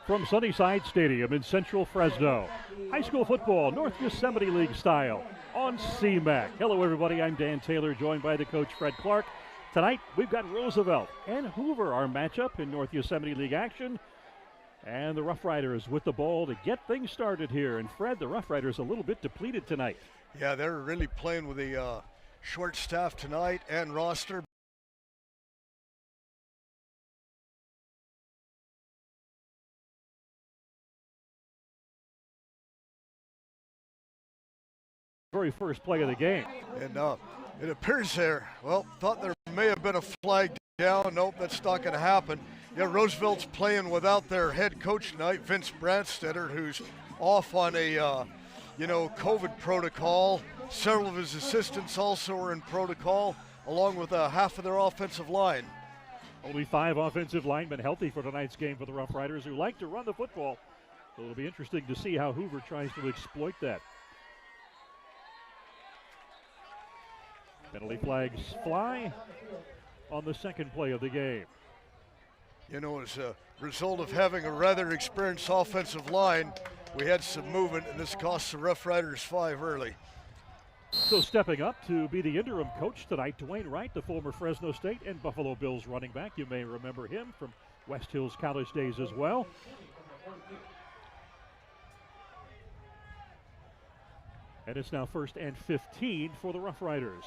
From Sunnyside Stadium in central Fresno, high school football, North Yosemite League style, on CMAC. Hello everybody, I'm Dan Taylor, joined by the coach Fred Clark. Tonight, we've got Roosevelt and Hoover, our matchup in North Yosemite League action. And the Rough Riders with the ball to get things started here. And Fred, the Rough Riders a little bit depleted tonight. Yeah, they're really playing with a short staff tonight and roster. Very first play of the game. And it appears thought there may have been a flag down. Nope, that's not going to happen. Yeah, Roosevelt's playing without their head coach tonight, Vince Brandstetter, who's off on a COVID protocol. Several of his assistants also are in protocol, along with half of their offensive line. Only 5 offensive linemen healthy for tonight's game for the Rough Riders, who like to run the football. So it'll be interesting to see how Hoover tries to exploit that. Penalty flags fly on the second play of the game. You know, as a result of having a rather experienced offensive line, we had some movement, and this cost the Rough Riders 5 early. So stepping up to be the interim coach tonight, Dwayne Wright, the former Fresno State and Buffalo Bills running back. You may remember him from West Hills College days as well. And it's now 1st and 15 for the Rough Riders.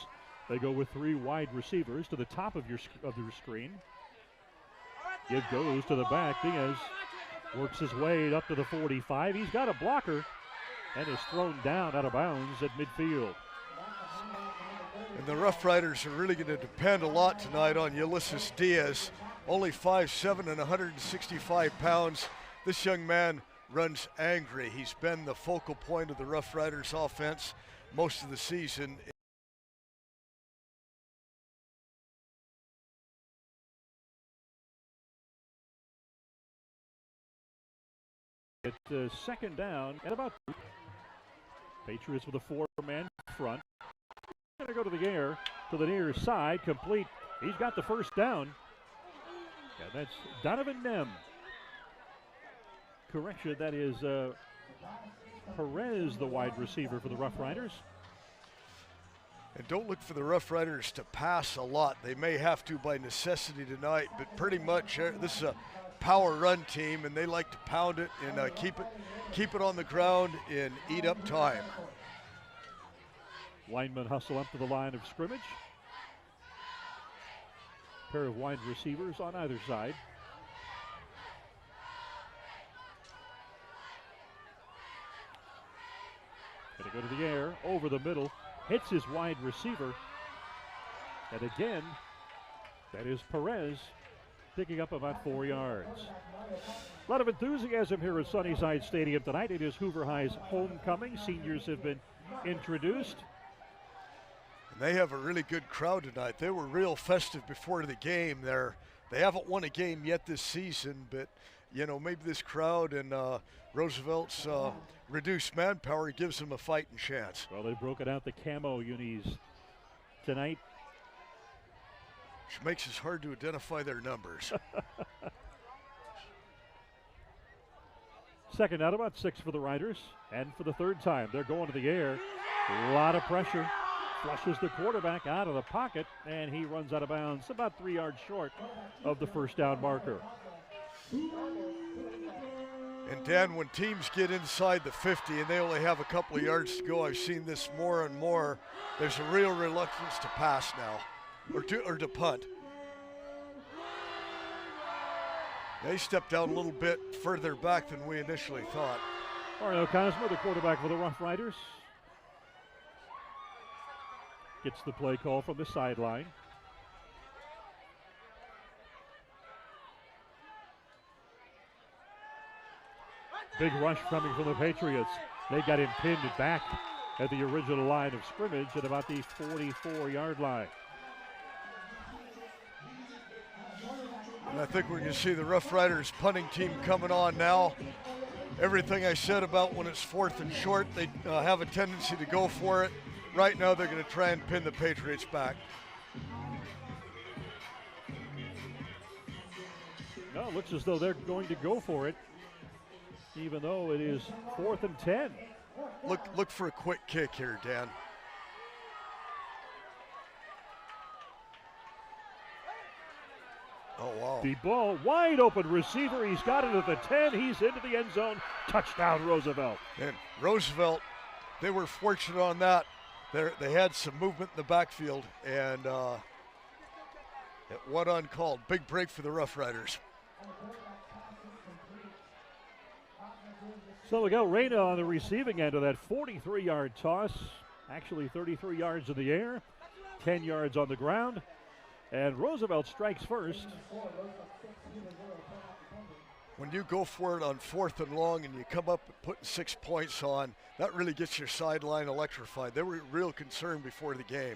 They go with 3 wide receivers to the top of your screen. Give goes to the back. Diaz works his way up to the 45. He's got a blocker and is thrown down out of bounds at midfield. And the Rough Riders are really going to depend a lot tonight on Ulysses Diaz. Only 5'7" and 165 pounds. This young man runs angry. He's been the focal point of the Rough Riders offense most of the season. It's second down and about 2. Patriots with a 4-man front. Going to go to the air to the near side, complete. He's got the first down. And that's Donovan Nem. Correction, that is Perez, the wide receiver for the Rough Riders. And don't look for the Rough Riders to pass a lot. They may have to by necessity tonight, but pretty much this is a power run team, and they like to pound it and keep it on the ground and eat up time. Linemen hustle up to the line of scrimmage. Pair of wide receivers on either side. Gonna go to the air, over the middle, hits his wide receiver. And again, that is Perez, picking up about 4 yards. A lot of enthusiasm here at Sunnyside Stadium tonight. It is Hoover High's homecoming. Seniors have been introduced. And they have a really good crowd tonight. They were real festive before the game. They haven't won a game yet this season, but you know, maybe this crowd and Roosevelt's reduced manpower gives them a fighting chance. Well, they've broken out the camo unis tonight, which makes it hard to identify their numbers. Second out, about 6 for the Riders. And for the 3rd time, they're going to the air. A lot of pressure. Flushes the quarterback out of the pocket, and he runs out of bounds about 3 yards short of the first down marker. And Dan, when teams get inside the 50 and they only have a couple of yards to go, I've seen this more and more. There's a real reluctance to pass now. Or to punt. They stepped out a little bit further back than we initially thought. Mario Cosmo, the quarterback for the Rough Riders, gets the play call from the sideline. Big rush coming from the Patriots. They got him pinned back at the original line of scrimmage at about the 44-yard line. And I think we're going to see the Rough Riders punting team coming on now. Everything I said about when it's 4th and short, they have a tendency to go for it. Right now, they're going to try and pin the Patriots back. No, it looks as though they're going to go for it. even though it is 4th and 10. Look for a quick kick here, Dan. Oh, wow. The ball wide open receiver. He's got it at the 10. He's into the end zone. Touchdown, Roosevelt. And Roosevelt, they were fortunate on that. They had some movement in the backfield, and it went uncalled. Big break for the Rough Riders. So we got Reyna on the receiving end of that 43-yard toss. Actually 33 yards in the air, 10 yards on the ground. And Roosevelt strikes first. When you go for it on 4th and long and you come up putting 6 points on, that really gets your sideline electrified. They were real concerned before the game.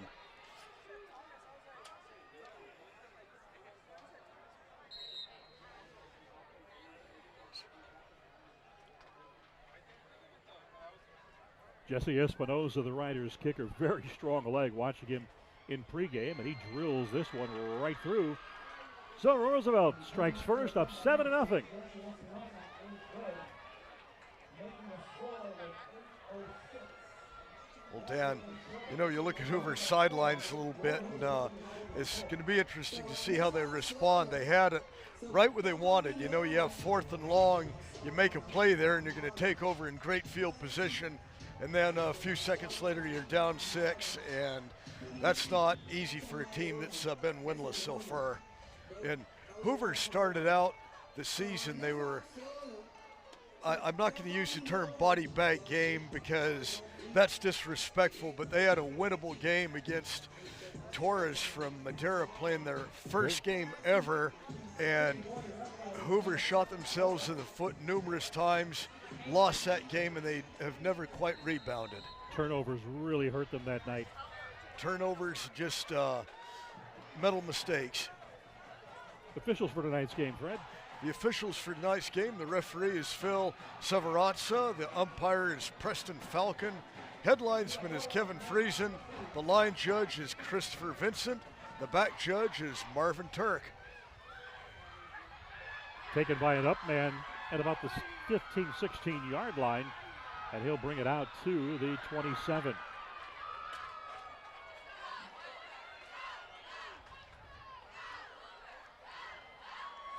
Jesse Espinoza, the Riders' kicker, very strong leg. Watching him in pregame, and he drills this one right through. So Roosevelt strikes first, up 7-0. Well, Dan, you know, you look at Hoover's sidelines a little bit, and it's going to be interesting to see how they respond. They had it right where they wanted. You know, you have 4th and long, you make a play there, and you're going to take over in great field position, and then a few seconds later, you're down 6, and that's not easy for a team that's been winless so far. And Hoover started out the season, they were, I'm not going to use the term body bag game because that's disrespectful, but they had a winnable game against Torres from Madera, playing their first game ever, and Hoover shot themselves in the foot numerous times, lost that game, and they have never quite rebounded. Turnovers really hurt them that night. Turnovers, just mental mistakes. Officials for tonight's game, Fred. The officials for tonight's game, the referee is Phil Severazza, the umpire is Preston Falcon, headlinesman is Kevin Friesen, the line judge is Christopher Vincent, the back judge is Marvin Turk. Taken by an up man at about the 15, 16-yard line, and he'll bring it out to the 27.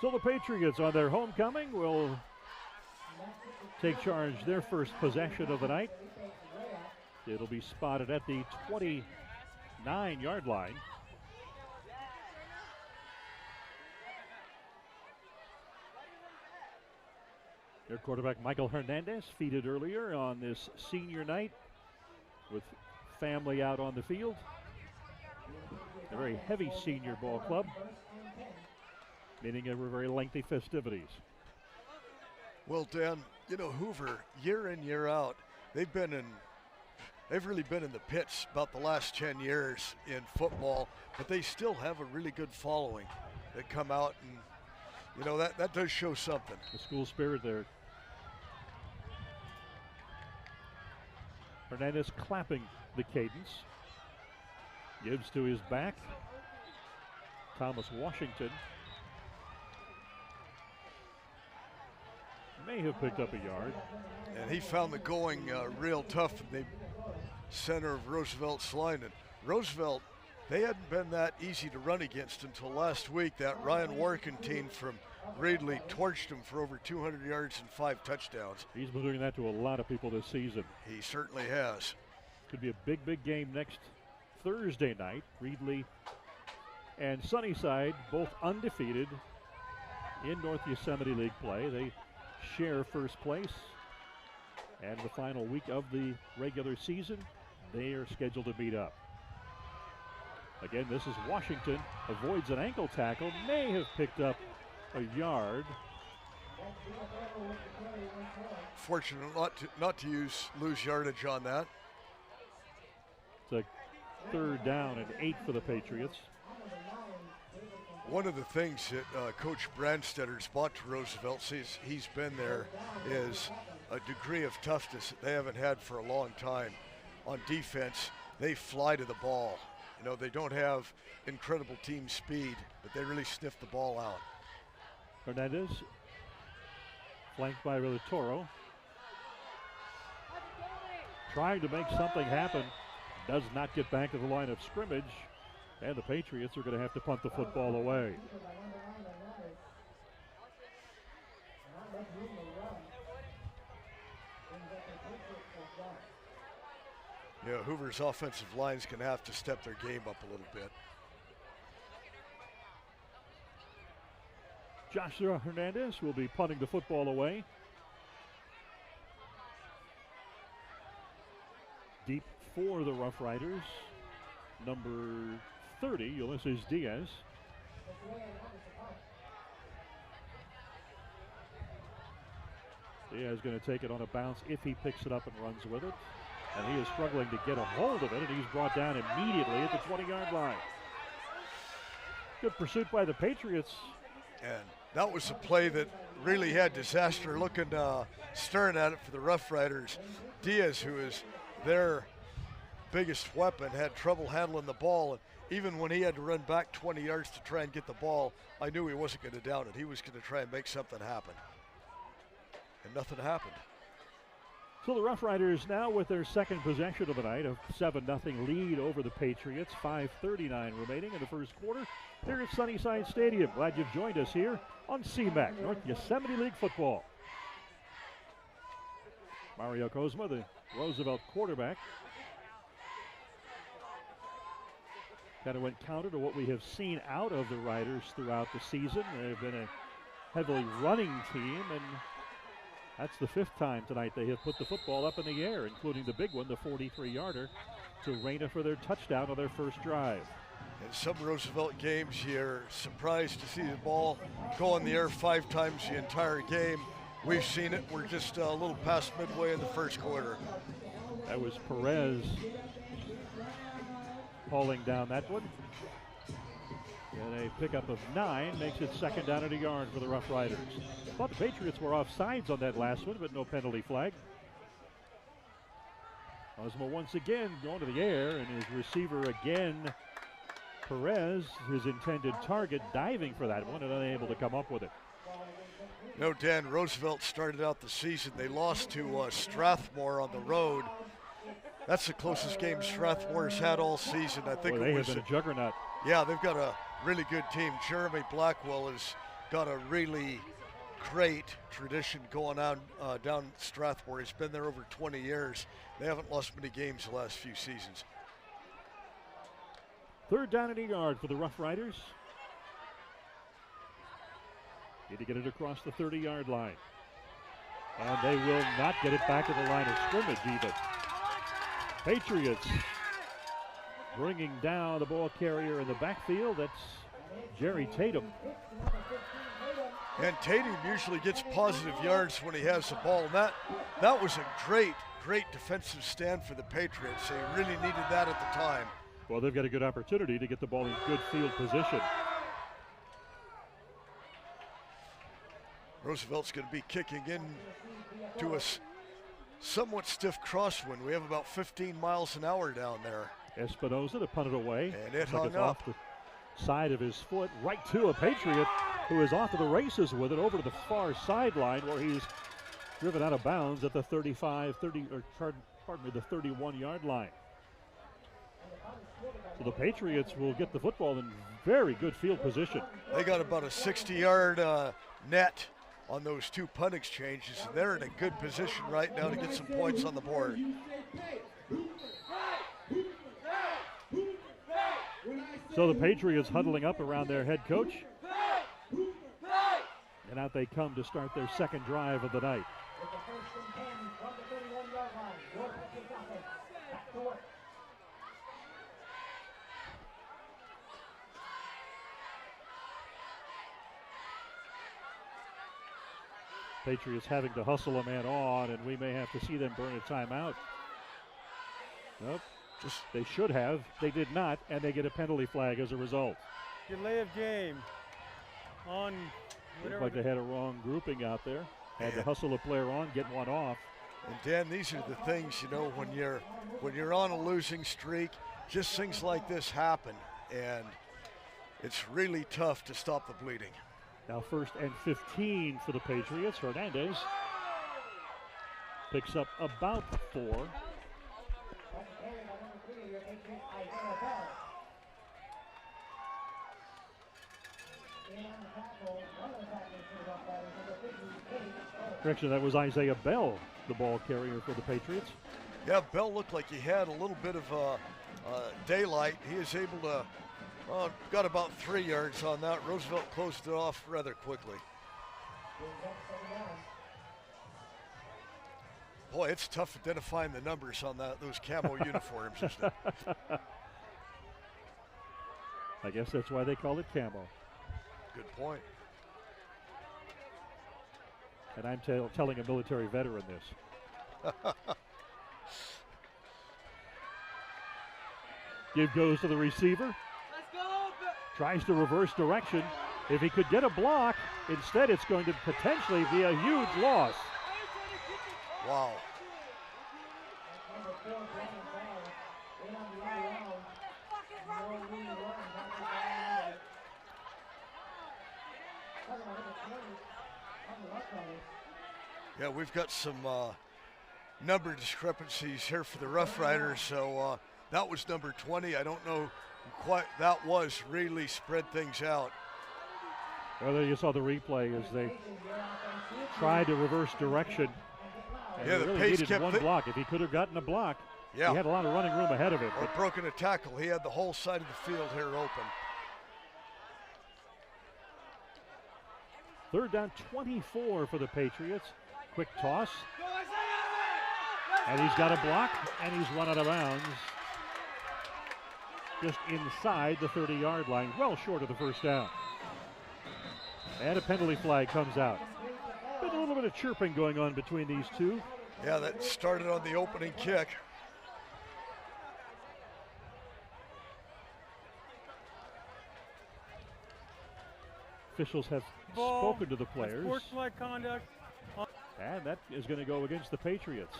So the Patriots on their homecoming will take charge their first possession of the night. It'll be spotted at the 29-yard line. Their quarterback Michael Hernandez feted earlier on this senior night with family out on the field. A very heavy senior ball club, meaning there were very lengthy festivities. Well, Dan, you know, Hoover, year in, year out, they've really been in the pits about the last 10 years in football, but they still have a really good following that come out, and, you know, that does show something. The school spirit there. Hernandez clapping the cadence. Gives to his back. Thomas Washington may have picked up a yard. And he found the going real tough in the center of Roosevelt's line. And Roosevelt, they hadn't been that easy to run against until last week. That Ryan Warkin team from Reedley torched him for over 200 yards and 5 touchdowns. He's been doing that to a lot of people this season. He certainly has. Could be a big, big game next Thursday night. Reedley and Sunnyside both undefeated in North Yosemite League play. They share first place. And the final week of the regular season, they are scheduled to meet up. Again, this is Washington. Avoids an ankle tackle. May have picked up a yard. Fortunate not to lose yardage on that. It's a 3rd down and 8 for the Patriots. One of the things that Coach Brandstedter's brought to Roosevelt, since he's been there, is a degree of toughness that they haven't had for a long time. On defense, they fly to the ball. You know, they don't have incredible team speed, but they really sniff the ball out. Hernandez Flanked by Toro. Trying to make something happen. Does not get back to the line of scrimmage. And the Patriots are going to have to punt the football away. Yeah, Hoover's offensive line's going to have to step their game up a little bit. Joshua Hernandez will be punting the football away. Deep for the Rough Riders, number 30, Ulysses Diaz. Diaz going to take it on a bounce if he picks it up and runs with it. And he is struggling to get a hold of it, and he's brought down immediately at the 20-yard line. Good pursuit by the Patriots. And that was a play that really had disaster looking, staring at it for the Rough Riders. Diaz, who is their biggest weapon, had trouble handling the ball. And even when he had to run back 20 yards to try and get the ball, I knew he wasn't going to down it. He was going to try and make something happen. And nothing happened. So the Rough Riders now with their second possession of the night, a 7-0 lead over the Patriots. 5:39 remaining in the first quarter here at Sunnyside Stadium. Glad you've joined us here on CMAC, North Yosemite League Football. Mario Kozma, the Roosevelt quarterback, kind of went counter to what we have seen out of the Riders throughout the season. They've been a heavily running team, and that's the fifth time tonight they have put the football up in the air, including the big one, the 43-yarder, to Reyna for their touchdown on their first drive. In some Roosevelt games, you're surprised to see the ball go in the air 5 times the entire game. We've seen it. We're just a little past midway in the first quarter. That was Perez hauling down that one. And a pickup of 9 makes it second down and a yard for the Rough Riders. Thought the Patriots were offsides on that last one, but no penalty flag. Kozma once again going to the air, and his receiver again, Perez, his intended target, diving for that one and unable to come up with it. No, Dan, Roosevelt started out the season. They lost to Strathmore on the road. That's the closest game Strathmore's had all season. I think they have been a juggernaut. Yeah, they've got a really good team. Jeremy Blackwell has got a really great tradition going on down Strathmore. He's been there over 20 years. They haven't lost many games the last few seasons. Third down and a yard for the Rough Riders. Need to get it across the 30-yard line. And they will not get it back to the line of scrimmage even. Patriots bringing down the ball carrier in the backfield. That's Jerry Tatum. And Tatum usually gets positive yards when he has the ball. And that was a great defensive stand for the Patriots. They really needed that at the time. Well, they've got a good opportunity to get the ball in good field position. Roosevelt's going to be kicking in to a somewhat stiff crosswind. We have about 15 miles an hour down there. Espinoza to punt it away. And it hung up. Off the side of his foot, right to a Patriot who is off to the races with it over to the far sideline where he's driven out of bounds at the 31-yard line. So the Patriots will get the football in very good field position. They got about a 60-yard net on those 2 punt exchanges. And they're in a good position right now to get some points on the board. So the Patriots huddling up around their head coach. And out they come to start their second drive of the night. Patriots having to hustle a man on, and we may have to see them burn a timeout. Nope. They should have. They did not, and they get a penalty flag as a result. Delay of game on Looked like they had a wrong grouping out there. Had to hustle a player on, get one off. And Dan, these are the things, you know, when you're on a losing streak, just things like this happen, and it's really tough to stop the bleeding. Now 1st and 15 for the Patriots. Hernandez picks up about 4. Correction, that was Isaiah Bell, the ball carrier for the Patriots. Yeah, Bell looked like he had a little bit of daylight. He was able to, got about 3 yards on that. Roosevelt closed it off rather quickly. Boy, it's tough identifying the numbers on those camo uniforms, isn't it? I guess that's why they call it camo. Good point. And I'm telling a military veteran this. Give goes to the receiver. Let's go. Tries to reverse direction. If he could get a block, instead it's going to potentially be a huge loss. Wow. Yeah, we've got some number discrepancies here for the Rough Riders. So that was number 20. I don't know quite that was really spread things out. Well, there you saw the replay as they tried to reverse direction. And yeah, he the really pace needed kept one block. If he could have gotten a block, yeah, he had a lot of running room ahead of him. Or broken a tackle. He had the whole side of the field here open. 3rd down 24 for the Patriots. Quick toss. And he's got a block, and he's run out of bounds. Just inside the 30-yard line, well short of the 1st down. And a penalty flag comes out. Been a little bit of chirping going on between these two. Yeah, that started on the opening kick. Officials have spoken to the players. Sportsmanlike conduct. And that is going to go against the Patriots.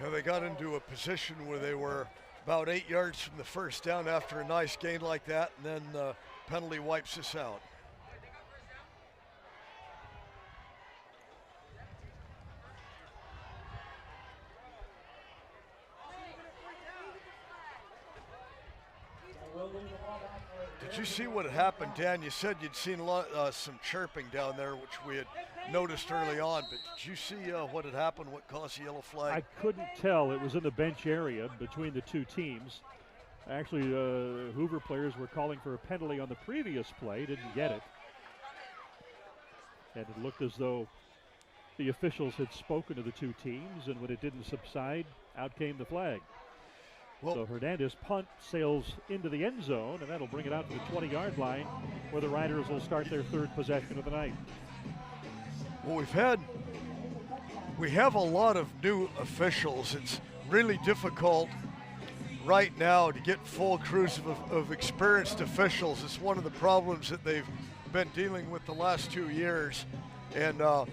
Yeah, they got into a position where they were about 8 yards from the 1st down after a nice gain like that, and then the penalty wipes us out. Did you see what had happened, Dan? You said you'd seen some chirping down there, which we had noticed early on, but did you see what had happened, what caused the yellow flag? I couldn't tell. It was in the bench area between the two teams. Actually, Hoover players were calling for a penalty on the previous play, didn't get it. And it looked as though the officials had spoken to the two teams, and when it didn't subside, out came the flag. Well, so Hernandez punt sails into the end zone, and that'll bring it out to the 20-yard line, where the Riders will start their 3rd possession of the night. Well, we have a lot of new officials. It's really difficult right now to get full crews of experienced officials. It's one of the problems that they've been dealing with the last 2 years. And the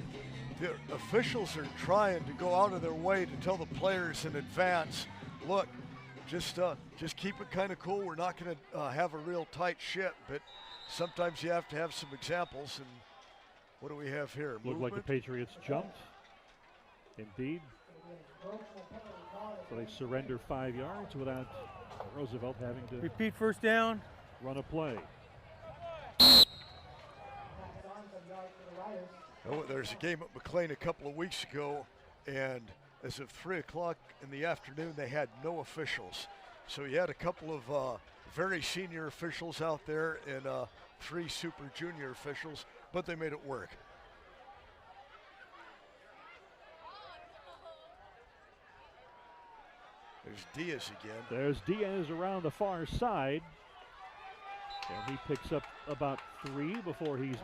officials are trying to go out of their way to tell the players in advance, look, just keep it kind of cool. We're not going to have a real tight ship, but sometimes you have to have some examples. And what do we have here? Looked like the Patriots jumped. Indeed. So they surrender 5 yards without Roosevelt having to repeat 1st down. Run a play. Oh, there's a game at McLean a couple of weeks ago, and as of 3 o'clock in the afternoon, they had no officials. So you had a couple of very senior officials out there and 3 super junior officials, but they made it work. There's Diaz again. There's Diaz around the far side. And he picks up about 3 before he is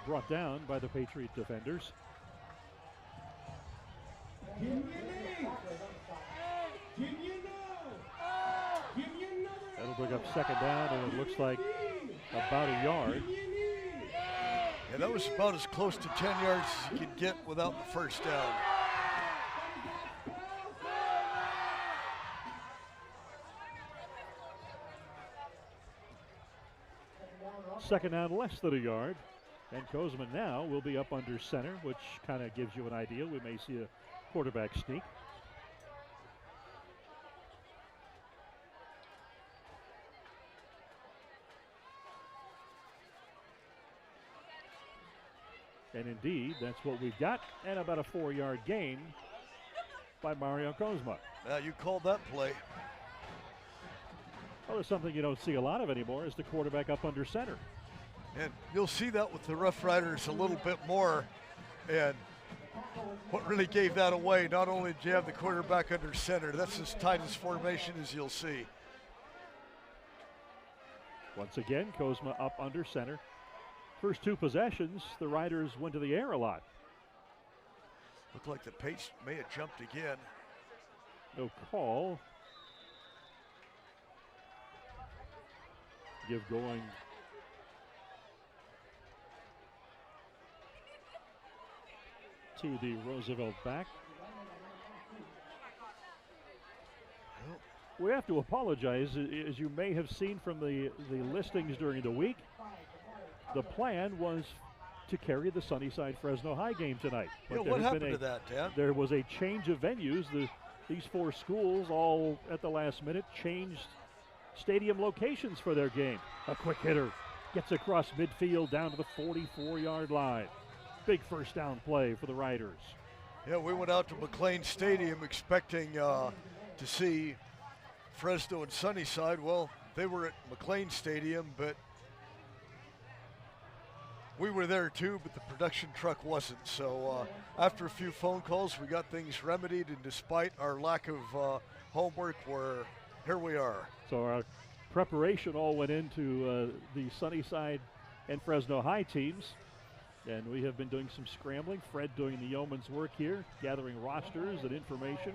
brought down by the Patriot defenders. That'll bring up 2nd down, and it looks like about a yard. Yeah, that was about as close to 10 yards as you could get without the 1st down. Second down, less than a yard. And Kozma now will be up under center, which kind of gives you an idea. We may see a quarterback sneak. And indeed, that's what we've got. And about a 4-yard gain by Mario Kozma. You called that play. Well, there's something you don't see a lot of anymore is the quarterback up under center. And you'll see that with the Rough Riders a little bit more. And what really gave that away, not only did you have the quarterback under center, that's as tight as formation as you'll see. Once again, Kozma up under center. First 2 possessions, the Riders went to the air a lot. Looked like the pace may have jumped again. No call. Give going. To the Roosevelt back. We have to apologize, as you may have seen from the listings during the week. The plan was to carry the Sunnyside Fresno High game tonight. But what happened to that, Dan? There was a change of venues. These 4 schools all at the last minute changed stadium locations for their game. A quick hitter gets across midfield down to the 44-yard line. Big first down play for the Riders. Yeah, we went out to McLean Stadium expecting to see Fresno and Sunnyside. Well, they were at McLean Stadium, but we were there too, but the production truck wasn't. So after a few phone calls, we got things remedied, and despite our lack of homework, here we are. So our preparation all went into the Sunnyside and Fresno High teams. And we have been doing some scrambling. Fred doing the yeoman's work here, gathering rosters and information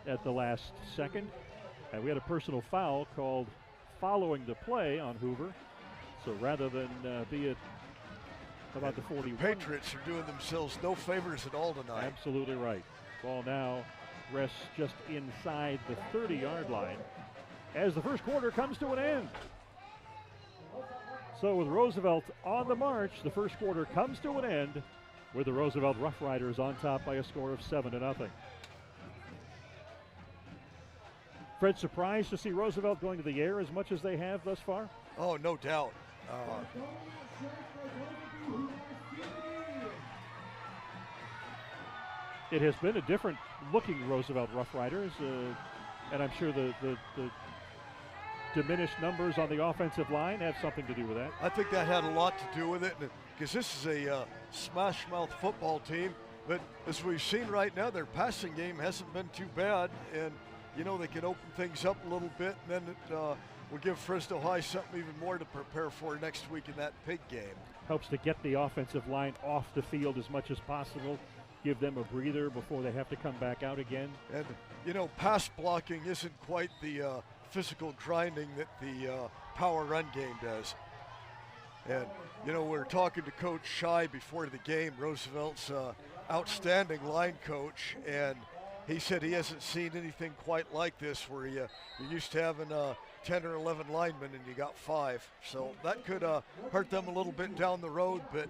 at the last second. And we had a personal foul called following the play on Hoover. So rather than be it about the 41. The Patriots are doing themselves no favors at all tonight. Absolutely right. Ball now rests just inside the 30-yard line as the first quarter comes to an end. So with Roosevelt on the march, the first quarter comes to an end with the Roosevelt Rough Riders on top by a score of 7-0. Fred, surprised to see Roosevelt going to the air as much as they have thus far? Oh, no doubt. It has been a different looking Roosevelt Rough Riders, and I'm sure the diminished numbers on the offensive line have something to do with that. I think that had a lot to do with it, because this is a smash mouth football team, but as we've seen right now, their passing game hasn't been too bad, and you know, they can open things up a little bit, and then it will give Fresno High something even more to prepare for next week in that pig game. Helps to get the offensive line off the field as much as possible, give them a breather before they have to come back out again. And you know, pass blocking isn't quite the physical grinding that the power run game does. And you know, we're talking to Coach Shy before the game, Roosevelt's outstanding line coach, and he said he hasn't seen anything quite like this, where you're used to having 10 or 11 linemen and you got 5. So that could hurt them a little bit down the road, but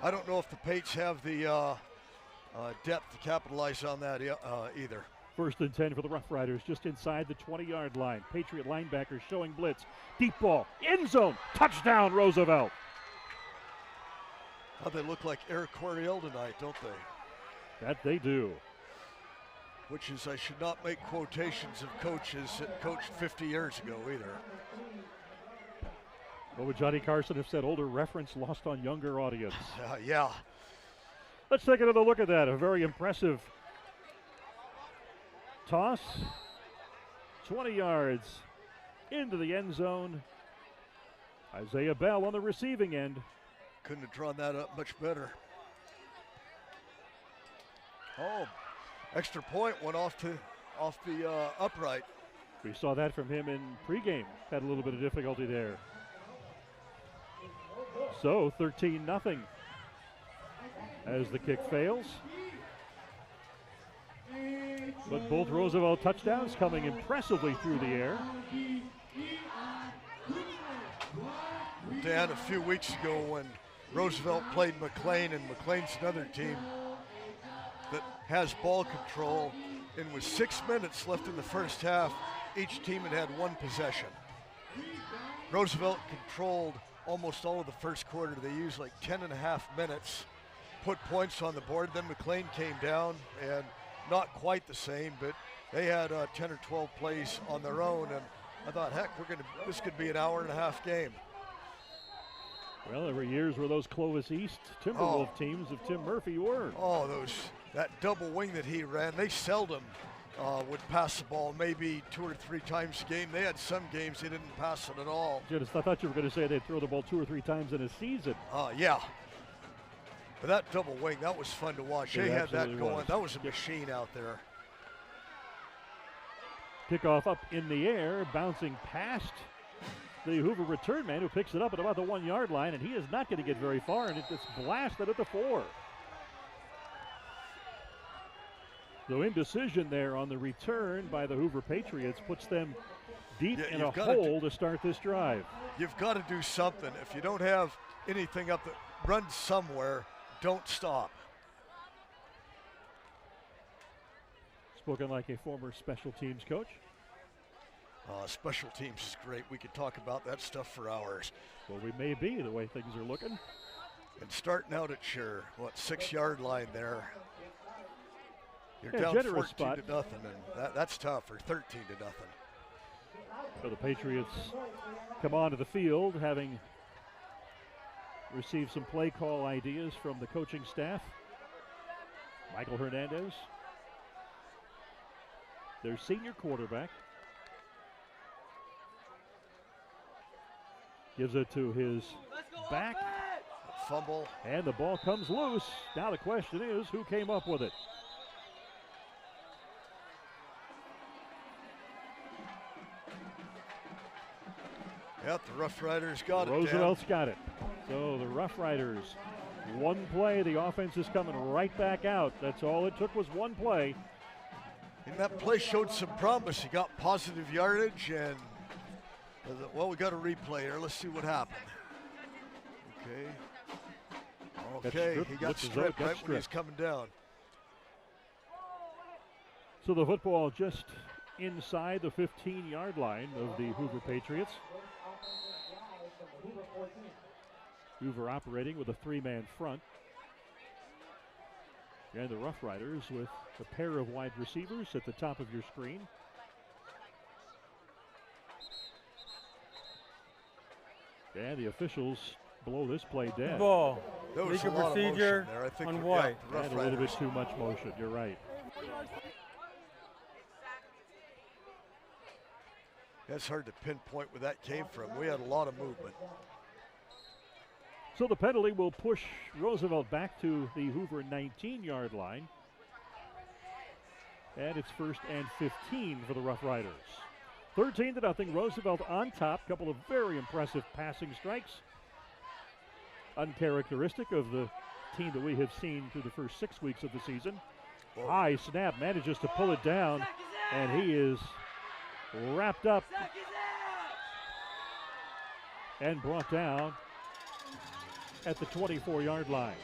I don't know if the Pates have the depth to capitalize on that either. First and 10 for the Rough Riders, just inside the 20-yard line. Patriot linebackers showing blitz. Deep ball, end zone, touchdown Roosevelt. Oh, they look like Eric Coryell tonight, don't they? That they do. Which is, I should not make quotations of coaches that coached 50 years ago either. What would Johnny Carson have said? Older reference lost on younger audience. Yeah. Let's take another look at that. A very impressive toss. 20 yards into the end zone. Isaiah Bell on the receiving end. Couldn't have drawn that up much better. Oh, extra point went off the upright. We saw that from him in pregame. Had a little bit of difficulty there. So 13-0 as the kick fails. But both Roosevelt touchdowns coming impressively through the air. Dan, a few weeks ago when Roosevelt played McLean, and McLean's another team that has ball control, and with 6 minutes left in the first half, each team had one possession. Roosevelt controlled almost all of the first quarter. They used like 10.5 minutes, put points on the board. Then McLean came down, and not quite the same, but they had 10 or 12 plays on their own, and I thought, heck, this could be an hour-and-a-half game. Well, there were years where those Clovis East Timberwolf teams of Tim Murphy were. Oh, that double wing that he ran, they seldom would pass the ball, maybe 2 or 3 times a game. They had some games they didn't pass it at all. I thought you were going to say they'd throw the ball 2 or 3 times in a season. Yeah. But that double wing, that was fun to watch. They had that going. Was. That was a machine out there. Kickoff up in the air, bouncing past the Hoover return man, who picks it up at about the 1-yard line, and he is not going to get very far, and it just blasted at the 4. So indecision there on the return by the Hoover Patriots puts them deep in a hole to start this drive. You've got to do something. If you don't have anything up that runs somewhere, don't stop. Spoken like a former special teams coach. Special teams is great. We could talk about that stuff for hours. Well, we may be, the way things are looking. And starting out at your 6-yard line there. You're down 14 spot. to nothing, and that's tough, or 13 to nothing. So the Patriots come onto the field, having received some play call ideas from the coaching staff. Michael Hernandez, their senior quarterback, gives it to his back. Fumble. And the ball comes loose. Now the question is, who came up with it? Yep, the Rough Riders got it. Roosevelt's got it. So the Rough Riders, one play, the offense is coming right back out. That's all it took was one play. And that play showed some promise. He got positive yardage, and well, we got a replay here. Let's see what happened. Okay, he got stripped right when he's coming down. So the football just inside the 15-yard line of the Hoover Patriots. Hoover operating with a 3-man front. And the Rough Riders with a pair of wide receivers at the top of your screen. And the officials blow this play dead. Ball. There was legal a lot procedure of motion there. I think on White. And a little bit too much motion, you're right. That's hard to pinpoint where that came from. We had a lot of movement. So the penalty will push Roosevelt back to the Hoover 19-yard line. And it's 1st and 15 for the Rough Riders. 13-0, Roosevelt on top. Couple of very impressive passing strikes. Uncharacteristic of the team that we have seen through the first 6 weeks of the season. Whoa. High snap, manages to pull it down, and he is wrapped up and brought down at the 24-yard line.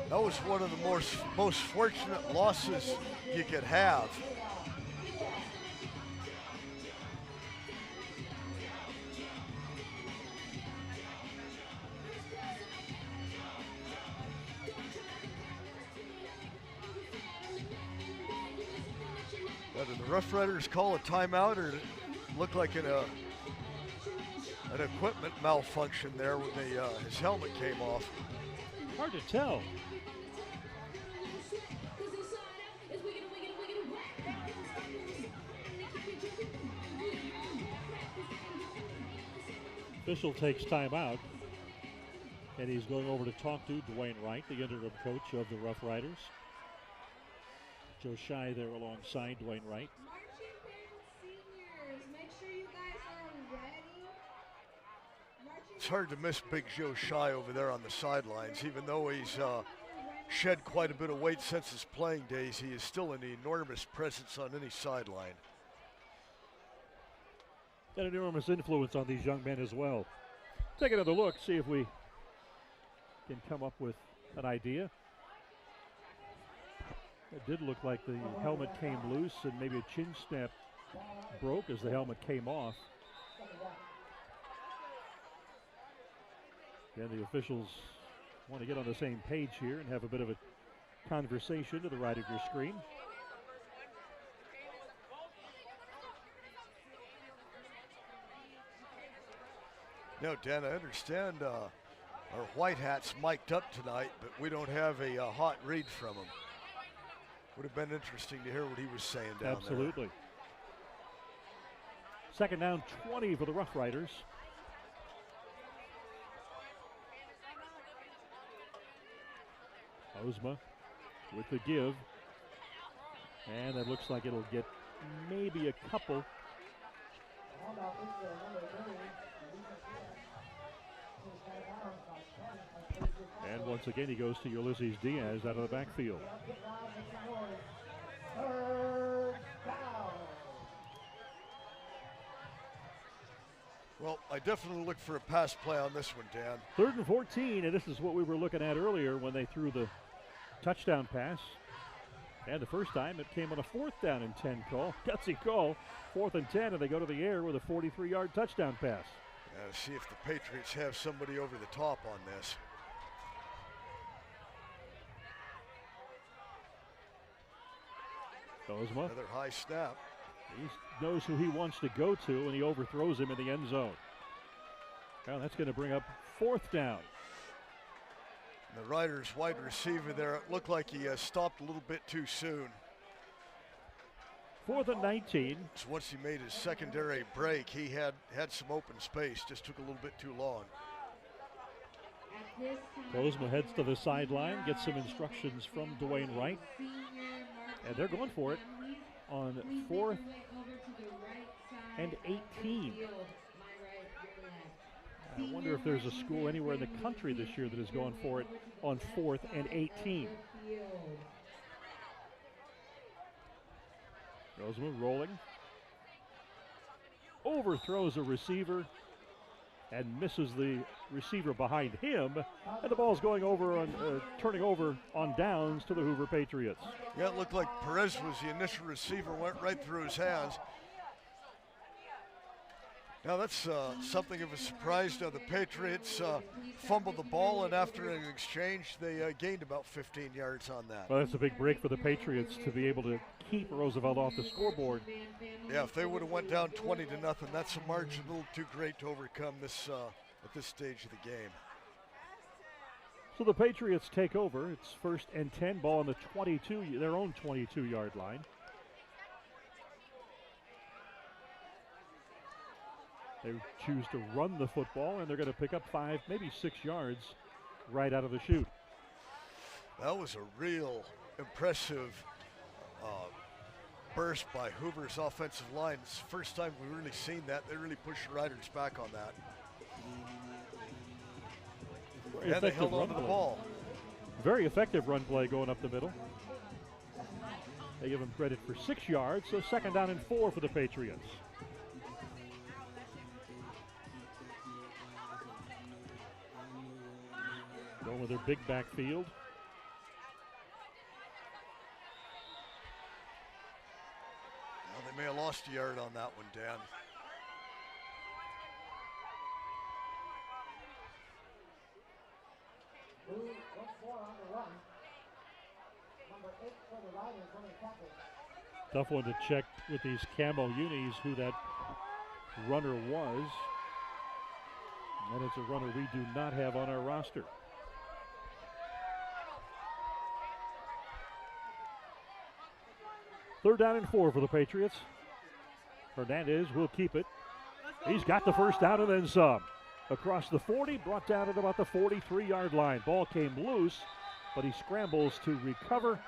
That was one of the most fortunate losses you could have. Did the Rough Riders call a timeout, or did it look like an equipment malfunction there when his helmet came off? Hard to tell. Official takes timeout, and he's going over to talk to Dwayne Wright, the interim coach of the Rough Riders. Joe Shy there alongside Dwayne Wright. It's hard to miss Big Joe Shy over there on the sidelines. Even though he's shed quite a bit of weight since his playing days, he is still an enormous presence on any sideline. An enormous influence on these young men as well. Take another look, see if we can come up with an idea. It did look like the helmet came loose and maybe a chin snap broke as the helmet came off. Again, the officials want to get on the same page here and have a bit of a conversation to the right of your screen. No, Dan, I understand our white hats mic'd up tonight, but we don't have a hot read from him. Would have been interesting to hear what he was saying down there. Absolutely. Second down, 20 for the Rough Riders. Ozma with the give. And it looks like it'll get maybe a couple. And once again, he goes to Ulysses Diaz out of the backfield. Well, I definitely look for a pass play on this one, Dan. 3rd and 14, and this is what we were looking at earlier when they threw the touchdown pass. And the first time it came on a 4th down and 10 call. Gutsy call. 4th and 10, and they go to the air with a 43-yard touchdown pass. See if the Patriots have somebody over the top on this. Ozma. Another high snap. He knows who he wants to go to, and he overthrows him in the end zone. Well, that's going to bring up 4th down. The Riders' wide receiver there, it looked like he stopped a little bit too soon. 4th and 19. So once he made his secondary break, he had some open space, just took a little bit too long. Ozma heads to the sideline, gets some instructions from Dwayne Wright. And they're going for it on 4th and 18. I wonder if there's a school anywhere in the country this year that is going for it on 4th and 18. Ozma rolling. Overthrows a receiver and misses the receiver behind him. And the ball's going over on, turning over on downs to the Hoover Patriots. Yeah, it looked like Perez was the initial receiver, went right through his hands. Now that's something of a surprise. Now the Patriots fumbled the ball, and after an exchange, they gained about 15 yards on that. Well, that's a big break for the Patriots to be able to keep Roosevelt off the scoreboard. Yeah, if they would have went down 20-0, that's a margin a little too great to overcome this at this stage of the game. So the Patriots take over. It's 1st and 10, ball on the 22, their own 22-yard line. They choose to run the football, and they're going to pick up 5, maybe 6 yards right out of the chute. That was a real impressive burst by Hoover's offensive line. It's the first time we've really seen that. They really pushed the Riders back on that. And they held on to the ball. Very effective run play going up the middle. They give him credit for 6 yards, so 2nd down and 4 for the Patriots. Going with their big backfield. Well, they may have lost a yard on that one, Dan. Tough one to check with these camo unis who that runner was. And it's a runner we do not have on our roster. Third down and 4 for the Patriots. Hernandez will keep it. He's got the first down and then some. Across the 40, brought down at about the 43-yard line. Ball came loose, but he scrambles to recover,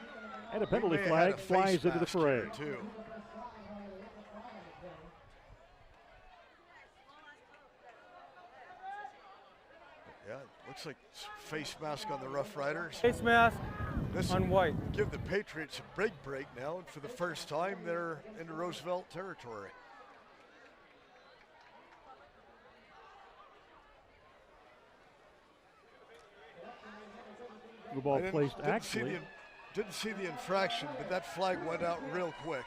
and a penalty flag flies into the fray. Yeah, looks like face mask on the Rough Riders. Face mask on White. Give the Patriots a big break now, and for the first time, they're into Roosevelt territory. The ball placed actually. Didn't see the infraction, but that flag went out real quick.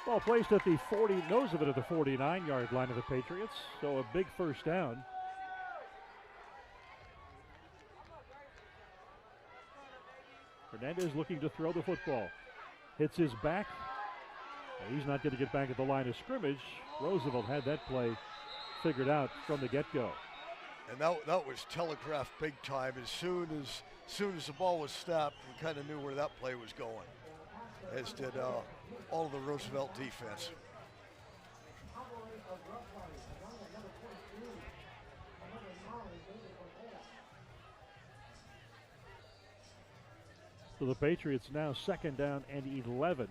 Ball placed at the 40, nose of it at the 49-yard line of the Patriots. So a big first down. Hernandez looking to throw the football. Hits his back. He's not going to get back at the line of scrimmage. Roosevelt had that play figured out from the get-go. And that was telegraphed big time. As soon as the ball was snapped, we kind of knew where that play was going, as did all of the Roosevelt defense. So the Patriots now 2nd down and 11.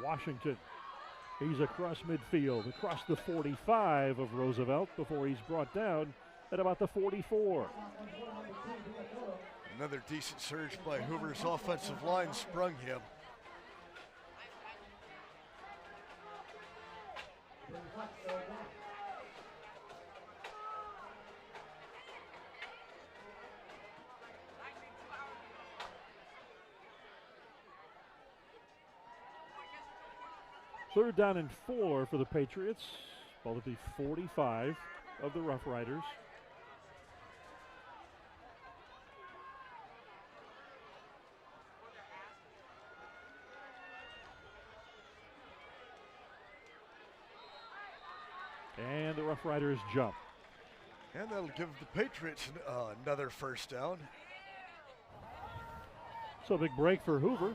Washington, he's across midfield, across the 45 of Roosevelt before he's brought down at about the 44. Another decent surge by Hoover's offensive line sprung him. Third down and 4 for the Patriots. Ball at the 45 of the Rough Riders. And the Rough Riders jump. And that'll give the Patriots another first down. So big break for Hoover.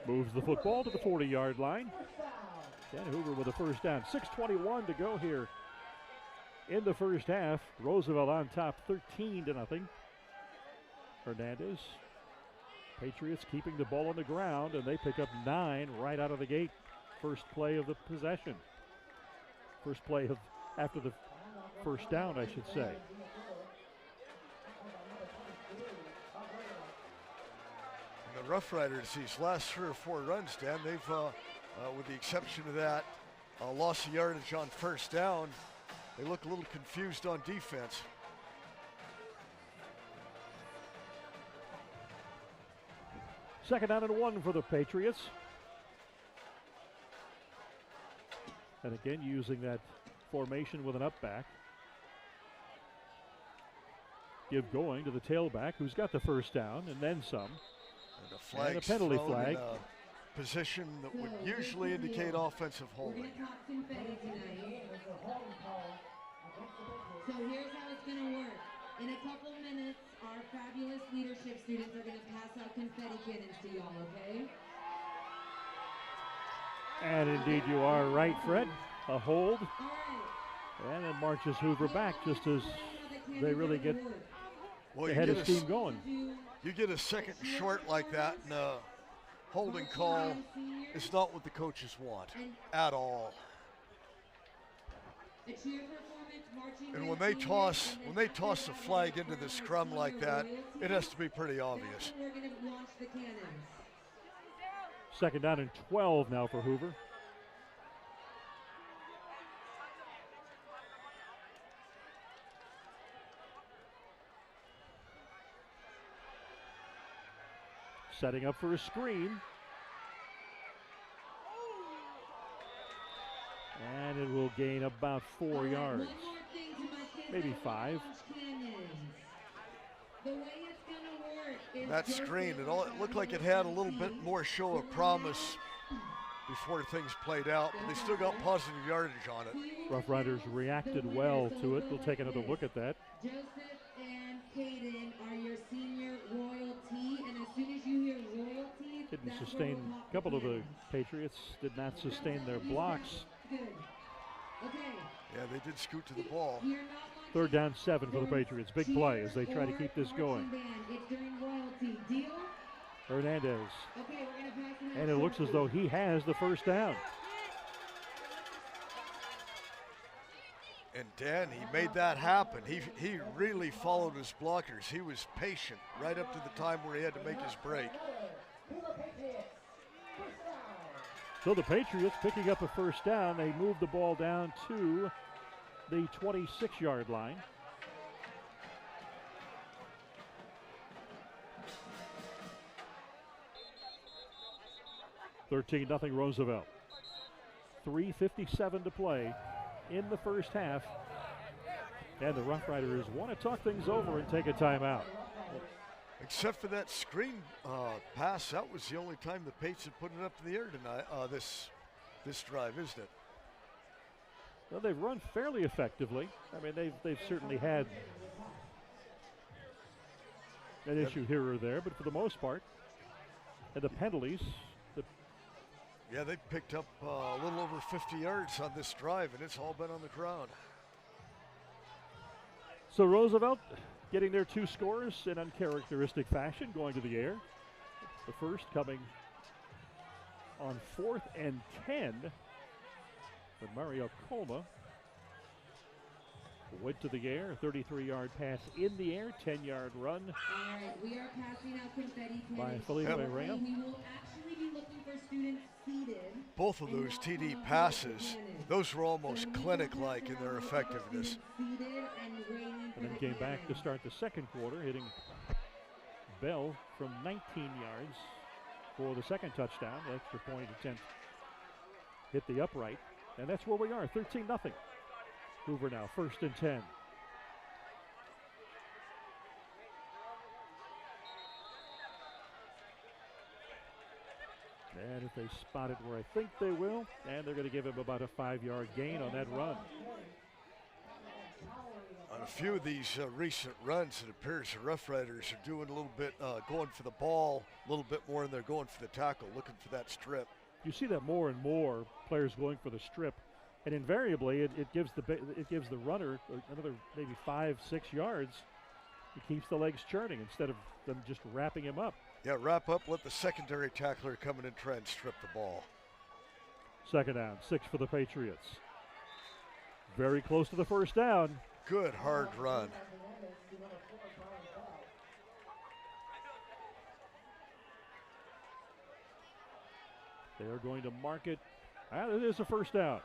Moves the football to the 40-yard line. Dan Hoover with a first down. 6:21 to go here in the first half. Roosevelt on top 13-0. Hernandez. Patriots keeping the ball on the ground, and they pick up 9 right out of the gate. First play of the possession. First play of after the first down, I should say. The Rough Riders, these last 3 or 4 runs, Dan, they've, with the exception of that, lost the yardage on first down. They look a little confused on defense. Second down and 1 for the Patriots. And again, using that formation with an up back. Give going to the tailback, who's got the first down and then some. And a flag, and a penalty flag. In a position that would usually indicate offensive holding. So here's how it's going to work. In a couple minutes, our fabulous leadership students are going to pass out confetti cannons to y'all, okay? And indeed you are right, Fred. A hold. And it marches Hoover back just as they really get the head of steam going. You get a second short like that, and a holding call is not what the coaches want at all. And when they toss the flag into the scrum like that, it has to be pretty obvious. Second down and 12 now for Hoover. Setting up for a screen. And it will gain about 4 yards. Maybe 5. That screen, it looked like it had a little bit more show of promise before things played out, but they still got positive yardage on it. Rough Riders reacted well to it. We'll take another look at that. Joseph and Caden are your senior royalty, and as soon as you hear royalty, didn't sustain, a couple of the Patriots did not sustain their blocks. Good. Okay. Yeah, they did scoot to the ball. Third down 7 for the Patriots. Big play as they try to keep this going. Hernandez. And it looks as though he has the first down. And Dan, he made that happen. He really followed his blockers. He was patient right up to the time where he had to make his break. So the Patriots picking up a first down. They move the ball down to the 26-yard line. (13-0) Roosevelt. 3:57 to play in the first half. And the Rough Riders want to talk things over and take a timeout. Except for that screen pass, that was the only time the Patriots had put it up in the air tonight. This drive, isn't it? Well, they've run fairly effectively. I mean, they've certainly had an issue here or there, but for the most part, and the penalties. Yeah, they picked up a little over 50 yards on this drive, and it's all been on the ground. So Roosevelt getting their 2 scores in uncharacteristic fashion, going to the air. The first coming on 4th and 10. But Mario Colma went to the air, 33-yard pass in the air, 10-yard run. All right, we are passing out confetti by Felipe Ram. We will actually be looking for students seated. Both of those TD passes, those were almost clinic-like in their effectiveness. And then came back to start the second quarter, hitting Bell from 19 yards for the second touchdown. The extra point attempt hit the upright. And that's where we are, 13-0. Hoover now, 1st and 10. And if they spot it where I think they will, and they're going to give him about a 5-yard gain on that run. On a few of these recent runs, it appears the Rough Riders are doing a little bit, going for the ball a little bit more than they're going for the tackle, looking for that strip. You see that more and more, players going for the strip. And invariably, it gives the runner another maybe 5-6 yards. It keeps the legs churning instead of them just wrapping him up. Yeah, wrap up, let the secondary tackler come in and try and strip the ball. 2nd down, 6 for the Patriots. Very close to the first down. Good hard run. They are going to mark it. It is a first down.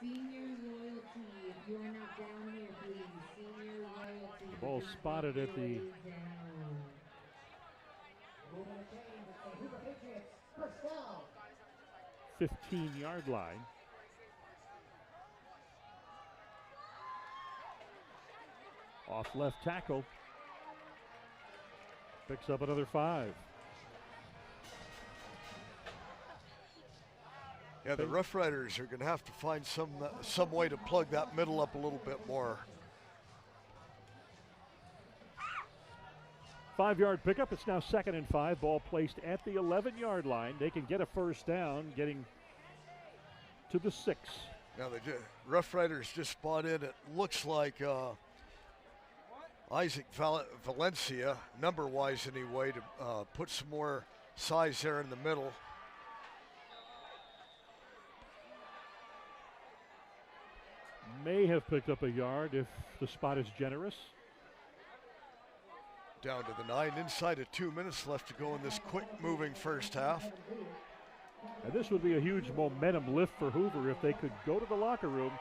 Senior loyalty, if you are not down here, please. Senior loyalty. The ball spotted at the 15-yard line. Off left tackle. Picks up another 5. Yeah, the Rough Riders are going to have to find some way to plug that middle up a little bit more. 5-yard pickup. It's now 2nd and 5. Ball placed at the 11-yard line. They can get a first down, getting to the 6. Now the Rough Riders just spot in. It looks like Isaac Valencia, number-wise anyway, to put some more size there in the middle. May have picked up a yard if the spot is generous. Down to the 9, inside of 2 minutes left to go in this quick-moving first half. And this would be a huge momentum lift for Hoover if they could go to the locker room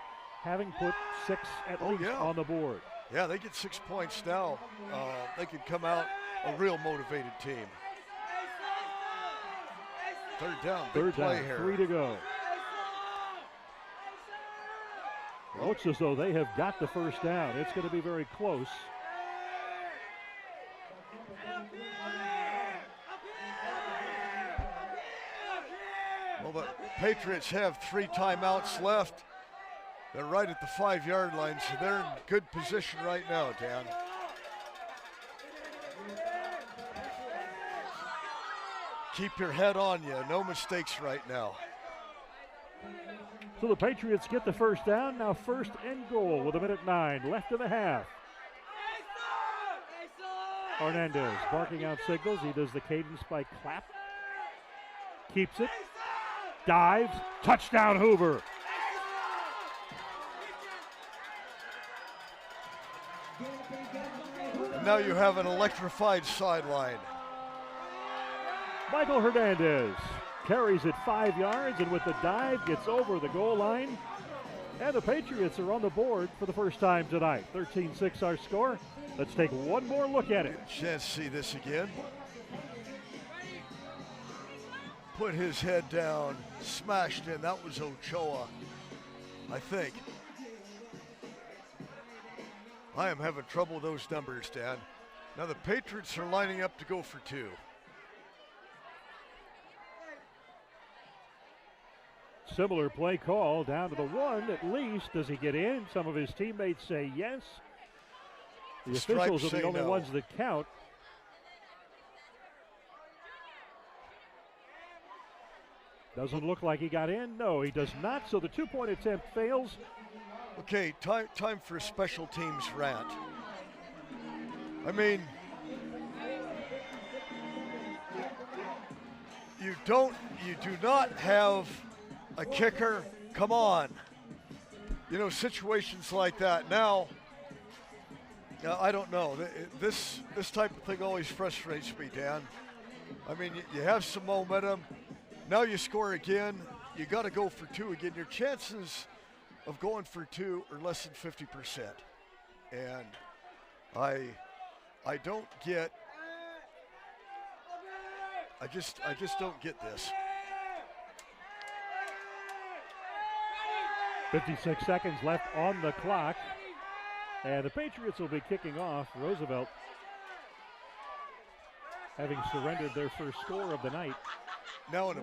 having put 6 at least on the board. Yeah, they get 6 points now. They could come out a real motivated team. 3rd down, big play here. 3 to go. Looks as though they have got the first down. It's going to be very close. Well, the Patriots have 3 timeouts left. They're right at the 5-yard line, so they're in good position right now, Dan. Keep your head on you. No mistakes right now. So the Patriots get the first down. Now 1st and goal with 1:09 left in the half. Hernandez barking out signals. He does the cadence by clap. Keeps it. dives, touchdown Hoover. Now you have an electrified sideline. Michael Hernandez carries it 5 yards and with the dive gets over the goal line. And the Patriots are on the board for the first time tonight. 13-6 our score. Let's take one more look at it. Chance to see this again. Put his head down, smashed in. That was Ochoa, I think. I am having trouble with those numbers, Dan. Now the Patriots are lining up to go for two. Similar play call down to the 1 at least. Does he get in? Some of his teammates say yes. The officials are the only ones that count. Doesn't look like he got in. No, he does not. So the 2-point attempt fails. Okay, time for a special teams rant. I mean, you do not have a kicker. Come on. You know, situations like that. Now, I don't know. This type of thing always frustrates me, Dan. I mean, you have some momentum. Now you score again. You got to go for two again. Your chances of going for two are less than 50%. And I don't get. I just don't get this. 56 seconds left on the clock. And the Patriots will be kicking off. Roosevelt having surrendered their first score of the night. Now in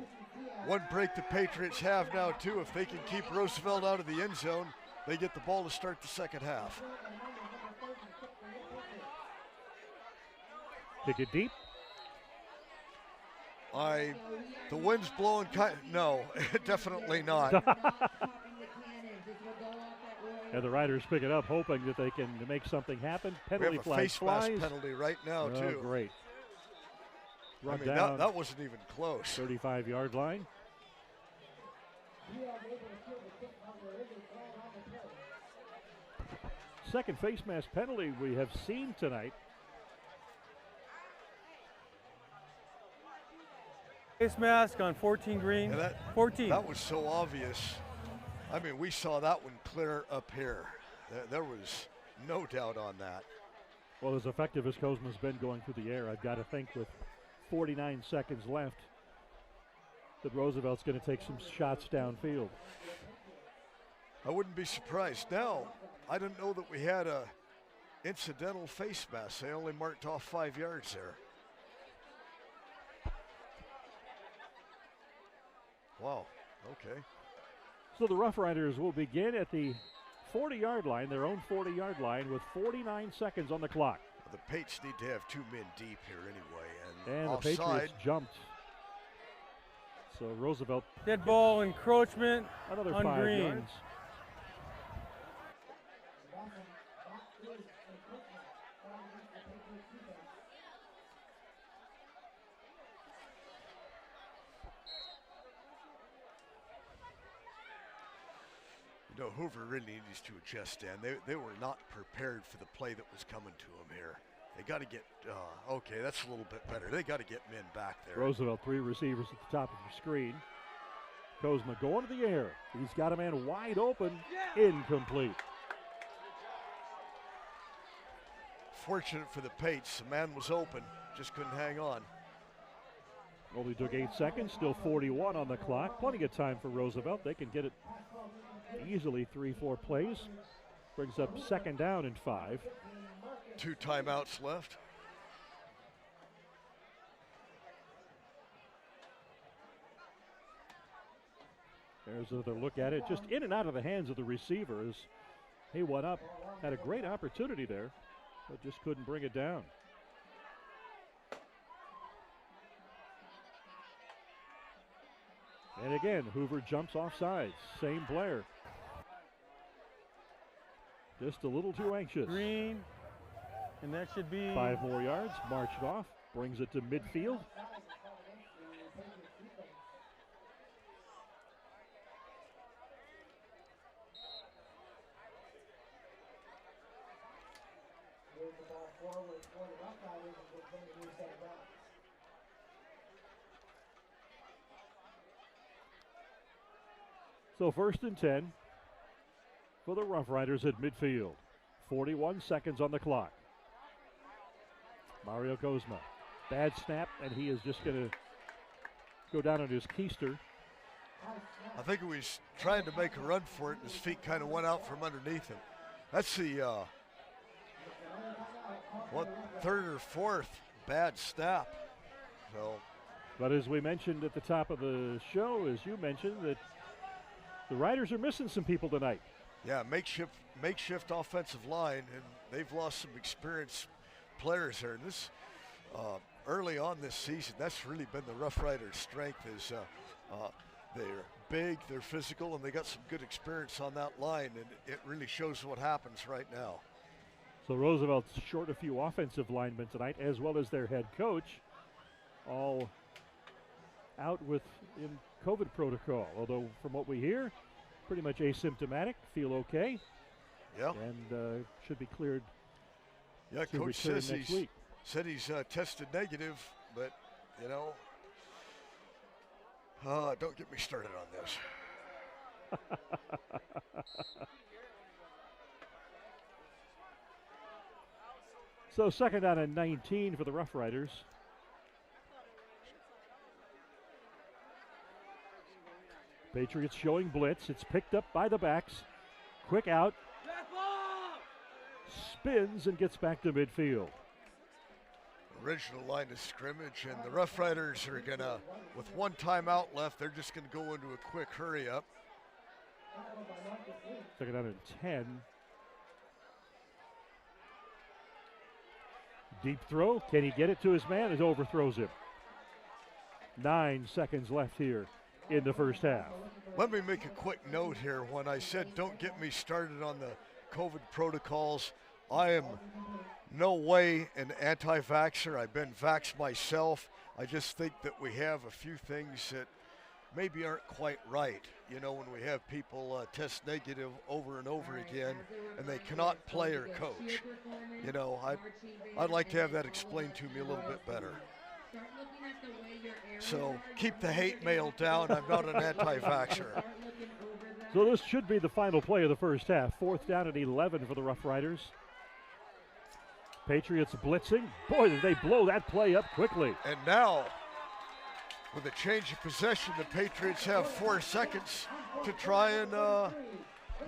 one break the Patriots have now too. If they can keep Roosevelt out of the end zone, they get the ball to start the second half. Kick it deep. The wind's blowing no, definitely not. And the Riders pick it up, hoping that they can make something happen. Penalty flag face flies. mask penalty right now, too. Great. I mean, that wasn't even close. 35-yard line. Second face mask penalty we have seen tonight. Face mask on 14 green. 14. That was so obvious. I mean, we saw that one clear up here. There was no doubt on that. Well, as effective as Kozma's been going through the air, I've got to think with 49 seconds left that Roosevelt's going to take some shots downfield. I wouldn't be surprised. Now, I didn't know that we had a incidental face mask. They only marked off 5 yards there. Wow, okay. So the Rough Riders will begin at the 40-yard line, their own 40-yard line, with 49 seconds on the clock. The Patriots need to have 2 men deep here anyway. And offside. The Patriots jumped. So Roosevelt. Dead ball encroachment another on 5 green. yards. You know, Hoover really needs to adjust, Dan. They were not prepared for the play that was coming to them here. They got to get, okay, that's a little bit better. They got to get men back there. Roosevelt, 3 receivers at the top of the screen. Kozma going to the air. He's got a man wide open, incomplete. Fortunate for the Pates, the man was open, just couldn't hang on. Only took 8 seconds, still 41 on the clock. Plenty of time for Roosevelt. They can get it easily 3-4 plays. Brings up second down and 5. 2 timeouts left. There's another look at it. Just in and out of the hands of the receivers. He went up, had a great opportunity there, but just couldn't bring it down. And again, Hoover jumps off sides. Same player. Just a little too anxious. Green, and that should be 5 more yards, marched off, brings it to midfield. So 1st and 10 for the Rough Riders at midfield. 41 seconds on the clock. Mario Kozma. Bad snap, and he is just going to go down on his keister. I think he was trying to make a run for it, and his feet kind of went out from underneath him. That's the third or fourth bad snap. So, but as we mentioned at the top of the show, as you mentioned, that the Riders are missing some people tonight. Yeah, makeshift offensive line, and they've lost some experienced players there. And this early on this season, that's really been the Rough Riders' strength. Is they're big, they're physical, and they got some good experience on that line, and it really shows what happens right now. So Roosevelt's short a few offensive linemen tonight, as well as their head coach, all out in COVID protocol. Although from what we hear, pretty much asymptomatic, feel okay. Yeah. And should be cleared. Yeah, to coach return says next week. Said he's tested negative, but you know, don't get me started on this. So 2nd down and 19 for the Rough Riders. Patriots showing blitz. It's picked up by the backs. Quick out. Spins and gets back to midfield. Original line of scrimmage, and the Rough Riders are gonna, with one timeout left, they're just gonna go into a quick hurry up. 2nd down and 10. Deep throw. Can he get it to his man? As overthrows him. 9 seconds left here in the first half. Let me make a quick note here. When I said don't get me started on the COVID protocols, I am no way an anti-vaxxer. I've been vaxxed myself. I just think that we have a few things that maybe aren't quite right. You know, when we have people test negative over and over again and they cannot play or coach. You know, I'd like to have that explained to me a little bit better. So keep the hate mail down. I'm not an anti-vaxxer. So this should be the final play of the first half. 4th down and 11 for the Rough Riders. Patriots blitzing. Boy, did they blow that play up quickly. And now, with a change of possession, the Patriots have 4 seconds to try and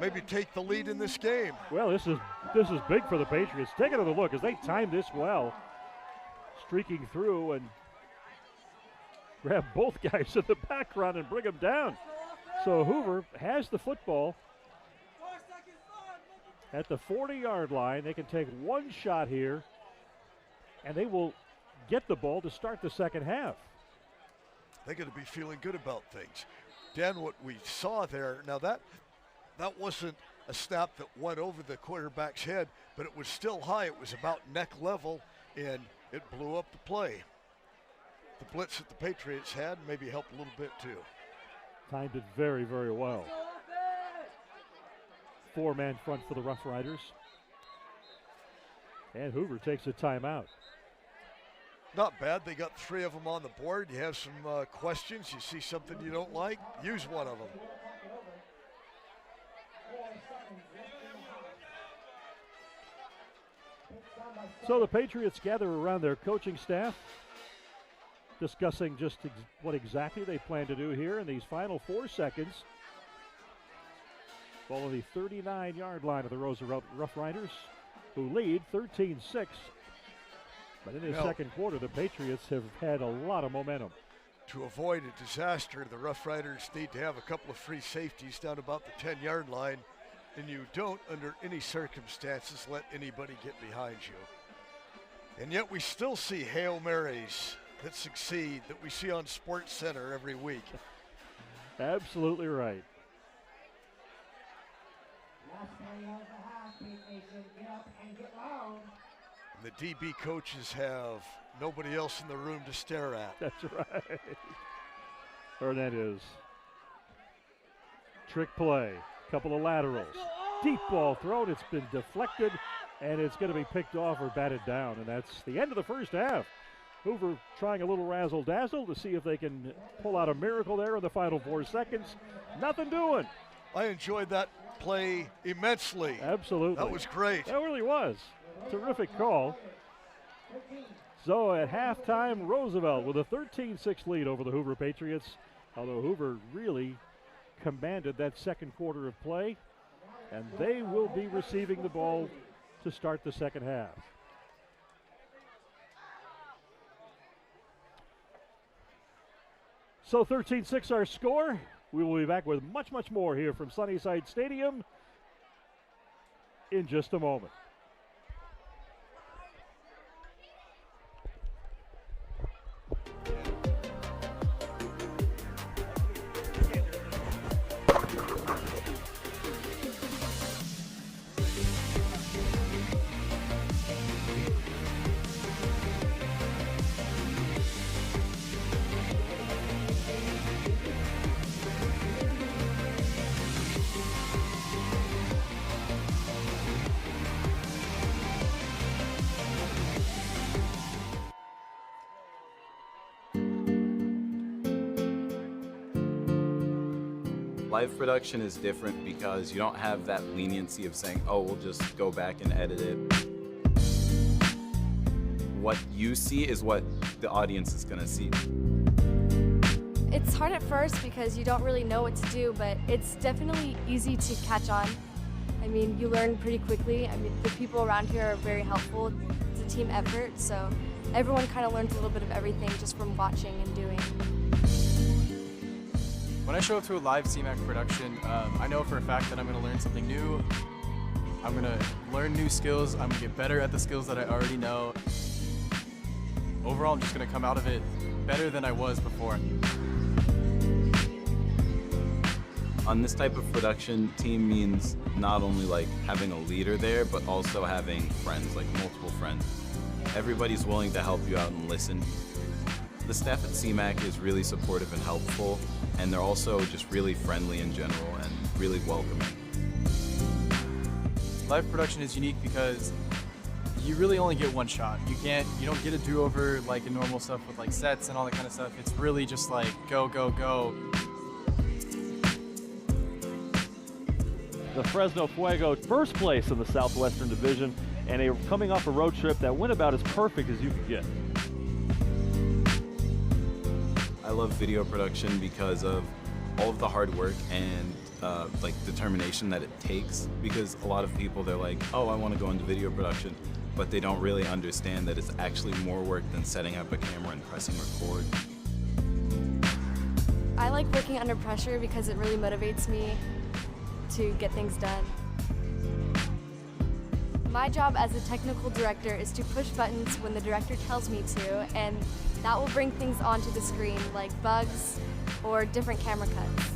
maybe take the lead in this game. Well, this is big for the Patriots. Take another look as they timed this well. Streaking through and grab both guys in the background and bring them down. So Hoover has the football at the 40-yard line. They can take one shot here, and they will get the ball to start the second half. They're going to be feeling good about things. Dan, what we saw there, now that wasn't a snap that went over the quarterback's head, but it was still high. It was about neck level, and it blew up the play. The blitz that the Patriots had maybe helped a little bit too. Timed it very, very well. 4-man front for the Rough Riders. And Hoover takes a timeout. Not bad. They got 3 of them on the board. You have some questions. You see something you don't like, use one of them. So the Patriots gather around their coaching staff, discussing just what exactly they plan to do here in these final 4 seconds. Ball on the 39-yard line of the Roosevelt Rough Riders, who lead 13-6. But in the second quarter, the Patriots have had a lot of momentum. To avoid a disaster, the Rough Riders need to have a couple of free safeties down about the 10-yard line, and you don't, under any circumstances, let anybody get behind you. And yet we still see Hail Marys that succeed, that we see on Sports Center every week. Absolutely right. And the DB coaches have nobody else in the room to stare at. That's right. Hernandez. Trick play. Couple of laterals. Deep ball thrown. It's been deflected and it's going to be picked off or batted down, and that's the end of the first half. Hoover trying a little razzle-dazzle to see if they can pull out a miracle there in the final 4 seconds. Nothing doing. I enjoyed that play immensely. Absolutely. That was great. That really was. Terrific call. So at halftime, Roosevelt with a 13-6 lead over the Hoover Patriots, although Hoover really commanded that second quarter of play, and they will be receiving the ball to start the second half. So 13-6 our score. We will be back with much, much more here from Sunnyside Stadium in just a moment. Live production is different because you don't have that leniency of saying, oh, we'll just go back and edit it. What you see is what the audience is gonna see. It's hard at first because you don't really know what to do, but it's definitely easy to catch on. I mean, you learn pretty quickly. I mean, the people around here are very helpful. It's a team effort, so everyone kind of learns a little bit of everything just from watching and doing. When I show up to a live CMAC production, I know for a fact that I'm going to learn something new. I'm going to learn new skills. I'm going to get better at the skills that I already know. Overall, I'm just going to come out of it better than I was before. On this type of production, team means not only like having a leader there, but also having friends, like multiple friends. Everybody's willing to help you out and listen. The staff at CMAC is really supportive and helpful, and they're also just really friendly in general and really welcoming. Live production is unique because you really only get one shot. You don't get a do-over like in normal stuff with like sets and all that kind of stuff. It's really just like go, go, go. The Fresno Fuego first place in the Southwestern Division, and they were coming off a road trip that went about as perfect as you could get. I love video production because of all of the hard work and like determination that it takes, because a lot of people, they're like, oh, I want to go into video production, but they don't really understand that it's actually more work than setting up a camera and pressing record. I like working under pressure because it really motivates me to get things done. My job as a technical director is to push buttons when the director tells me to, and that will bring things onto the screen like bugs or different camera cuts.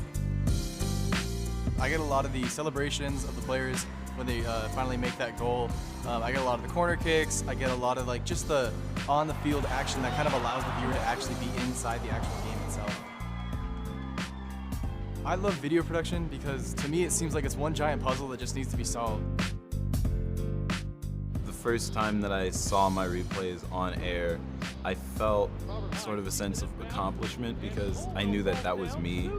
I get a lot of the celebrations of the players when they finally make that goal. I get a lot of the corner kicks. I get a lot of like just the on the field action that kind of allows the viewer to actually be inside the actual game itself. I love video production because to me it seems like it's one giant puzzle that just needs to be solved. The first time that I saw my replays on air, I felt sort of a sense of accomplishment because I knew that that was me.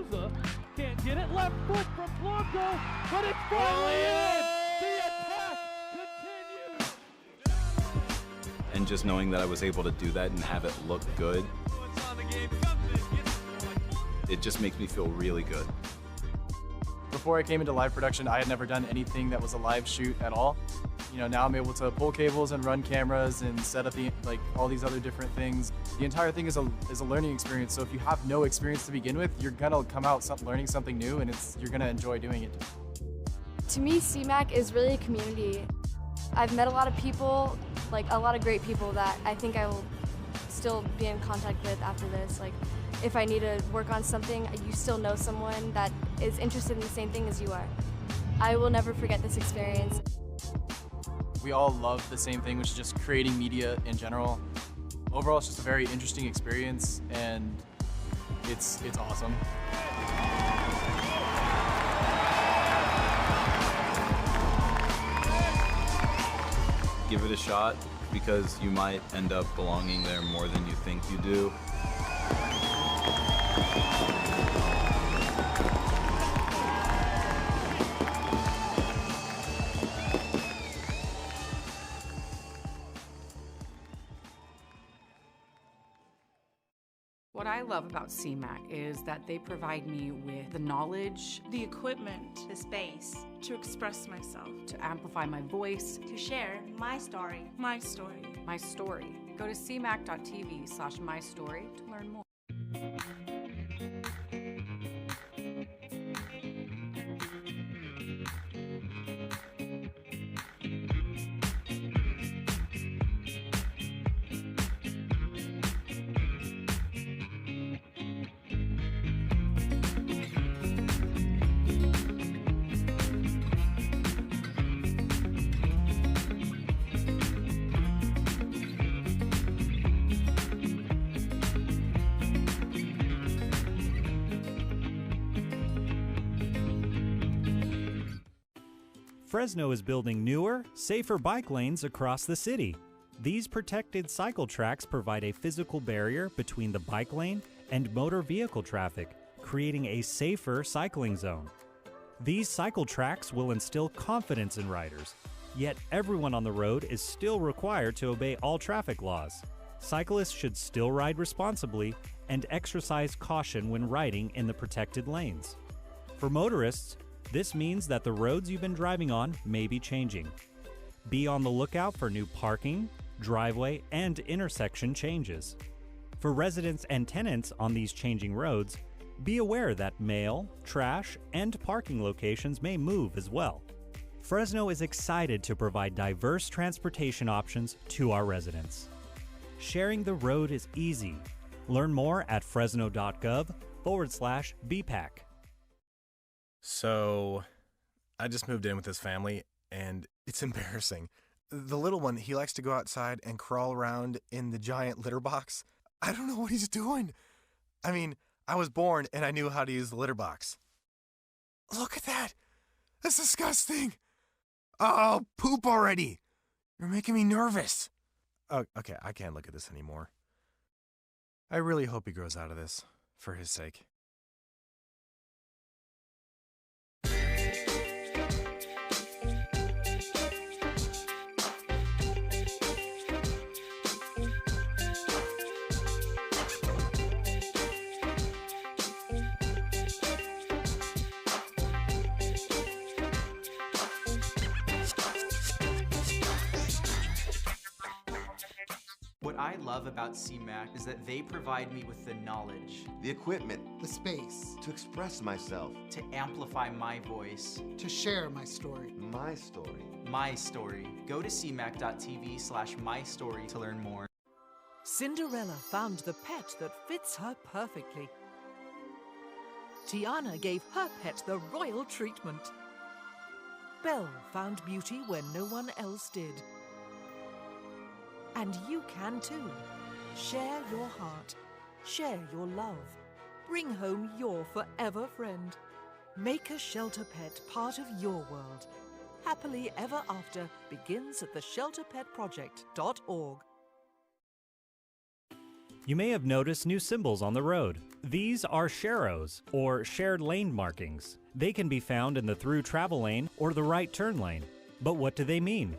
Can't get it, left foot from Blanco, but it's finally in! The attack continues! And just knowing that I was able to do that and have it look good, it just makes me feel really good. Before I came into live production, I had never done anything that was a live shoot at all. You know, now I'm able to pull cables and run cameras and set up all these other different things. The entire thing is a learning experience. So if you have no experience to begin with, you're gonna come out learning something new, and you're gonna enjoy doing it. To me, CMAC is really a community. I've met a lot of people, like a lot of great people that I think I will still be in contact with after this. Like, if I need to work on something, you still know someone that is interested in the same thing as you are. I will never forget this experience. We all love the same thing, which is just creating media in general. Overall, it's just a very interesting experience, and it's awesome. give it a shot because you might end up belonging there more than you think you do. What I love about CMAC is that they provide me with the knowledge, the equipment, the space to express myself, to amplify my voice, to share my story. My story. My story. Go to cmac.tv/mystory to learn more. Fresno is building newer, safer bike lanes across the city. These protected cycle tracks provide a physical barrier between the bike lane and motor vehicle traffic, creating a safer cycling zone. These cycle tracks will instill confidence in riders, yet everyone on the road is still required to obey all traffic laws. Cyclists should still ride responsibly and exercise caution when riding in the protected lanes. For motorists, this means that the roads you've been driving on may be changing. Be on the lookout for new parking, driveway, and intersection changes. For residents and tenants on these changing roads, be aware that mail, trash, and parking locations may move as well. Fresno is excited to provide diverse transportation options to our residents. Sharing the road is easy. Learn more at fresno.gov/BPAC. So, I just moved in with this family, and it's embarrassing. The little one, he likes to go outside and crawl around in the giant litter box. I don't know what he's doing. I mean, I was born and I knew how to use the litter box. Look at that! That's disgusting! Oh, poop already! You're making me nervous. Oh, okay, I can't look at this anymore. I really hope he grows out of this, for his sake. What I love about CMAC is that they provide me with the knowledge, the equipment, the space to express myself, to amplify my voice, to share my story. My story. My story. Go to cmac.tv/mystory to learn more. Cinderella found the pet that fits her perfectly. Tiana gave her pet the royal treatment. Belle found beauty where no one else did. And you can too. Share your heart. Share your love. Bring home your forever friend. Make a shelter pet part of your world. Happily Ever After begins at theshelterpetproject.org. You may have noticed new symbols on the road. These are sharrows, or shared lane markings. They can be found in the through travel lane or the right turn lane. But what do they mean?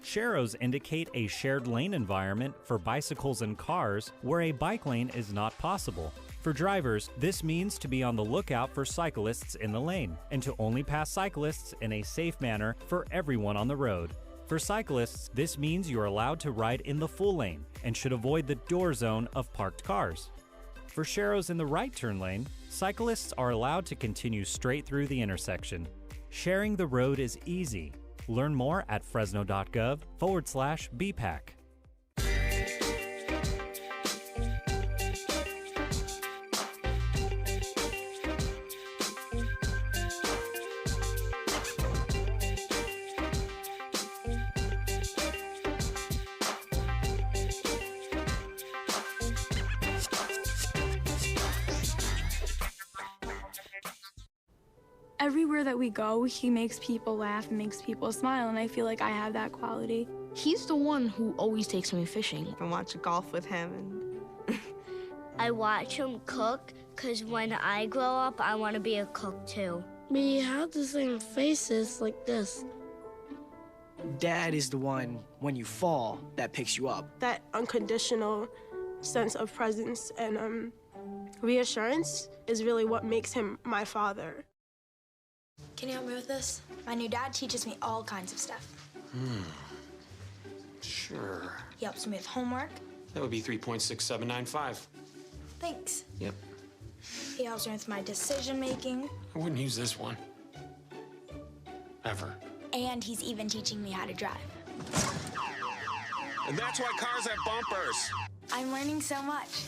Sharrows indicate a shared lane environment for bicycles and cars where a bike lane is not possible. For drivers, this means to be on the lookout for cyclists in the lane and to only pass cyclists in a safe manner for everyone on the road. For cyclists, this means you're allowed to ride in the full lane and should avoid the door zone of parked cars. For sharrows in the right turn lane, cyclists are allowed to continue straight through the intersection. Sharing the road is easy. Learn more at fresno.gov/BPAC. Everywhere that we go, he makes people laugh and makes people smile, and I feel like I have that quality. He's the one who always takes me fishing. I watch golf with him. And I watch him cook, because when I grow up, I want to be a cook too. We have the same faces like this. Dad is the one, when you fall, that picks you up. That unconditional sense of presence and reassurance is really what makes him my father. Can you help me with this? My new dad teaches me all kinds of stuff. Sure. He helps me with homework. That would be 3.6795. Thanks. Yep. He helps me with my decision making. I wouldn't use this one. Ever. And he's even teaching me how to drive. And that's why cars have bumpers. I'm learning so much.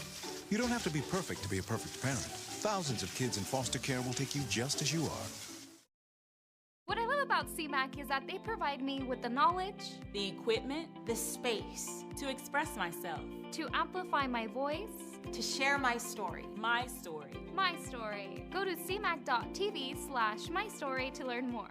You don't have to be perfect to be a perfect parent. Thousands of kids in foster care will take you just as you are. What I love about CMAC is that they provide me with the knowledge, the equipment, the space to express myself, to amplify my voice, to share my story. My story. My story. Go to cmac.tv/mystory to learn more.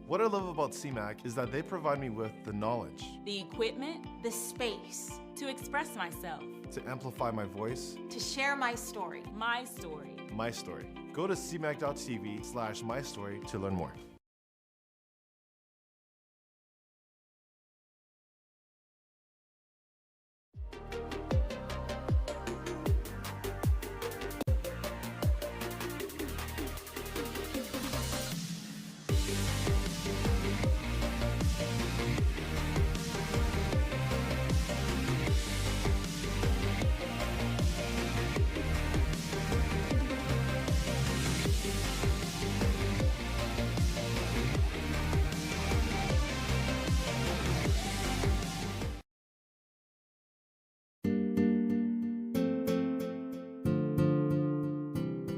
What I love about CMAC is that they provide me with the knowledge, the equipment, the space to express myself, to amplify my voice, to share my story. My story. My story. Go to cmac.tv/mystory to learn more.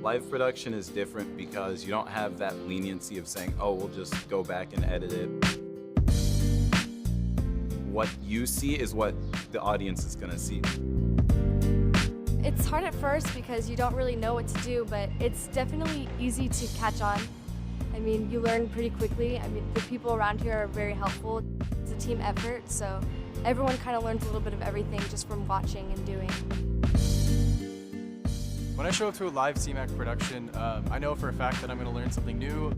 Live production is different because you don't have that leniency of saying, oh, we'll just go back and edit it. What you see is what the audience is gonna see. It's hard at first because you don't really know what to do, but it's definitely easy to catch on. I mean, you learn pretty quickly. I mean, the people around here are very helpful. It's a team effort, so everyone kind of learns a little bit of everything just from watching and doing. When I show up to a live CMAC production, I know for a fact that I'm going to learn something new.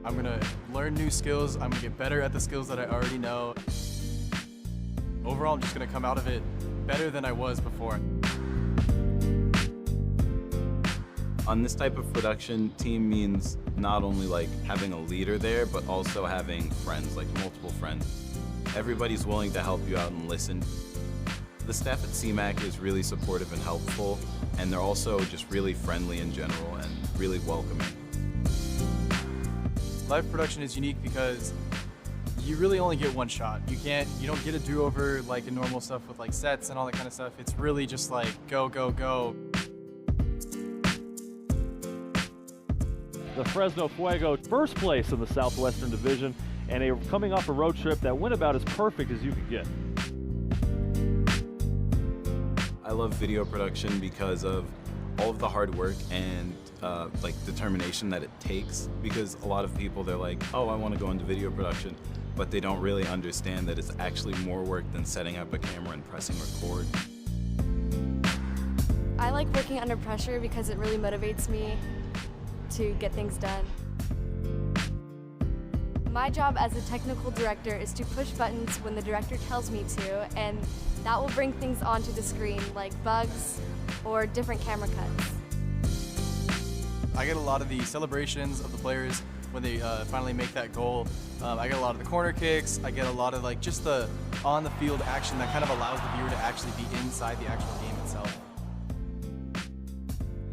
I'm going to learn new skills. I'm going to get better at the skills that I already know. Overall, I'm just going to come out of it better than I was before. On this type of production, team means not only like having a leader there, but also having friends, like multiple friends. Everybody's willing to help you out and listen. The staff at CMAC is really supportive and helpful, and they're also just really friendly in general and really welcoming. Live production is unique because you really only get one shot. You don't get a do-over like in normal stuff with like sets and all that kind of stuff. It's really just like go, go, go. The Fresno Fuego, first place in the Southwestern Division, and coming off a road trip that went about as perfect as you could get. I love video production because of all of the hard work and like determination that it takes, because a lot of people, they're like, oh, I want to go into video production, but they don't really understand that it's actually more work than setting up a camera and pressing record. I like working under pressure because it really motivates me to get things done. My job as a technical director is to push buttons when the director tells me to, and that will bring things onto the screen, like bugs or different camera cuts. I get a lot of the celebrations of the players when they finally make that goal. I get a lot of the corner kicks. I get a lot of like just the on-the-field action that kind of allows the viewer to actually be inside the actual game itself.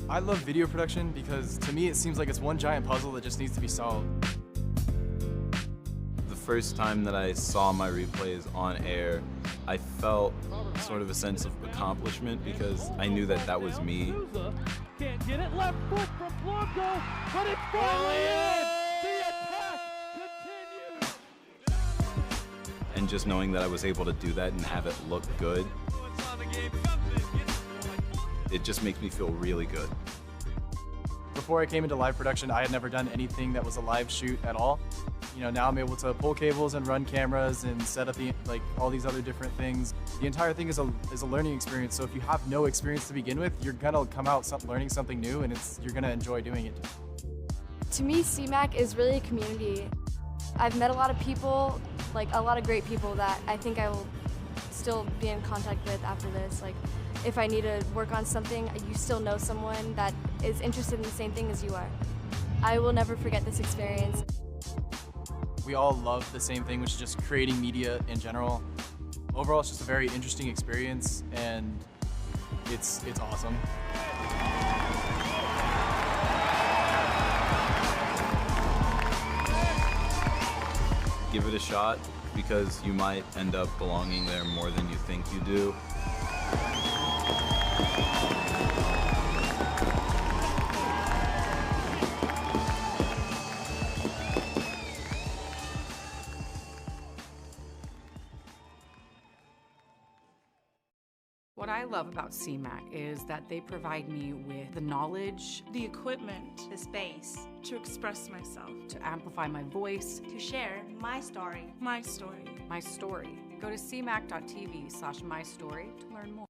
I love video production because to me it seems like it's one giant puzzle that just needs to be solved. The first time that I saw my replays on air, I felt sort of a sense of accomplishment because I knew that that was me. Can't get it, left foot from Blanco, but it's finally in! The attack continues! And just knowing that I was able to do that and have it look good, it just makes me feel really good. Before I came into live production, I had never done anything that was a live shoot at all. Now I'm able to pull cables and run cameras and set up all these other different things. The entire thing is a learning experience. So if you have no experience to begin with, you're gonna come out learning something new, and you're gonna enjoy doing it. To me, CMAC is really a community. I've met a lot of people, a lot of great people that I think I will still be in contact with after this. If I need to work on something, you still know someone that is interested in the same thing as you are. I will never forget this experience. We all love the same thing, which is just creating media in general. Overall, it's just a very interesting experience, and it's awesome. Give it a shot because you might end up belonging there more than you think you do. What I love about CMAC is that they provide me with the knowledge, the equipment, the space to express myself, to amplify my voice, to share my story. My story. My story. Go to cmac.tv/mystory to learn more.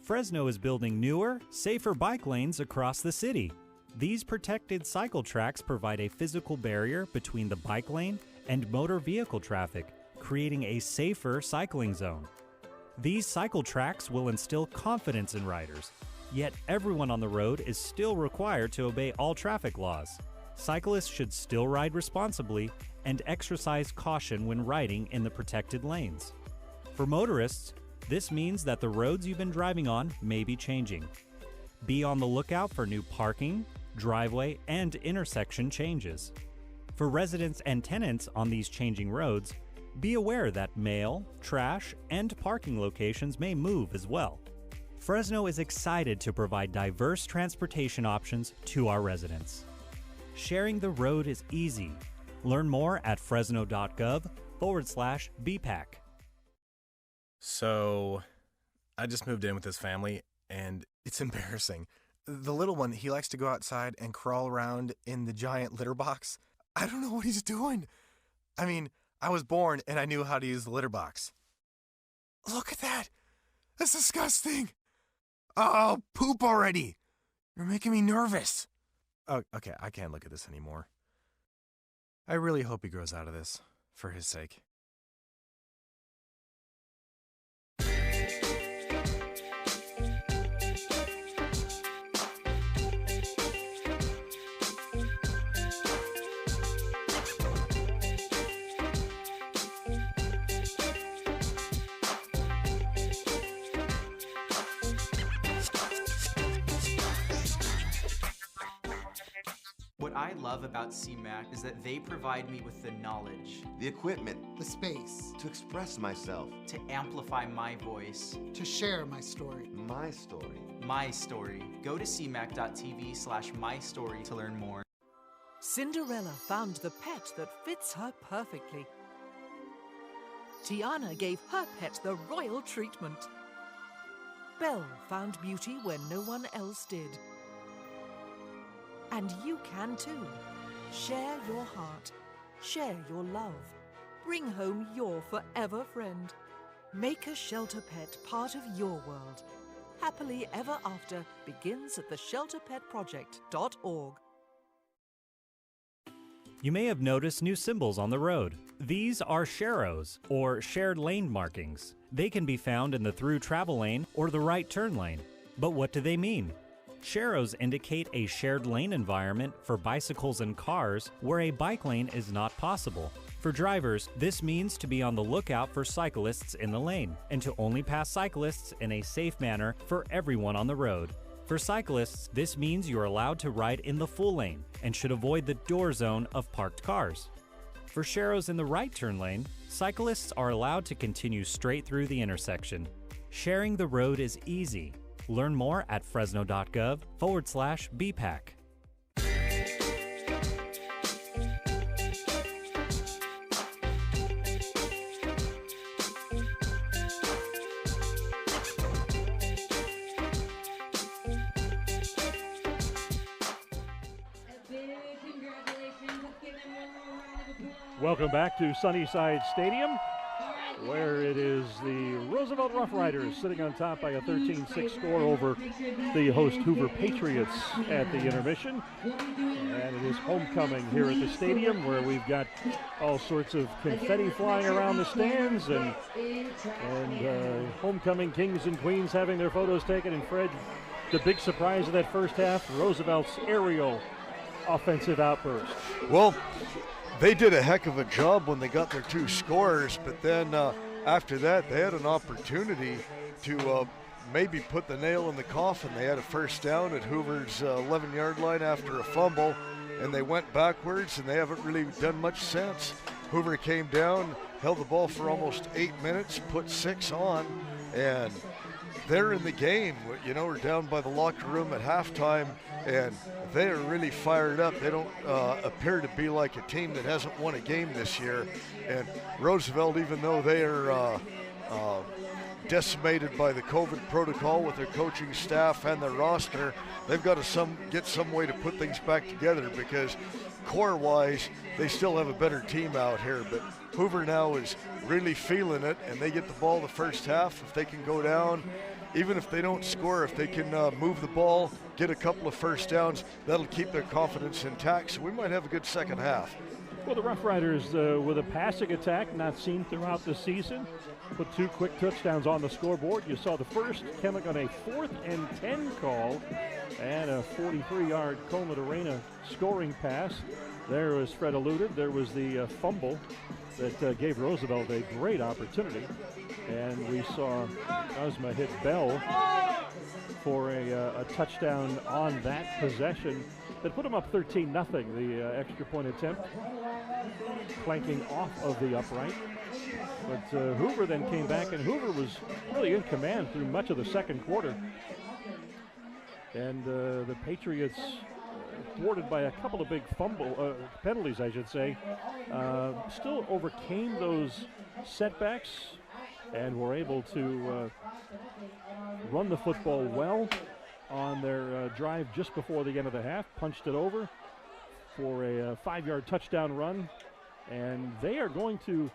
Fresno is building newer, safer bike lanes across the city. These protected cycle tracks provide a physical barrier between the bike lane and motor vehicle traffic, creating a safer cycling zone. These cycle tracks will instill confidence in riders, yet everyone on the road is still required to obey all traffic laws. Cyclists should still ride responsibly and exercise caution when riding in the protected lanes. For motorists, this means that the roads you've been driving on may be changing. Be on the lookout for new parking, driveway, and intersection changes. For residents and tenants on these changing roads, be aware that mail, trash, and parking locations may move as well. Fresno is excited to provide diverse transportation options to our residents. Sharing the road is easy. Learn more at fresno.gov/BPAC. So, I just moved in with his family, and it's embarrassing. The little one, he likes to go outside and crawl around in the giant litter box. I don't know what he's doing. I mean, I was born and I knew how to use the litter box. Look at that! That's disgusting! Oh, poop already! You're making me nervous. Oh, okay, I can't look at this anymore. I really hope he grows out of this, for his sake. What I love about CMAC is that they provide me with the knowledge, the equipment, the space to express myself, to amplify my voice, to share my story. My story. My story. Go to cmac.tv/mystory to learn more. Cinderella found the pet that fits her perfectly. Tiana gave her pet the royal treatment. Belle found beauty where no one else did. And you can too. Share your heart. Share your love. Bring home your forever friend. Make a shelter pet part of your world. Happily Ever After begins at theshelterpetproject.org. You may have noticed new symbols on the road. These are sharrows, or shared lane markings. They can be found in the through travel lane or the right turn lane. But what do they mean? Sharrows indicate a shared lane environment for bicycles and cars where a bike lane is not possible. For drivers, this means to be on the lookout for cyclists in the lane and to only pass cyclists in a safe manner for everyone on the road. For cyclists, this means you are allowed to ride in the full lane and should avoid the door zone of parked cars. For sharrows in the right turn lane, cyclists are allowed to continue straight through the intersection. Sharing the road is easy. Learn more at fresno.gov/BPAC. Welcome back to Sunnyside Stadium, where it is the Roosevelt Rough Riders sitting on top by a 13-6 score over the host Hoover Patriots at the intermission. And it is homecoming here at the stadium, where we've got all sorts of confetti flying around the stands and homecoming kings and queens having their photos taken. And Fred, the big surprise of that first half, Roosevelt's aerial offensive outburst. Well, they did a heck of a job when they got their 2 scores, but then after that, they had an opportunity to maybe put the nail in the coffin. They had a first down at Hoover's 11-yard line after a fumble, and they went backwards, and they haven't really done much since. Hoover came down, held the ball for almost 8 minutes, put 6 on, and they're in the game. You know, we're down by the locker room at halftime, and they are really fired up. They don't appear to be like a team that hasn't won a game this year. And Roosevelt, even though they are decimated by the COVID protocol with their coaching staff and their roster, they've got to get some way to put things back together, because core-wise, they still have a better team out here. But Hoover now is really feeling it, and they get the ball the first half. If they can go down, even if they don't score, if they can move the ball, get a couple of first downs, that'll keep their confidence intact. So we might have a good second half. Well, the Rough Riders with a passing attack not seen throughout the season, put 2 quick touchdowns on the scoreboard. You saw the first coming on a 4th and 10 call and a 43-yard Coleman Arena scoring pass. There, as Fred alluded, there was the fumble that gave Roosevelt a great opportunity. And we saw Ozma hit Bell for a touchdown on that possession that put him up 13-0, the extra point attempt, clanking off of the upright. But Hoover then came back, and Hoover was really in command through much of the second quarter. And the Patriots, thwarted by a couple of big penalties, I should say, still overcame those setbacks and were able to run the football well on their drive just before the end of the half, punched it over for a 5-yard touchdown run, and they are going to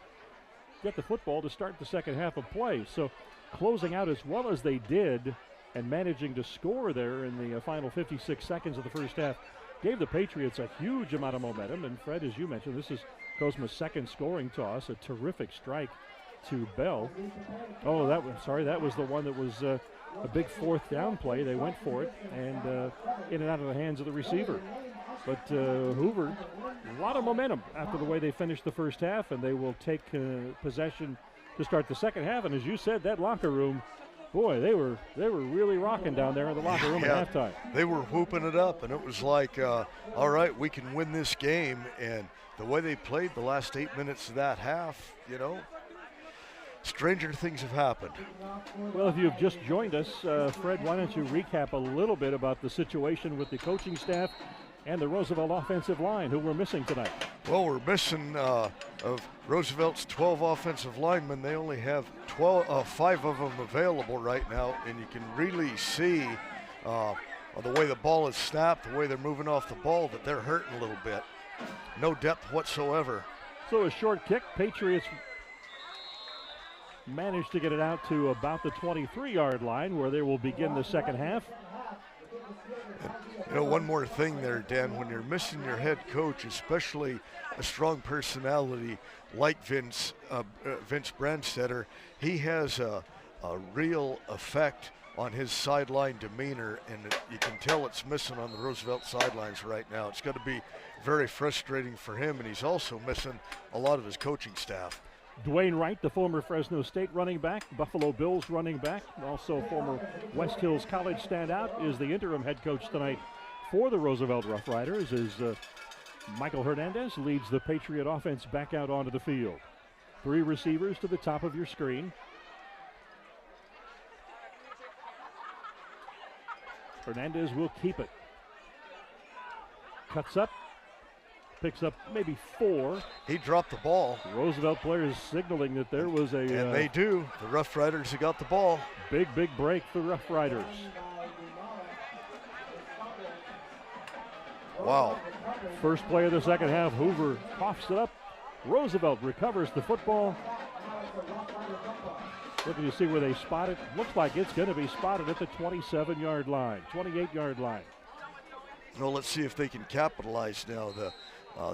get the football to start the second half of play. So closing out as well as they did and managing to score there in the final 56 seconds of the first half gave the Patriots a huge amount of momentum. And Fred, as you mentioned, this is Kozma's second scoring toss, a terrific strike to Bell. Oh, that was the one that was a big 4th down play. They went for it and in and out of the hands of the receiver. But Hoover, a lot of momentum after the way they finished the first half, and they will take possession to start the second half. And as you said, that locker room, boy, they were really rocking down there in the locker room at halftime. They were whooping it up, and it was like, all right, we can win this game. And the way they played the last 8 minutes of that half, you know, stranger things have happened. Well, if you've just joined us, Fred, why don't you recap a little bit about the situation with the coaching staff and the Roosevelt offensive line, who we're missing tonight? Well, we're missing of Roosevelt's 12 offensive linemen. They only have 5 of them available right now, and you can really see the way the ball is snapped, the way they're moving off the ball, that they're hurting a little bit. No depth whatsoever. So a short kick. Patriots managed to get it out to about the 23-yard line, where they will begin the second half. You know, one more thing there, Dan, when you're missing your head coach, especially a strong personality like Vince Brandstetter, he has a real effect on his sideline demeanor, and you can tell it's missing on the Roosevelt sidelines right now. It's got to be very frustrating for him, and he's also missing a lot of his coaching staff. Dwayne Wright, the former Fresno State running back, Buffalo Bills running back, also former West Hills College standout, is the interim head coach tonight for the Roosevelt Rough Riders as Michael Hernandez leads the Patriot offense back out onto the field. 3 receivers to the top of your screen. Hernandez will keep it. Cuts up. Picks up maybe 4. He dropped the ball. Roosevelt players signaling that there was a... And they do. The Rough Riders have got the ball. Big break for Rough Riders. Wow. First play of the second half, Hoover coughs it up. Roosevelt recovers the football. Looking to see where they spot it. Looks like it's going to be spotted at the 27-yard line, 28-yard line. Well, let's see if they can capitalize now.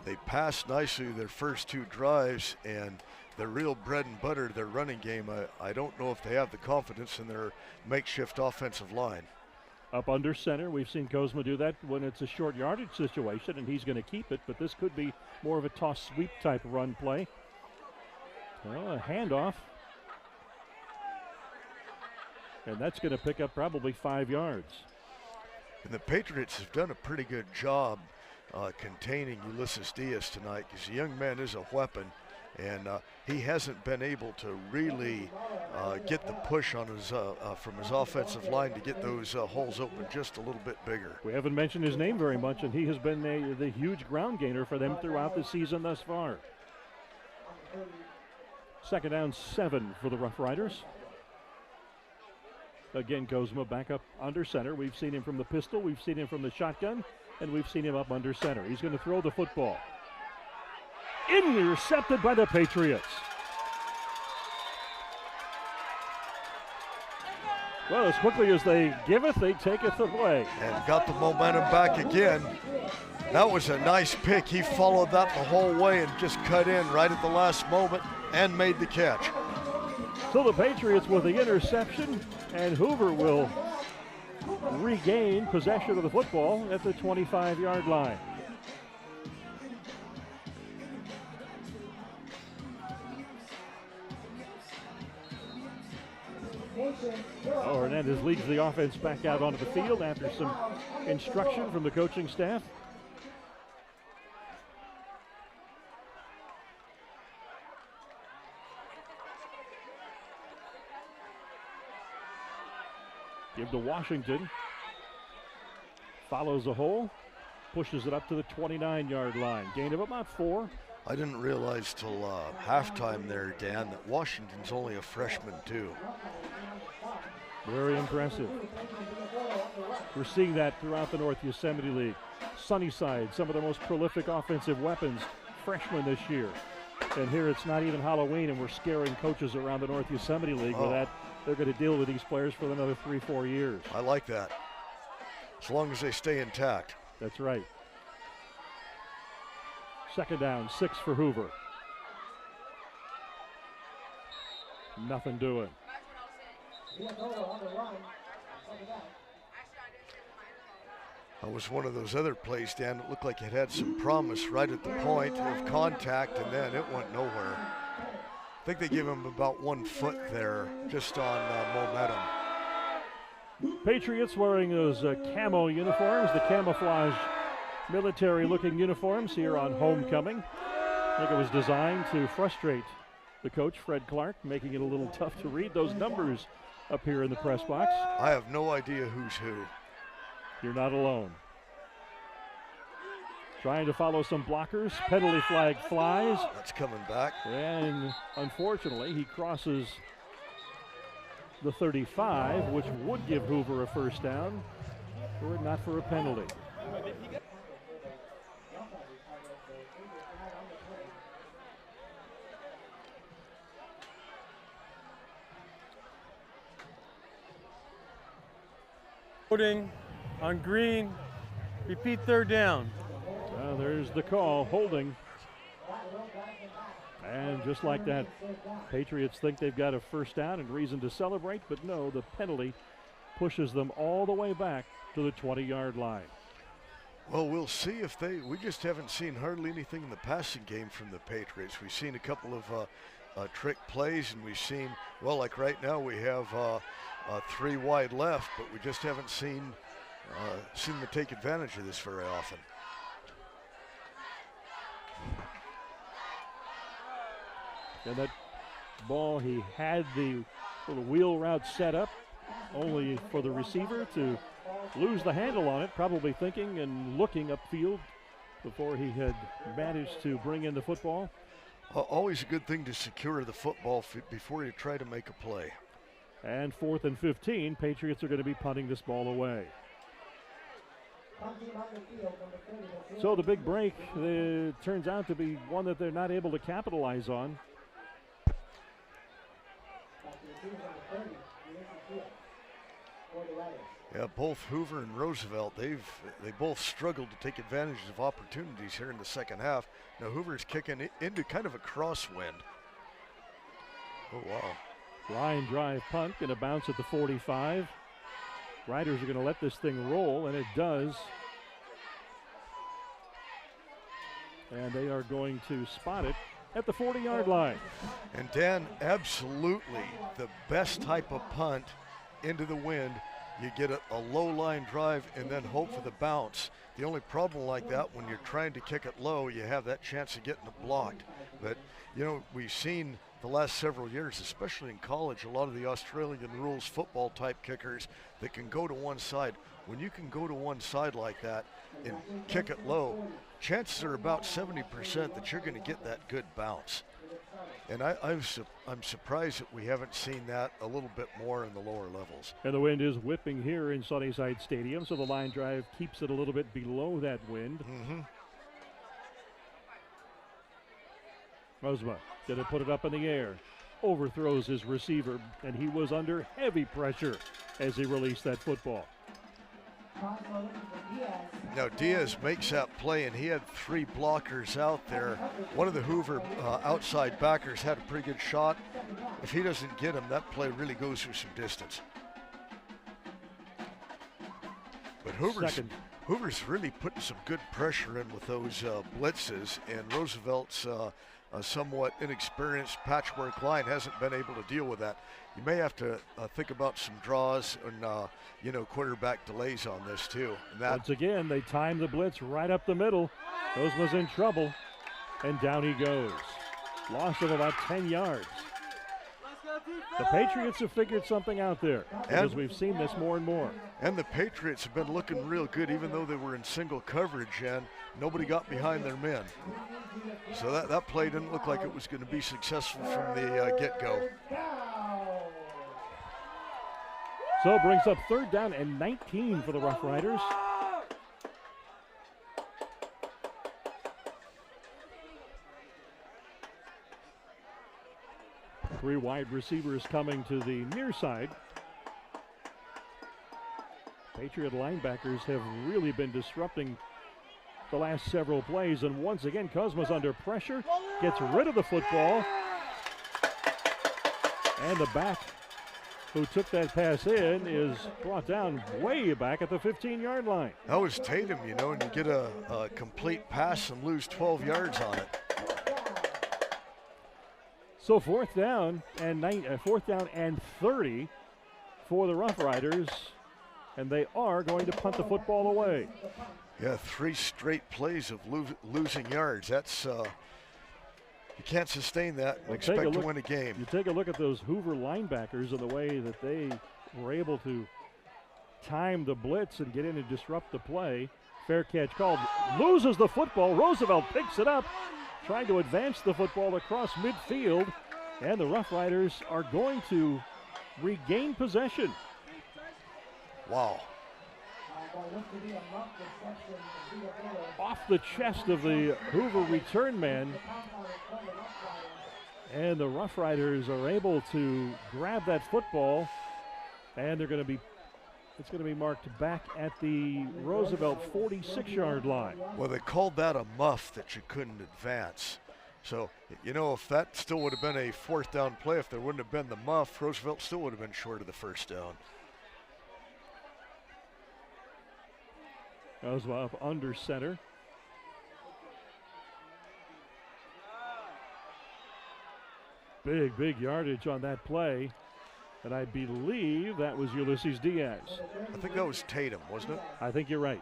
They passed nicely their first 2 drives, and the real bread and butter, their running game, I don't know if they have the confidence in their makeshift offensive line. Up under center, we've seen Kozma do that when it's a short yardage situation, and he's going to keep it, but this could be more of a toss sweep type run play. Well, a handoff. And that's going to pick up probably 5 yards. And the Patriots have done a pretty good job containing Ulysses Diaz tonight, because the young man is a weapon, and he hasn't been able to really get the push on his from his offensive line to get those holes open just a little bit bigger. We haven't mentioned his name very much, and he has been the huge ground gainer for them throughout the season thus far. Second down 7 for the Rough Riders. Again, Kozma back up under center. We've seen him from the pistol, we've seen him from the shotgun, and we've seen him up under center. He's going to throw the football. Intercepted by the Patriots. Well, as quickly as they giveth, they taketh away. And got the momentum back again. That was a nice pick. He followed that the whole way and just cut in right at the last moment and made the catch. So the Patriots with the interception, and Hoover will regain possession of the football at the 25-yard line. Hernandez leads the offense back out onto the field after some instruction from the coaching staff. Give to Washington. Follows a hole. Pushes it up to the 29-yard line. Gain of about 4. I didn't realize till halftime there, Dan, that Washington's only a freshman too. Very impressive. We're seeing that throughout the North Yosemite League. Sunnyside, some of the most prolific offensive weapons, freshmen this year. And here it's not even Halloween, and we're scaring coaches around the North Yosemite League with that. They're going to deal with these players for another 3-4 years. I like that. As long as they stay intact. That's right. Second down, 6 for Hoover. Nothing doing. That was one of those other plays, Dan, that looked like it had some promise right at the point of contact, and then it went nowhere. I think they gave him about 1 foot there, just on momentum. Patriots wearing those camo uniforms, the camouflage military-looking uniforms here on homecoming. I think it was designed to frustrate the coach, Fred Clark, making it a little tough to read those numbers up here in the press box. I have no idea who's who. You're not alone. Trying to follow some blockers. Penalty flag flies. That's coming back. And unfortunately, he crosses the 35, which would give Hoover a first down, were it not for a penalty. Loading. On green, repeat third down. Well, there's the call, holding. And just like that, Patriots think they've got a first down and reason to celebrate, but no, the penalty pushes them all the way back to the 20-yard line. Well, we'll see if we just haven't seen hardly anything in the passing game from the Patriots. We've seen a couple of trick plays, and we've seen, well, like right now we have 3 wide left, but we just haven't seen them take advantage of this very often. And that ball, he had the little wheel route set up, only for the receiver to lose the handle on it, probably thinking and looking upfield before he had managed to bring in the football. Always a good thing to secure the football before you try to make a play. And 4th and 15, Patriots are going to be punting this ball away. So the big break turns out to be one that they're not able to capitalize on. Yeah, both Hoover and Roosevelt, they both struggled to take advantage of opportunities here in the second half. Now Hoover's kicking into kind of a crosswind. Oh, wow. Line drive punt, going to bounce at the 45. Riders are going to let this thing roll, and it does. And they are going to spot it at the 40-yard line. And Dan, absolutely the best type of punt into the wind. You get a low line drive and then hope for the bounce. The only problem like that, when you're trying to kick it low, you have that chance of getting it blocked. But, you know, we've seen the last several years, especially in college, a lot of the Australian rules football type kickers that can go to one side. When you can go to one side like that and kick it low, chances are about 70% that you're going to get that good bounce. And I'm surprised that we haven't seen that a little bit more in the lower levels. And the wind is whipping here in Sunnyside Stadium, so the line drive keeps it a little bit below that wind. Ozma going to put it up in the air. Overthrows his receiver, and he was under heavy pressure as he released that football. Now Diaz makes that play, and he had 3 blockers out there. One of the Hoover outside backers had a pretty good shot. If he doesn't get him, that play really goes through some distance. But Hoover's really putting some good pressure in with those blitzes, and Roosevelt's a somewhat inexperienced patchwork line hasn't been able to deal with that. You may have to think about some draws and quarterback delays on this too. And that once again, they time the blitz right up the middle. Ozma's in trouble, and down he goes. Loss of about 10 yards. The Patriots have figured something out there, because we've seen this more and more. And the Patriots have been looking real good, even though they were in single coverage and nobody got behind their men. So that play didn't look like it was going to be successful from the get-go. So it brings up 3rd down and 19 for the Rough Riders. Three wide receivers coming to the near side. Patriot linebackers have really been disrupting the last several plays, and once again Cosmo's under pressure, gets rid of the football, and the back who took that pass in is brought down way back at the 15-yard line. That was Tatum, and you get a complete pass and lose 12 yards on it. So 4th down and 30 for the Rough Riders, and they are going to punt the football away. Yeah, 3 straight plays of losing yards. That's you can't sustain that and expect to win a game. You take a look at those Hoover linebackers and the way that they were able to time the blitz and get in and disrupt the play. Fair catch called. Loses the football. Roosevelt picks it up, trying to advance the football across midfield, and the Rough Riders are going to regain possession. Wow. Off the chest of the Hoover return man, and the Rough Riders are able to grab that football, and they're going to be It's going to be marked back at the Roosevelt 46-yard line. Well, they called that a muff that you couldn't advance. So, you know, if that still would have been a fourth down play, if there wouldn't have been the muff, Roosevelt still would have been short of the first down. Oswald up under center. Big yardage on that play. And I believe that was Ulysses Diaz. I think that was Tatum, wasn't it? I think you're right.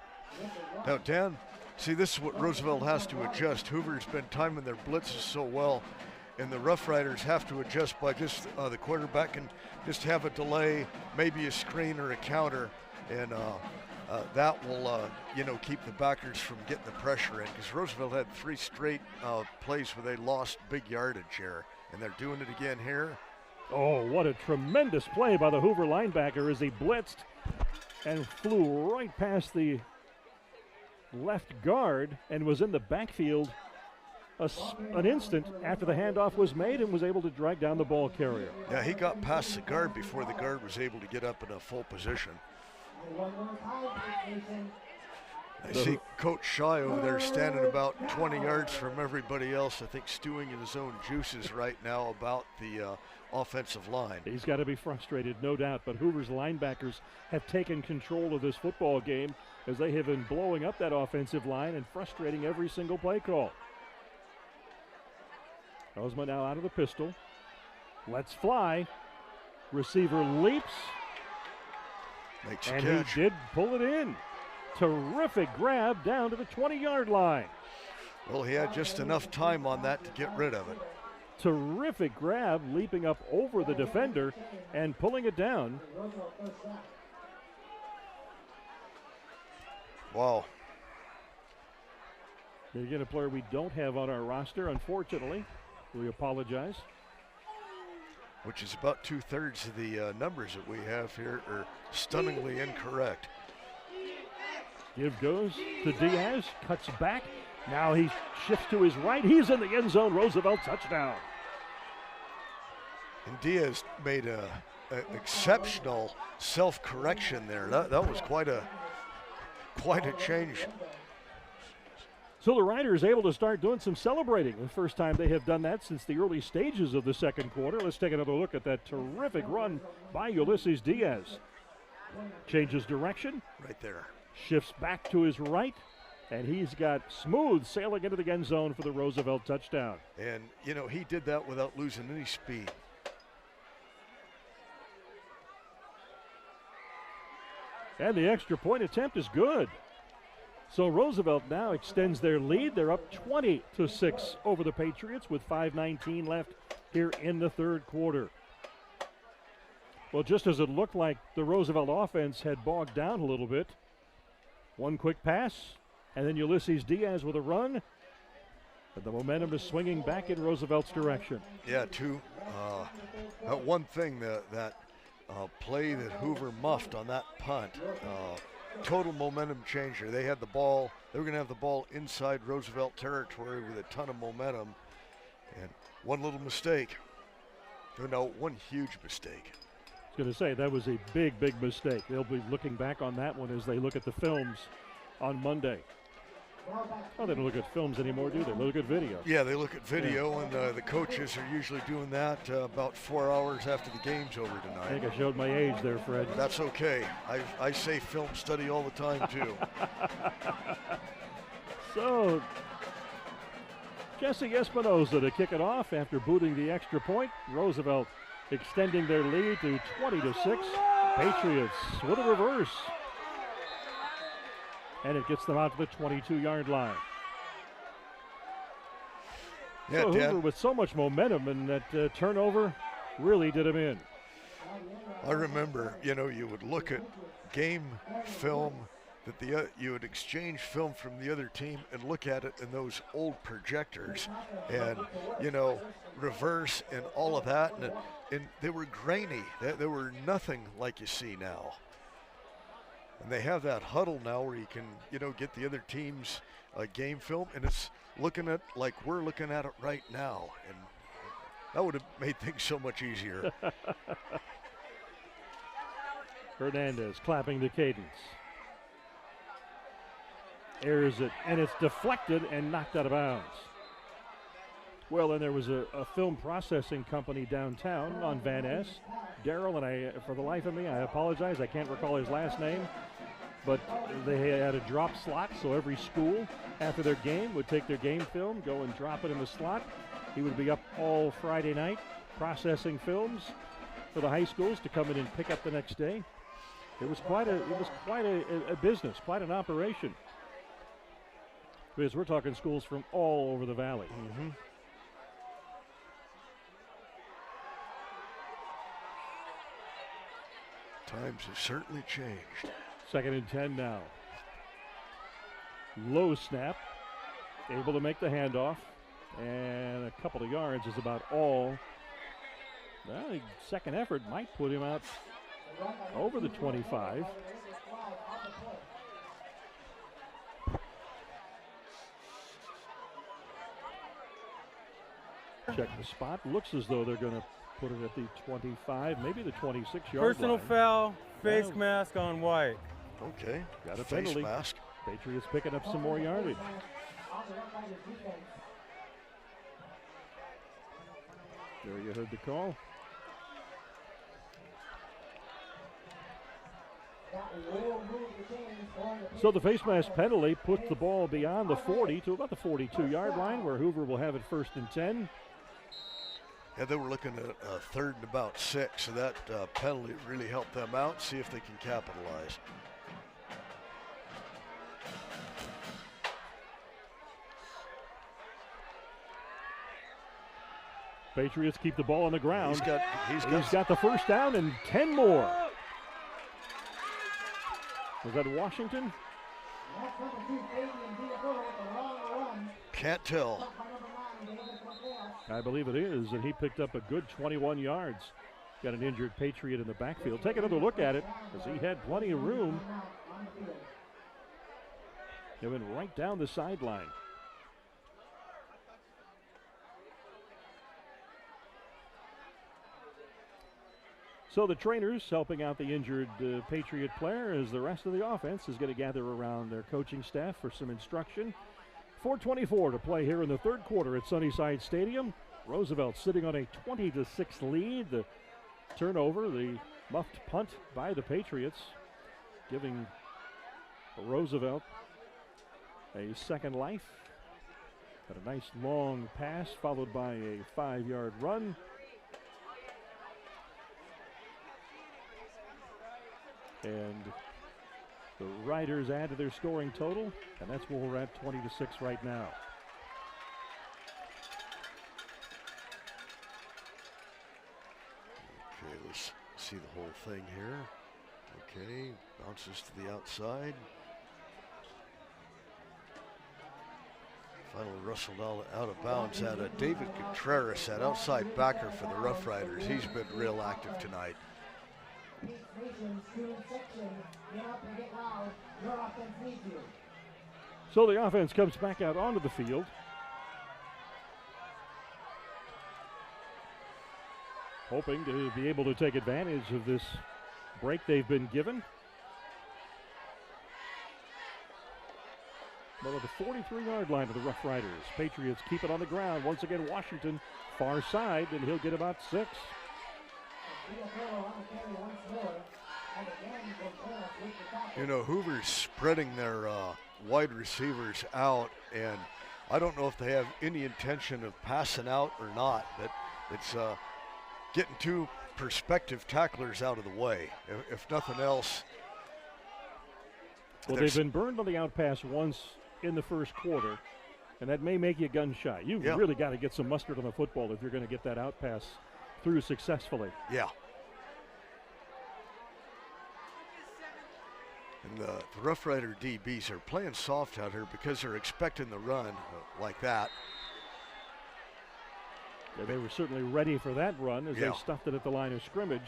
Now, Dan, see, this is what Roosevelt has to adjust. Hoover's been timing their blitzes so well, and the Rough Riders have to adjust by just the quarterback can just have a delay, maybe a screen or a counter, and that will, keep the backers from getting the pressure in, because Roosevelt had 3 straight plays where they lost big yardage here, and they're doing it again here. Oh, what a tremendous play by the Hoover linebacker as he blitzed and flew right past the left guard and was in the backfield an instant after the handoff was made and was able to drag down the ball carrier. Yeah, he got past the guard before the guard was able to get up in a full position. I see Coach Shy over there standing about 20 yards from everybody else, I think stewing in his own juices right now about the offensive line. He's got to be frustrated, no doubt, but Hoover's linebackers have taken control of this football game as they have been blowing up that offensive line and frustrating every single play call. Ozma now out of the pistol. Let's fly. Receiver leaps. Makes a and catch. He did pull it in. Terrific grab down to the 20-yard line. Well, he had just enough time on that to get rid of it. Terrific grab, leaping up over the defender and pulling it down. Wow. Again, a player we don't have on our roster, unfortunately. We apologize. Which is about 2/3 of the numbers that we have here are stunningly incorrect. Give goes to Diaz, cuts back. Now he shifts to his right. He's in the end zone. Roosevelt touchdown. And Diaz made an exceptional self-correction there. That was quite a change. So the Riders able to start doing some celebrating. The first time they have done that since the early stages of the second quarter. Let's take another look at that terrific run by Ulysses Diaz. Changes direction. Right there. Shifts back to his right. And he's got smooth sailing into the end zone for the Roosevelt touchdown. And, you know, he did that without losing any speed. And the extra point attempt is good. So Roosevelt now extends their lead. They're up 20-6 over the Patriots with 5:19 left here in the third quarter. Well, just as it looked like the Roosevelt offense had bogged down a little bit, one quick pass, and then Ulysses Diaz with a run. But the momentum is swinging back in Roosevelt's direction. Yeah, that one thing that play that Hoover muffed on that punt, total momentum changer. They had the ball. They were going to have the ball inside Roosevelt territory with a ton of momentum. And one little mistake. No, one huge mistake. I was going to say, that was a big mistake. They'll be looking back on that one as they look at the films on Monday. Oh, they don't look at films anymore, do they? They look at video. Yeah, they look at video, and the coaches are usually doing that about 4 hours after the game's over tonight. I think I showed my age there, Fred. That's okay. I say film study all the time, too. So, Jesse Espinoza to kick it off after booting the extra point. Roosevelt extending their lead to 20-6. Patriots with a reverse. And it gets them out to the 22-yard line. Yeah, so Dan, Hoover with so much momentum, and that turnover really did him in. I remember, you would look at game film that you would exchange film from the other team and look at it in those old projectors, and reverse and all of that, and they were grainy. They were nothing like you see now. And they have that huddle now where you can, get the other team's game film, and it's looking at like we're looking at it right now, and that would have made things so much easier. Hernandez clapping the cadence. Airs it, and it's deflected and knocked out of bounds. Well, then there was a film processing company downtown on Van Ness. Darrell, and I, for the life of me, I apologize, I can't recall his last name, but they had a drop slot, so every school, after their game, would take their game film, go and drop it in the slot. He would be up all Friday night processing films for the high schools to come in and pick up the next day. It was quite a business, quite an operation. Because we're talking schools from all over the valley. Mm-hmm. Times have certainly changed. 2nd and 10 now. Low snap. Able to make the handoff. And a couple of yards is about all. Well, the second effort might put him out over the 25. Check the spot. Looks as though they're going to put it at the 25, maybe the 26-yard Personal line. foul, face mask on White. Okay, Got a face penalty. mask. Patriots picking up some more yardage. There you heard the call. So the face mask penalty puts the ball beyond the 40 to about the 42-yard line, where Hoover will have it 1st and 10. Yeah, they were looking at 3rd and about 6, so that penalty really helped them out, see if they can capitalize. Patriots keep the ball on the ground. He's got the first down and 10 more. Was that Washington? Can't tell. I believe it is, and he picked up a good 21 yards. Got an injured Patriot in the backfield. Take another look at it, because he had plenty of room. He went right down the sideline. So the trainers helping out the injured Patriot player as the rest of the offense is going to gather around their coaching staff for some instruction. 4:24 to play here in the 3rd quarter at Sunnyside Stadium. Roosevelt sitting on a 20-6 lead. The turnover, the muffed punt by the Patriots, giving Roosevelt a second life. Got a nice long pass followed by a 5-yard run. And the Riders add to their scoring total, and that's where we're at, 20-6 right now. Okay, let's see the whole thing here. Okay, bounces to the outside. Finally rustled out of bounds at David Contreras, that outside backer for the Rough Riders. He's been real active tonight. So the offense comes back out onto the field. Hoping to be able to take advantage of this break they've been given. But at the 43-yard line of the Rough Riders, Patriots keep it on the ground. Once again, Washington far side, and he'll get about 6. You know, Hoover's spreading their wide receivers out, and I don't know if they have any intention of passing out or not, but it's getting 2 prospective tacklers out of the way, if nothing else. Well, they've been burned on the out pass once in the 1st quarter, and that may make you gun shy. You've really got to get some mustard on the football if you're going to get that out pass through successfully. Yeah. And the Rough Rider DBs are playing soft out here because they're expecting the run like that. Yeah, they were certainly ready for that run as they stuffed it at the line of scrimmage.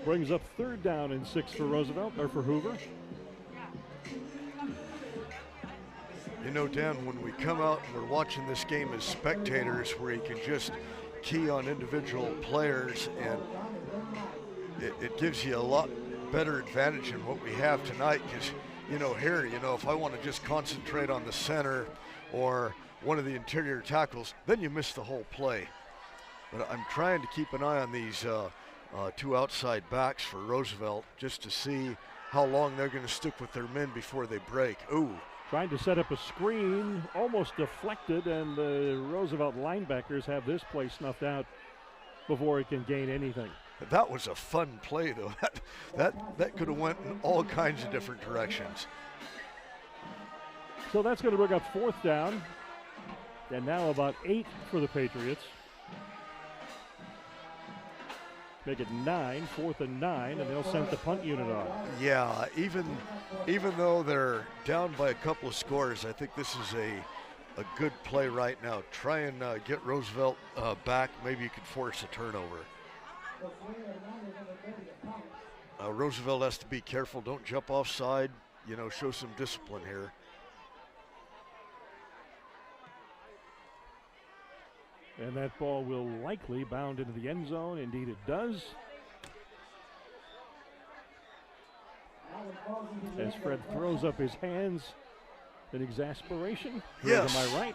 Brings up 3rd down and 6 for Roosevelt, or for Hoover. You know, Dan, when we come out and we're watching this game as spectators where you can just key on individual players, and it gives you a lot better advantage than what we have tonight, because, you know, here, you know, if I want to just concentrate on the center or one of the interior tackles, then you miss the whole play. But I'm trying to keep an eye on these two outside backs for Roosevelt just to see how long they're going to stick with their men before they break. Ooh. Trying to set up a screen, almost deflected, and the Roosevelt linebackers have this play snuffed out before it can gain anything. That was a fun play, though. That could have went in all kinds of different directions. So that's going to bring up 4th down, and now about 8 for the Patriots. Make it 9, 4th and 9, and they'll send the punt unit on. Yeah, even though they're down by a couple of scores, I think this is a good play right now. Try and get Roosevelt back. Maybe you could force a turnover. Roosevelt has to be careful. Don't jump offside. You know, show some discipline here. And that ball will likely bound into the end zone. Indeed it does. As Fred throws up his hands in exasperation. Yes. Am I right?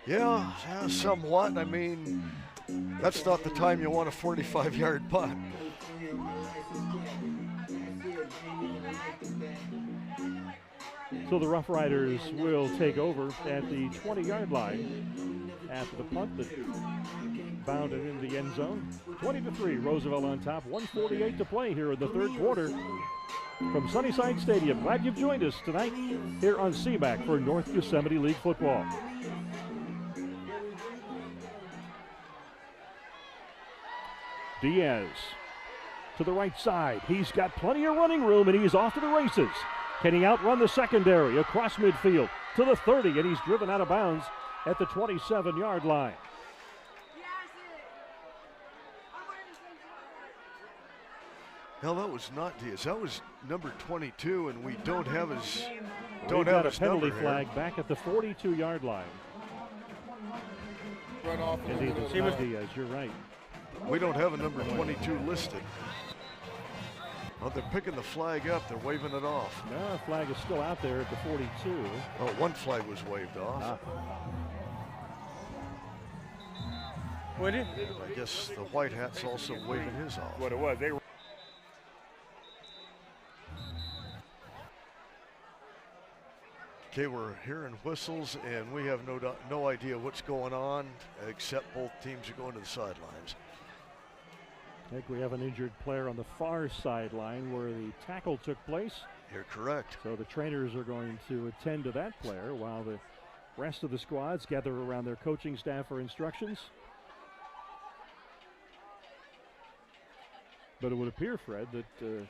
Yeah, somewhat. I mean, that's not the time you want a 45-yard punt. So the Rough Riders will take over at the 20-yard line after the punt that bounded in the end zone. 20-3, Roosevelt on top. 1:48 to play here in the third quarter from Sunnyside Stadium. Glad you've joined us tonight here on CMAC for North Yosemite League football. Diaz to the right side. He's got plenty of running room, and he's off to the races. Can he outrun the secondary across midfield to the 30, and he's driven out of bounds at the 27-yard line. No, that was not Diaz. That was number 22, and we don't have his We've got a penalty flag back at the 42-yard line. Run off. Indeed, it's not Diaz. You're right. We don't have a number 22 listed. Oh, they're picking the flag up. They're waving it off. No, the flag is still out there at the 42. Oh, one flag was waved off. Would it? I guess the white hat's also waving his off. What it was. They Okay, we're hearing whistles, and we have no idea what's going on, except both teams are going to the sidelines. I think we have an injured player on the far sideline where the tackle took place. You're correct. So the trainers are going to attend to that player while the rest of the squads gather around their coaching staff for instructions. But it would appear, Fred, that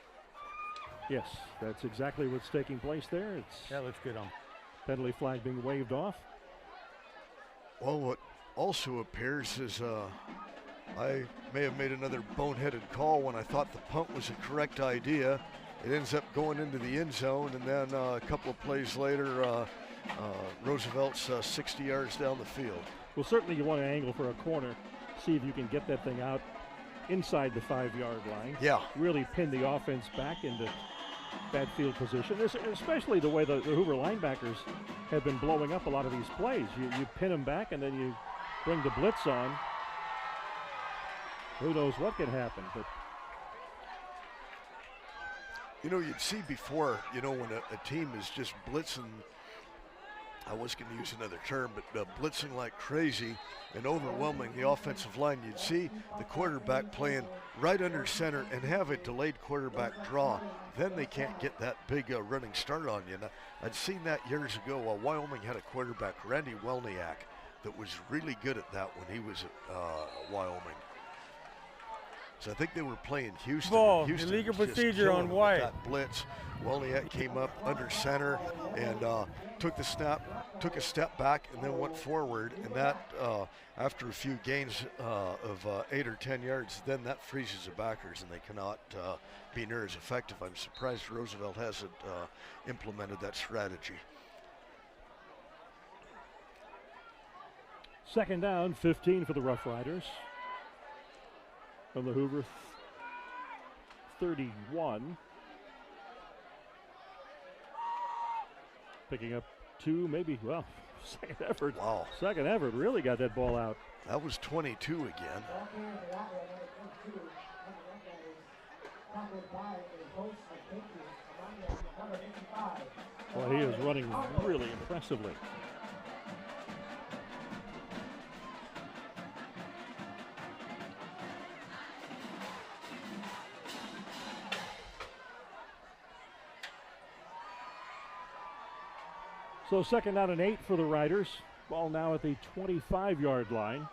yes, that's exactly what's taking place there. That looks good on. Penalty flag being waved off. Well, what also appears is I may have made another boneheaded call when I thought the punt was a correct idea. It ends up going into the end zone, and then a couple of plays later, Roosevelt's 60 yards down the field. Well, certainly you want to angle for a corner, see if you can get that thing out inside the 5-yard line. Yeah. Really pin the offense back into bad field position, especially the way the Hoover linebackers have been blowing up a lot of these plays. You pin them back, and then you bring the blitz on. Who knows what can happen, but you know, you'd see before, you know, when a team is just blitzing, I was going to use another term, but blitzing like crazy and overwhelming the offensive line, you'd see the quarterback playing right under center and have a delayed quarterback draw. Then they can't get that big running start on you. Now, I'd seen that years ago while Wyoming had a quarterback, Randy Welniak, that was really good at that when he was at Wyoming. So I think they were playing Houston. Ball, Houston illegal just procedure killing on them White. with that blitz. Welniak came up under center and took the snap, took a step back, and then went forward. And that, after a few gains of 8 or 10 yards, then that freezes the backers, and they cannot be near as effective. I'm surprised Roosevelt hasn't implemented that strategy. Second down, 15 for the Rough Riders. From the Hoover 31. Picking up two, maybe, well, second effort. Wow. Second effort really got that ball out. That was 22 again. Well, he is running really impressively. So second down and 8 for the Riders. Ball now at the 25-yard line.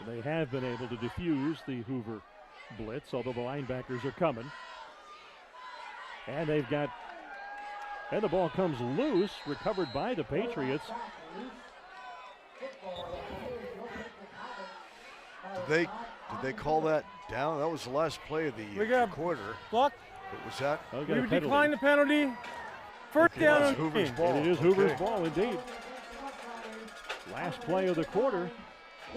They have been able to defuse the Hoover blitz, although the linebackers are coming. And they've got, and the ball comes loose, recovered by the Patriots. Did they call that down? That was the last play of the quarter. Block. What was that? We decline the penalty. First down on Hoover's ball. And it is Hoover's ball indeed. Last play of the quarter.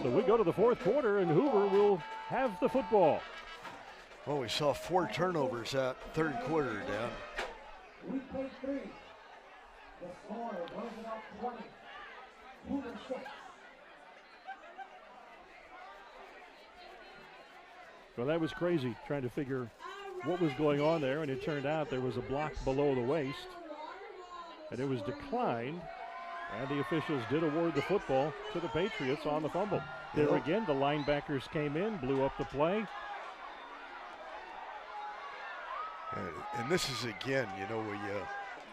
So we go to the fourth quarter, and Hoover will have the football. Well, we saw 4 turnovers that third quarter, Dan. We play 3. The score, Roosevelt 20. Hoover 6. Well, that was crazy, trying to figure what was going on there, and it turned out there was a block below the waist, and it was declined. And the officials did award the football to the Patriots on the fumble. There again, the linebackers came in, blew up the play. And this is, again, you know,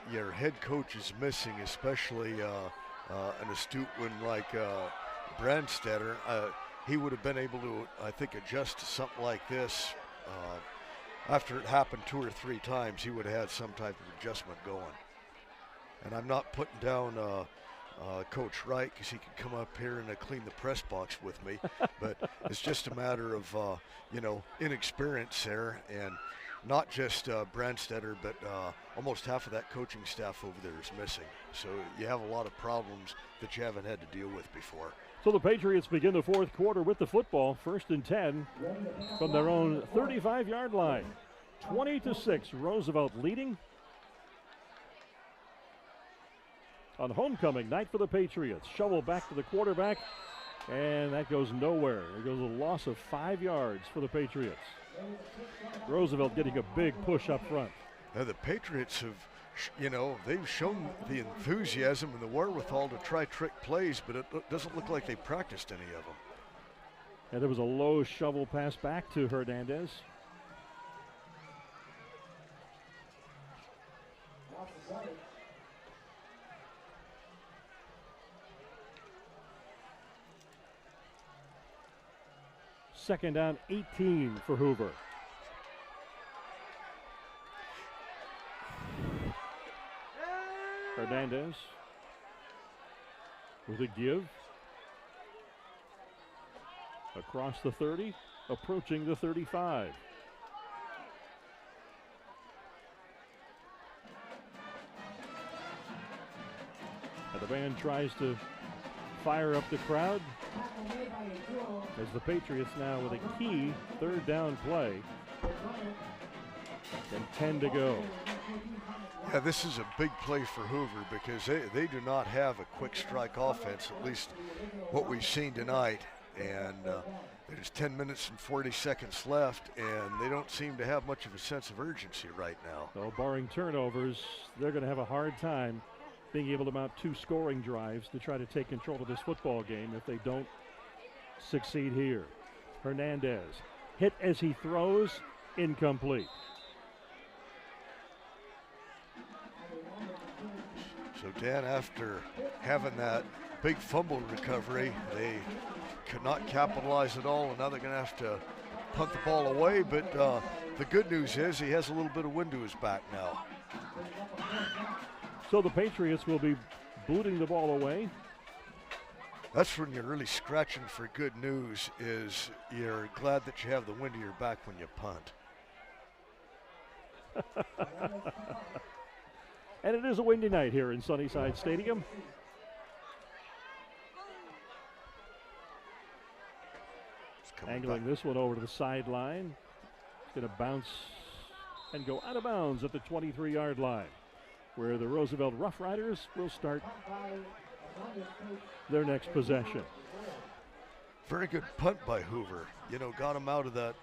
your head coach is missing, especially an astute one like Brandstetter. He would have been able to, I think, adjust to something like this. After it happened 2 or 3 times, he would have had some type of adjustment going. And I'm not putting down Coach Wright because he can come up here and clean the press box with me. But it's just a matter of, you know, inexperience there. And not just Brandstetter, but almost half of that coaching staff over there is missing. So you have a lot of problems that you haven't had to deal with before. So the Patriots begin the fourth quarter with the football, 1st and 10 from their own 35-yard line. 20-6, Roosevelt leading. On homecoming night for the Patriots. Shovel back to the quarterback, and that goes nowhere. There goes a loss of 5 yards for the Patriots. Roosevelt getting a big push up front. Now the Patriots have, you know, they've shown the enthusiasm and the wherewithal to try trick plays, but it doesn't look like they practiced any of them. And there was a low shovel pass back to Hernandez. Second down, 18 for Hoover. Hernandez with a give. Across the 30, approaching the 35. And the band tries to fire up the crowd as the Patriots now with a key third down play. And 10 to go. Yeah, this is a big play for Hoover because they do not have a quick strike offense, at least what we've seen tonight. And there's 10 minutes and 40 seconds left, and they don't seem to have much of a sense of urgency right now. So barring turnovers, they're going to have a hard time being able to mount 2 scoring drives to try to take control of this football game if they don't succeed here. Hernandez hit as he throws, incomplete. So Dan, after having that big fumble recovery, they could not capitalize at all, and now they're going to have to punt the ball away. But the good news is he has a little bit of wind to his back now. So the Patriots will be booting the ball away. That's when you're really scratching for good news, is you're glad that you have the wind to your back when you punt. And it is a windy night here in Sunnyside Stadium. Angling this one over to the sideline. It's going to bounce and go out of bounds at the 23-yard line, where the Roosevelt Rough Riders will start their next possession. Very good punt by Hoover. You know, got him out of that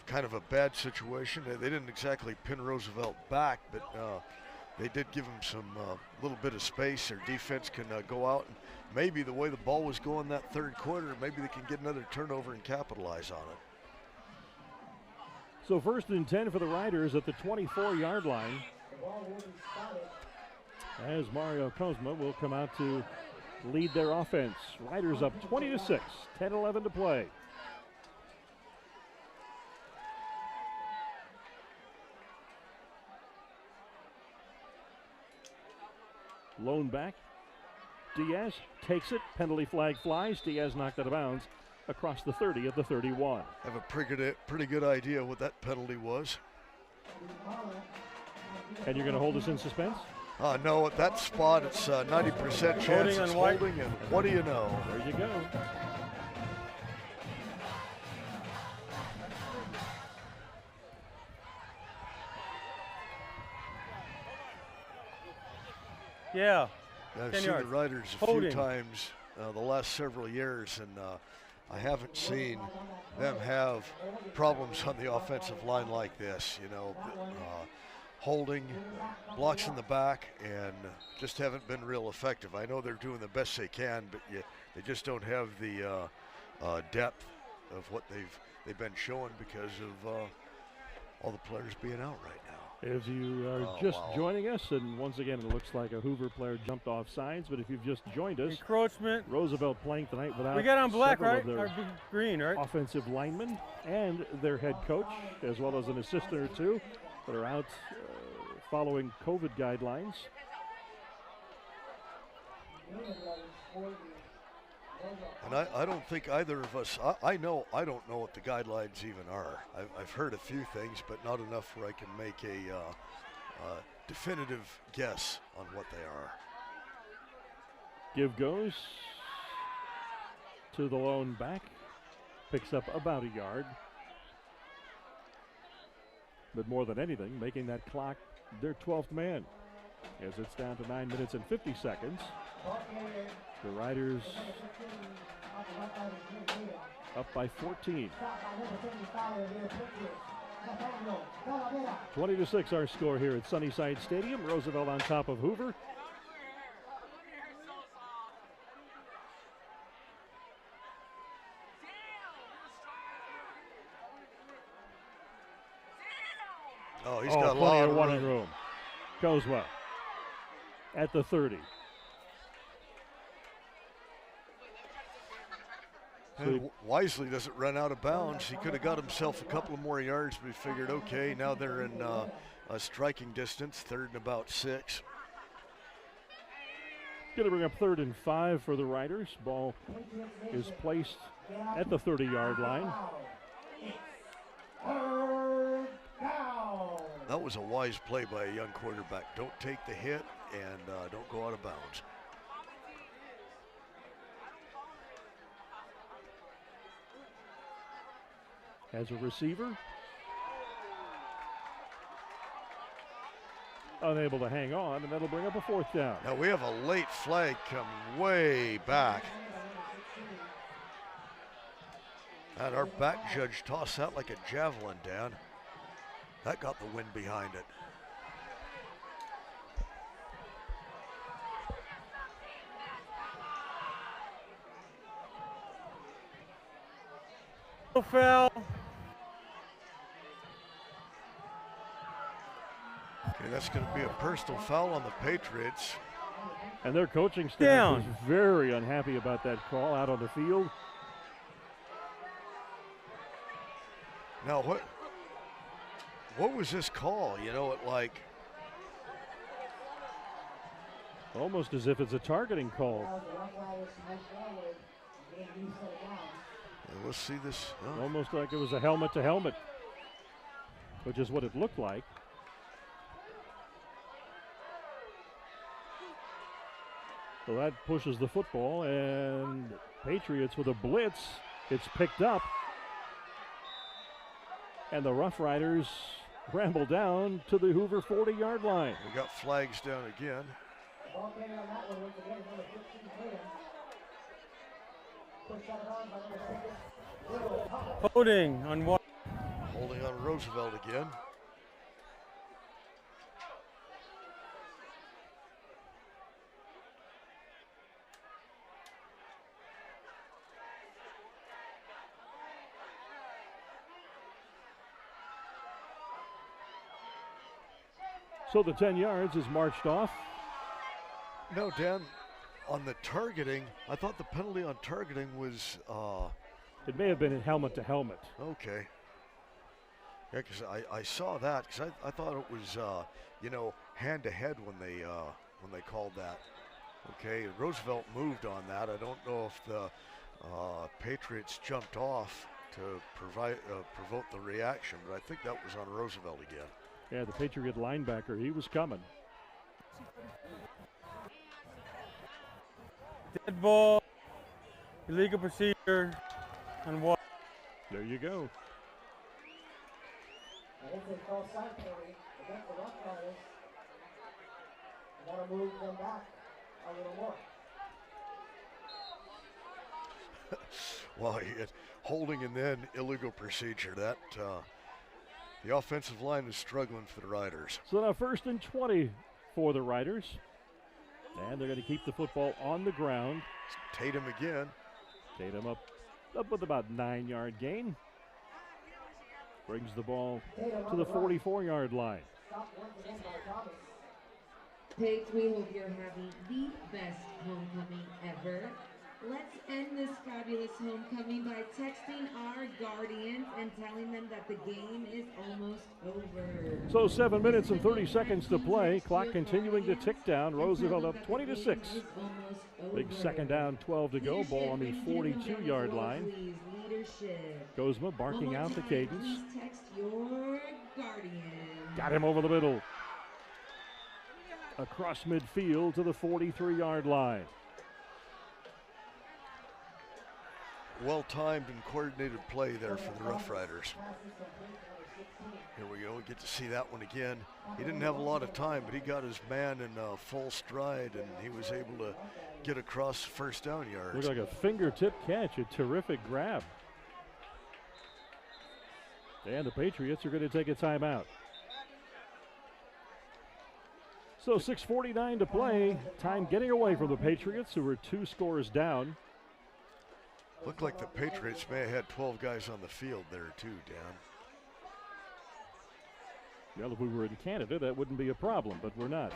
kind of a bad situation. They didn't exactly pin Roosevelt back, but they did give him some little bit of space. Their defense can go out, and maybe the way the ball was going that third quarter, maybe they can get another turnover and capitalize on it. So 1st and 10 for the Riders at the 24-yard line, as Mario Kozma will come out to lead their offense. Riders up 20-6, 10-11 to play. Lone back. Diaz takes it. Penalty flag flies. Diaz knocked out of bounds across the 30 at the 31. Have a pretty good idea what that penalty was. And you're going to hold us in suspense? No, at that spot it's 90% chance it's holding, and what do you know? There you go. Yeah. I've seen the Riders a few times the last several years, and I haven't seen them have problems on the offensive line like this. You know, holding, blocks in the back, and just haven't been real effective. I know they're doing the best they can, but they just don't have the depth of what they've been showing because of all the players being out right now. If you are just joining us, and once again it looks like a Hoover player jumped off sides, but if you've just joined us, encroachment. Roosevelt playing tonight without we got on black, right? Or green, right? Offensive linemen and their head coach, as well as an assistant or two that are out following COVID guidelines. And I don't think either of us, I don't know what the guidelines even are. I've heard a few things, but not enough where I can make a definitive guess on what they are. Give goes to the lone back, picks up about a yard. But more than anything, making that clock their 12th man, as it's down to 9 minutes and 50 seconds. The Riders up by 14. 20-6 our score here at Sunnyside Stadium. Roosevelt on top of Hoover. Oh, he's got a lot of running room. Goes well. At the 30. And Wisely doesn't run out of bounds. He could have got himself a couple of more yards, but he figured, okay, now they're in a striking distance, 3rd and about 6. Going to bring up 3rd and 5 for the Riders. Ball is placed at the 30-yard line. That was a wise play by a young quarterback. Don't take the hit and don't go out of bounds. As a receiver, unable to hang on, and that'll bring up a 4th down. Now we have a late flag coming way back. And our back judge tossed that like a javelin, Dan. That got the wind behind it. Foul. Okay, that's going to be a personal foul on the Patriots. And their coaching staff is very unhappy about that call out on the field. Now, what was this call? You know, almost as if it's a targeting call. Let's see this. Oh. Almost like it was a helmet to helmet, which is what it looked like. So that pushes the football, and Patriots with a blitz. It's picked up. And the Rough Riders ramble down to the Hoover 40-yard line. We got flags down again. Holding on what? Holding on Roosevelt again. So the 10 yards is marched off. No, Dan, on the targeting, I thought the penalty on targeting was... It may have been in helmet to helmet. Okay. Yeah, because I saw that, because I thought it was, you know, hand to head when they called that. Okay, Roosevelt moved on that. I don't know if the Patriots jumped off to provoke the reaction, but I think that was on Roosevelt again. Yeah, the Patriot linebacker, he was coming. Dead ball, illegal procedure, and what? There you go. And if they call side penalty against the Rough Riders, that'll move them back a little more. Well, holding and then illegal procedure. That the offensive line is struggling for the Riders. So now 1st and 20 for the Riders. And they're going to keep the football on the ground. Tatum again. Tatum up with about 9-yard gain. Brings the ball to the 44-yard line. Pates, we hope you're having the best homecoming ever. Let's end this fabulous homecoming by texting our guardians and telling them that the game is almost over. So 7 minutes and 30 seconds to play. Clock continuing to tick down. Roosevelt up 20-6. Big second down, 12 to go. Ball on the 42-yard line. Kozma barking out the cadence. Text your guardian. Got him over the middle. Across midfield to the 43-yard line. Well-timed and coordinated play there for the Rough Riders. Here we go, we get to see that one again. He didn't have a lot of time, but he got his man in full stride, and he was able to get across the first down yards. Looked like a fingertip catch, a terrific grab. And the Patriots are going to take a timeout. So 6:49 to play. Time getting away from the Patriots, who were 2 scores down. Looked like the Patriots may have had 12 guys on the field there too, Dan. Well, if we were in Canada, that wouldn't be a problem, but we're not.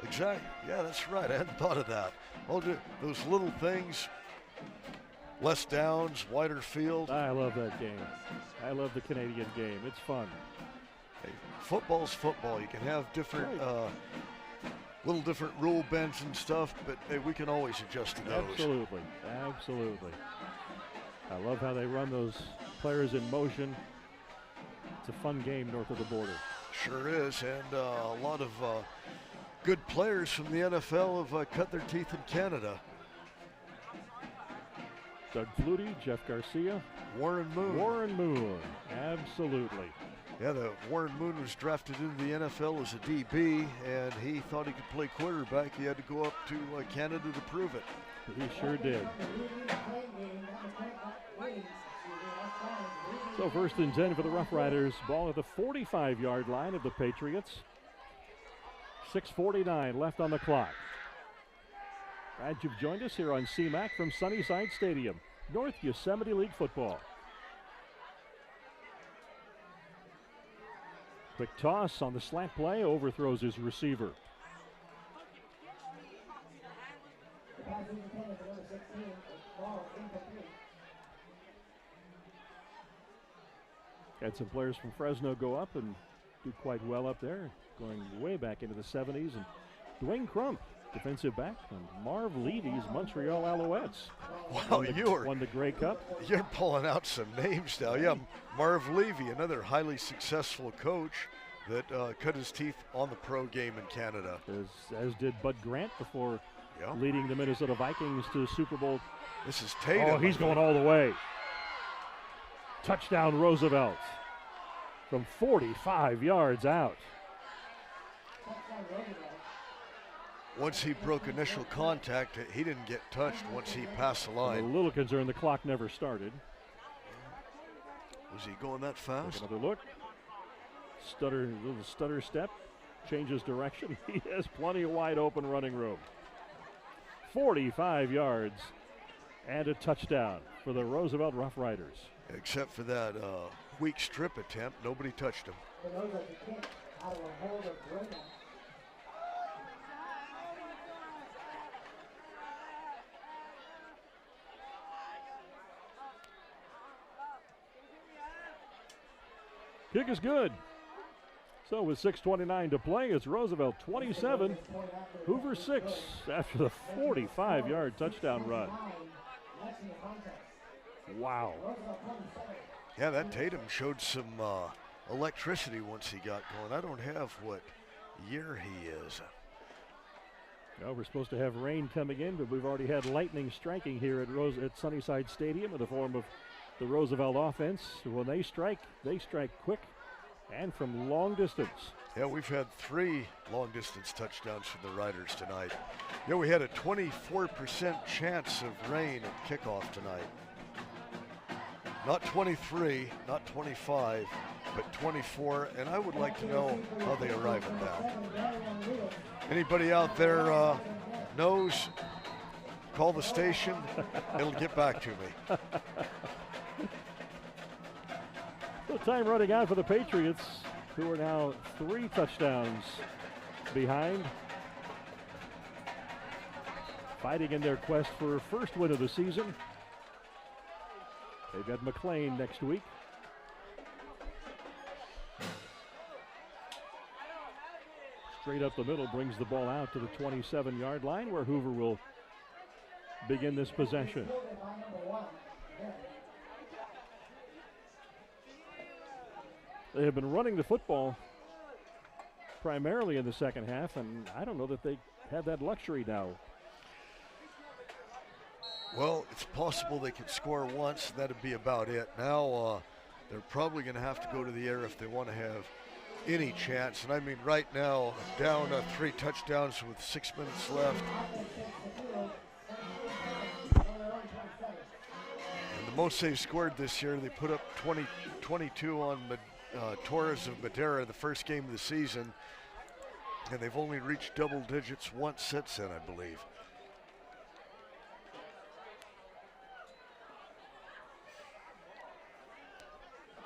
Exactly. Yeah, that's right. I hadn't thought of that. All those little things, less downs, wider field. I love that game. I love the Canadian game. It's fun. Hey, football's football. You can have different, little different rule bends and stuff, but hey, we can always adjust to those. Absolutely. Absolutely. I love how they run those players in motion. It's a fun game north of the border. Sure is, and a lot of good players from the NFL have cut their teeth in Canada. Doug Flutie, Jeff Garcia. Warren Moon. Warren Moon, absolutely. Yeah, the Warren Moon was drafted into the NFL as a DB, and he thought he could play quarterback. He had to go up to Canada to prove it. He sure did. So 1st and 10 for the Rough Riders. Ball at the 45-yard line of the Patriots. 6:49 left on the clock. Glad you've joined us here on CMAC from Sunnyside Stadium, North Yosemite League football. Quick toss on the slant play, overthrows his receiver. Had some players from Fresno go up and do quite well up there, going way back into the 70s. And Dwayne Crump, defensive back from Marv Levy's Montreal Alouettes. Wow, won the Grey Cup. You're pulling out some names now. Yeah, Marv Levy, another highly successful coach that cut his teeth on the pro game in Canada. As did Bud Grant before leading the Minnesota Vikings to Super Bowl. This is Tatum. Oh, he's going all the way. Touchdown Roosevelt from 45 yards out. Once he broke initial contact, he didn't get touched once he passed the line. I'm a little concerned the clock never started. Was he going that fast? Take another look. Little stutter step. Changes direction. He has plenty of wide open running room. 45 yards and a touchdown for the Roosevelt Rough Riders. Except for that weak strip attempt, nobody touched him. Kick is good. So with 6:29 to play, it's Roosevelt 27, Hoover 6 after the 45-yard touchdown run. Wow. Yeah, that Tatum showed some electricity once he got going. I don't have what year he is. Well, we're supposed to have rain coming in, but we've already had lightning striking here at Sunnyside Stadium in the form of the Roosevelt offense. When they strike quick and from long distance. Yeah, we've had 3 long-distance touchdowns from the Riders tonight. Yeah, we had a 24% chance of rain at kickoff tonight. Not 23, not 25, but 24, and I would like to know how they arrive at that. Anybody out there knows, call the station. It'll get back to me. The time running out for the Patriots, who are now 3 touchdowns behind. Fighting in their quest for first win of the season. They've got McLean next week. Straight up the middle, brings the ball out to the 27-yard line where Hoover will begin this possession. They have been running the football primarily in the second half, and I don't know that they have that luxury now. Well, it's possible they could score once. That'd be about it. Now they're probably going to have to go to the air if they want to have any chance. And I mean, right now, down 3 touchdowns with 6 minutes left. And the most they've scored this year, they put up 22 on Torres of Madera, the first game of the season. And they've only reached double digits once since then, I believe.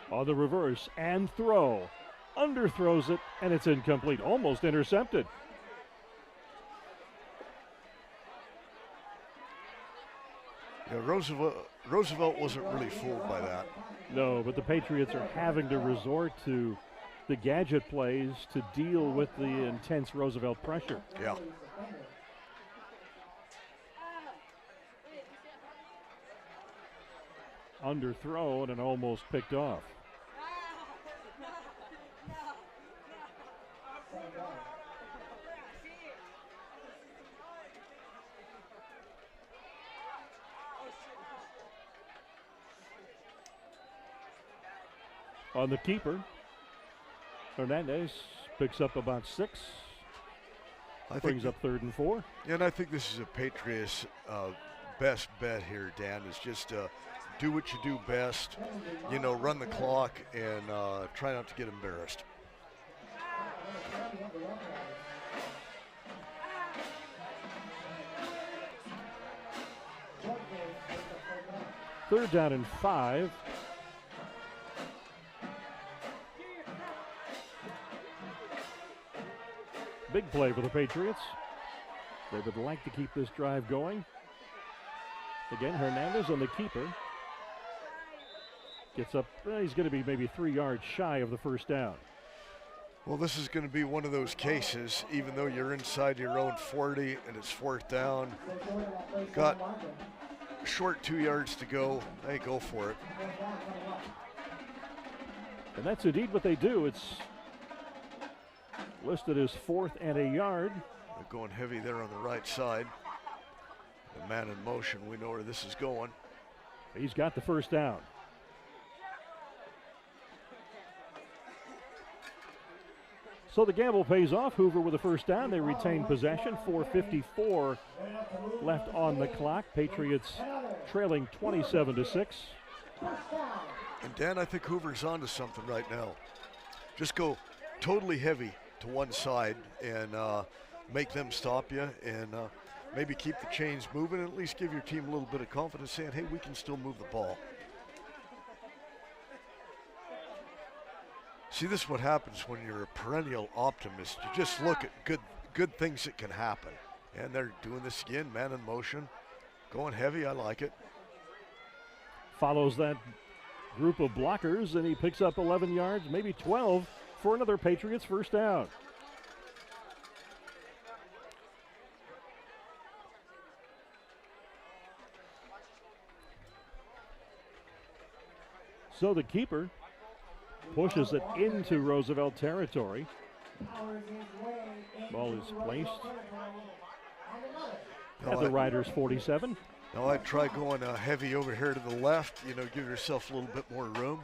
On the reverse and throw. Underthrows it, and it's incomplete. Almost intercepted. Yeah, Roosevelt wasn't really fooled by that. No, but the Patriots are having to resort to the gadget plays to deal with the intense Roosevelt pressure. Yeah. Underthrown and almost picked off. On the keeper, Hernandez picks up about 6. Brings up 3rd and 4. And I think this is a Patriots best bet here, Dan, is just do what you do best, you know, run the clock and try not to get embarrassed. Third down and 5. Big play for the Patriots. They would like to keep this drive going. Again, Hernandez on the keeper. Gets up, he's going to be maybe 3 yards shy of the first down. Well, this is going to be one of those cases, even though you're inside your own 40 and it's 4th down. Got a short 2 yards to go. Hey, go for it. And that's indeed what they do. It's listed as 4th and a yard. They're going heavy there on the right side. The man in motion, we know where this is going. He's got the first down. So the gamble pays off. Hoover with a first down. They retain possession. 4:54 left on the clock. Patriots trailing 27-6. And Dan, I think Hoover's onto something right now. Just go totally heavy to one side and make them stop you, and maybe keep the chains moving, and at least give your team a little bit of confidence saying, hey, we can still move the ball. See, this is what happens when you're a perennial optimist. You just look at good things that can happen. And they're doing this again, man in motion. Going heavy, I like it. Follows that group of blockers, and he picks up 11 yards, maybe 12, for another Patriots first down. So the keeper pushes it into Roosevelt territory. Ball is placed at the Riders' 47. Now I'd try going heavy over here to the left, you know, give yourself a little bit more room.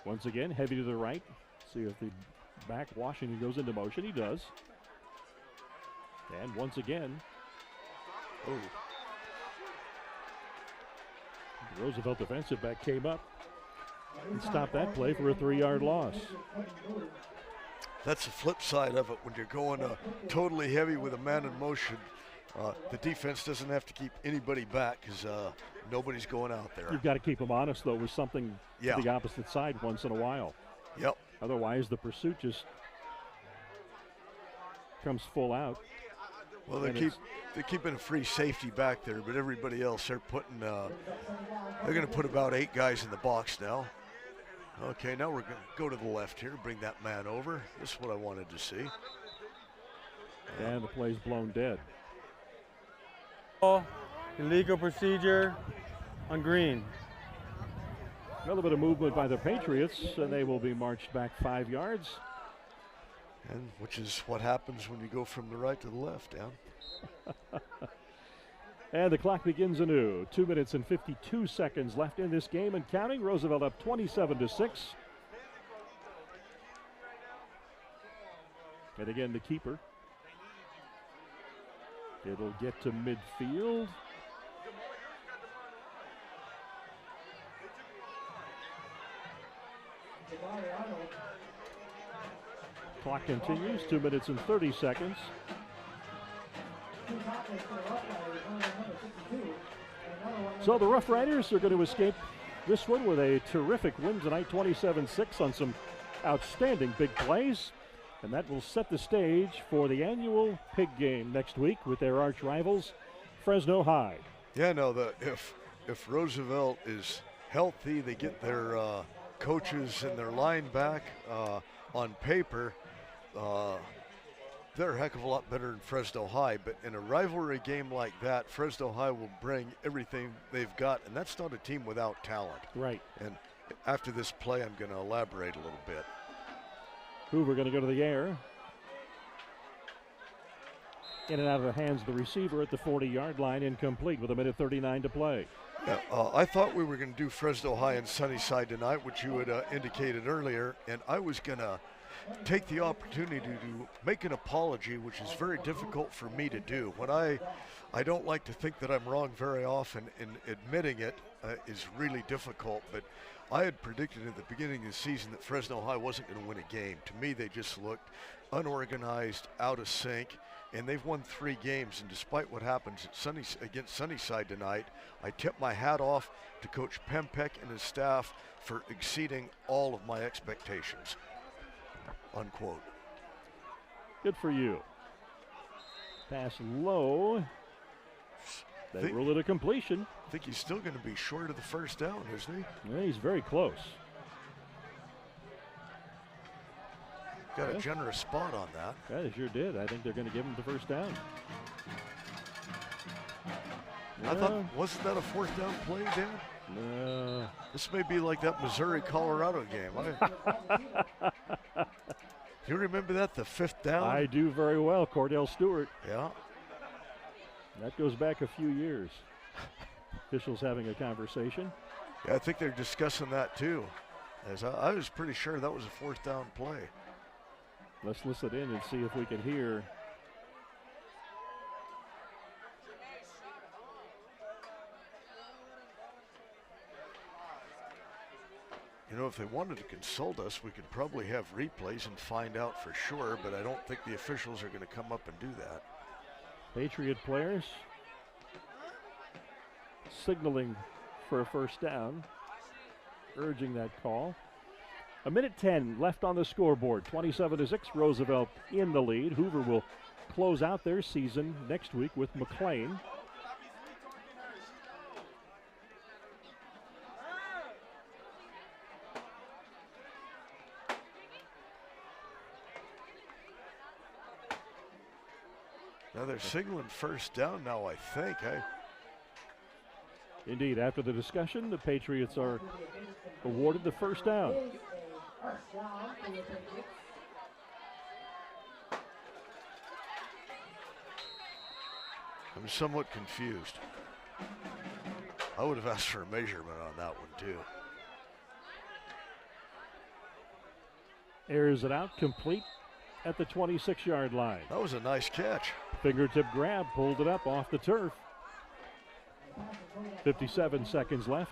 Once again, heavy to the right. See if the back Washington goes into motion. He does. And once again, the Roosevelt defensive back came up and stopped that play for a 3-yard loss. That's the flip side of it. When you're going totally heavy with a man in motion, the defense doesn't have to keep anybody back because nobody's going out there. You've got to keep them honest, though, with something to the opposite side once in a while. Yep. Otherwise, the pursuit just comes full out. Well, they're keeping a free safety back there, but everybody else, they're going to put about 8 guys in the box now. Okay, now we're going to go to the left here, bring that man over. This is what I wanted to see. And the play's blown dead. Illegal procedure on green. A little bit of movement by the Patriots, and they will be marched back 5 yards. And which is what happens when you go from the right to the left, Dan. And the clock begins anew. 2 minutes and 52 seconds left in this game and counting. Roosevelt up 27-6. And again, the keeper. It'll get to midfield. Clock continues, 2 minutes and 30 seconds. So the Rough Riders are going to escape this one with a terrific win tonight, 27-6 on some outstanding big plays. And that will set the stage for the annual Pig game next week with their arch rivals, Fresno High. Yeah, no, if Roosevelt is healthy, they get their coaches and their line back on paper. They're a heck of a lot better than Fresno High, but in a rivalry game like that, Fresno High will bring everything they've got, and that's not a team without talent. Right. And after this play, I'm going to elaborate a little bit. Hoover going to go to the air. In and out of the hands of the receiver at the 40-yard line, incomplete with 1:39 to play. Yeah, I thought we were going to do Fresno High and Sunnyside tonight, which you had indicated earlier, and I was going to take the opportunity to make an apology, which is very difficult for me to do. When I don't like to think that I'm wrong very often, and admitting it is really difficult, but I had predicted at the beginning of the season that Fresno High wasn't going to win a game. To me, they just looked unorganized, out of sync, and they've won 3 games, and despite what happens at against Sunnyside tonight, I tip my hat off to Coach Pempek and his staff for exceeding all of my expectations. Unquote. Good for you. Pass low. They rule it a completion. I think he's still going to be short of the first down, isn't he? Yeah, he's very close. Got a generous spot on that. Yeah, they sure did. I think they're going to give him the first down. I thought, wasn't that a 4th down play, Dan? This may be like that Missouri-Colorado game. Do you remember that, the 5th down? I do very well, Cordell Stewart. Yeah. That goes back a few years. Officials having a conversation. Yeah, I think they're discussing that too. As I was pretty sure that was a 4th down play. Let's listen in and see if we can hear. You know, if they wanted to consult us, we could probably have replays and find out for sure, but I don't think the officials are going to come up and do that. Patriot players signaling for a 1st down, urging that call. 1:10 left on the scoreboard. 27-6, Roosevelt in the lead. Hoover will close out their season next week with McLean. Now they're signaling 1st down now, I think. Indeed, after the discussion, the Patriots are awarded the 1st down. I'm somewhat confused. I would have asked for a measurement on that one too. Airs it out, complete at the 26-yard line. That was a nice catch. Fingertip grab, pulled it up off the turf. 57 seconds left.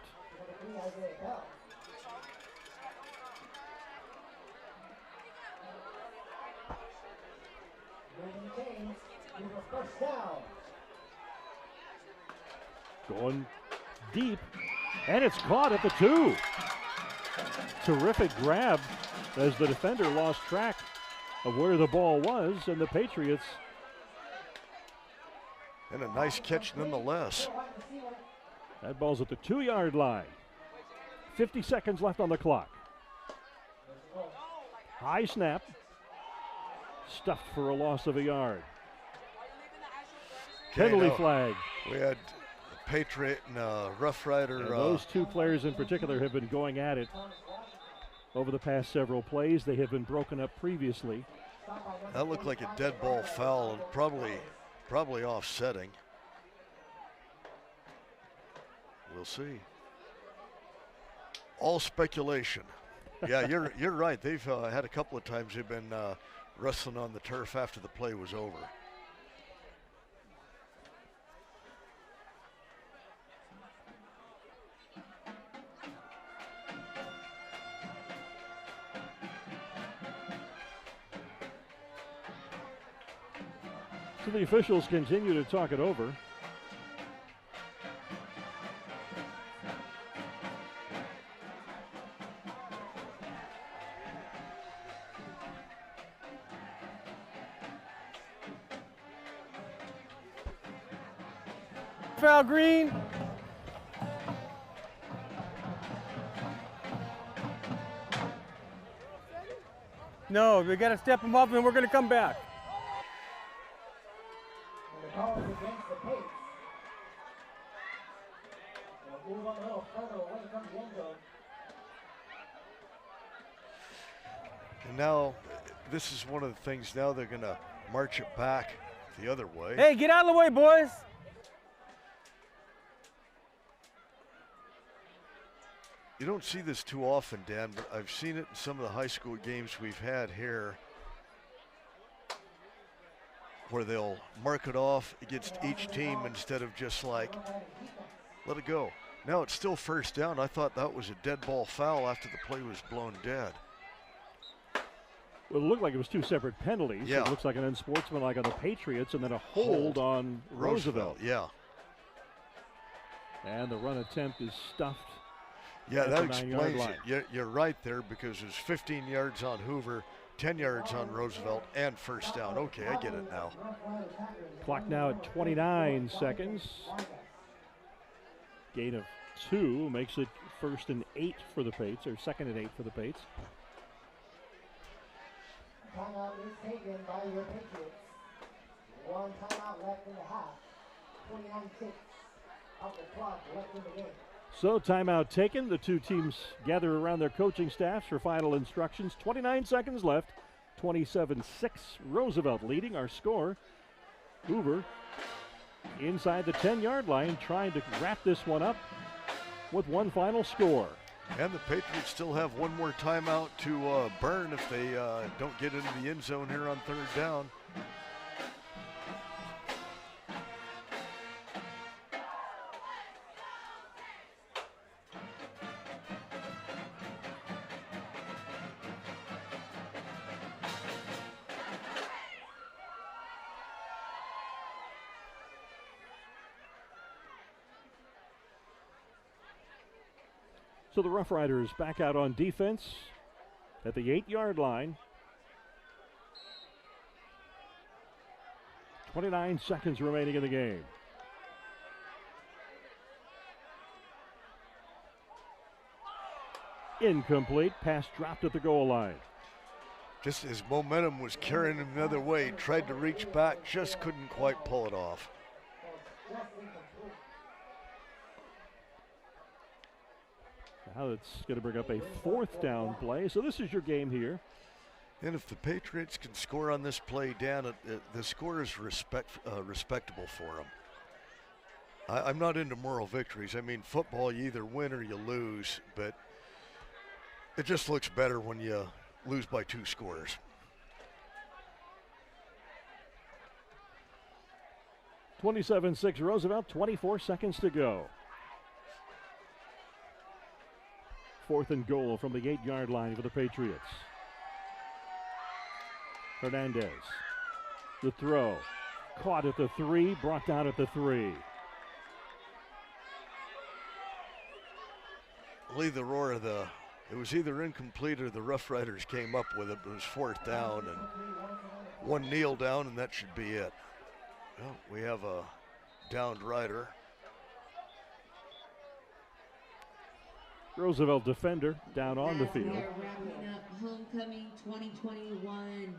Going deep, and it's caught at the 2. Terrific grab as the defender lost track of where the ball was, and the Patriots. And a nice catch nonetheless. That ball's at the 2-yard line. 50 seconds left on the clock. High snap. Stuffed for a loss of a yard. Penalty flag. We had a Patriot and a Rough Rider. And those 2 players in particular have been going at it over the past several plays. They have been broken up previously. That looked like a dead ball foul, probably offsetting. We'll see. All speculation. Yeah, you're right. They've had a couple of times they've been wrestling on the turf after the play was over. So the officials continue to talk it over. Foul green. No, we got to step him up and we're going to come back. And the call is against the pace. We'll move on a little further away from the end zone. And now, this is one of the things, now they're going to march it back the other way. Hey, get out of the way, boys. You don't see this too often, Dan, but I've seen it in some of the high school games we've had here where they'll mark it off against each team instead of just like, let it go. Now it's still 1st down. I thought that was a dead ball foul after the play was blown dead. Well, it looked like it was 2 separate penalties. Yeah. It looks like an unsportsmanlike on the Patriots and then a hold on Roosevelt. Yeah. And the run attempt is stuffed. Yeah, that explains it. You're right there because it was 15 yards on Hoover, 10 yards on Roosevelt, and 1st down. Okay, I get it now. Clock now at 29 seconds. Gain of 2 makes it 1st and 8 for the Pates, or 2nd and 8 for the Pates. Timeout is taken by your Patriots. 1 timeout left in the half. 29-6 of the clock left in the game. So timeout taken. The two teams gather around their coaching staffs for final instructions. 29 seconds left. 27-6. Roosevelt leading. Our score, Hoover, inside the 10-yard line, trying to wrap this one up with one final score. And the Patriots still have one more timeout to burn if they don't get into the end zone here on third down. So the Rough Riders back out on defense at the 8-yard line. 29 seconds remaining in the game. Incomplete. Pass dropped at the goal line. Just his momentum was carrying him the other way. Tried to reach back, just couldn't quite pull it off. Now it's going to bring up a fourth down play. So this is your game here. And if the Patriots can score on this play, Dan, the score is respectable for them. I'm not into moral victories. I mean, football, you either win or you lose, but it just looks better when you lose by 2 scores. (27-6) Roosevelt, 24 seconds to go. 4th and goal from the 8-yard line for the Patriots. Hernandez, the throw, caught at the 3, brought down at the 3. I believe the roar of it was either incomplete or the Rough Riders came up with it, but it was 4th down and one kneel down, and that should be it. Well, we have a downed rider. Roosevelt defender down on the field. We are wrapping up homecoming 2021.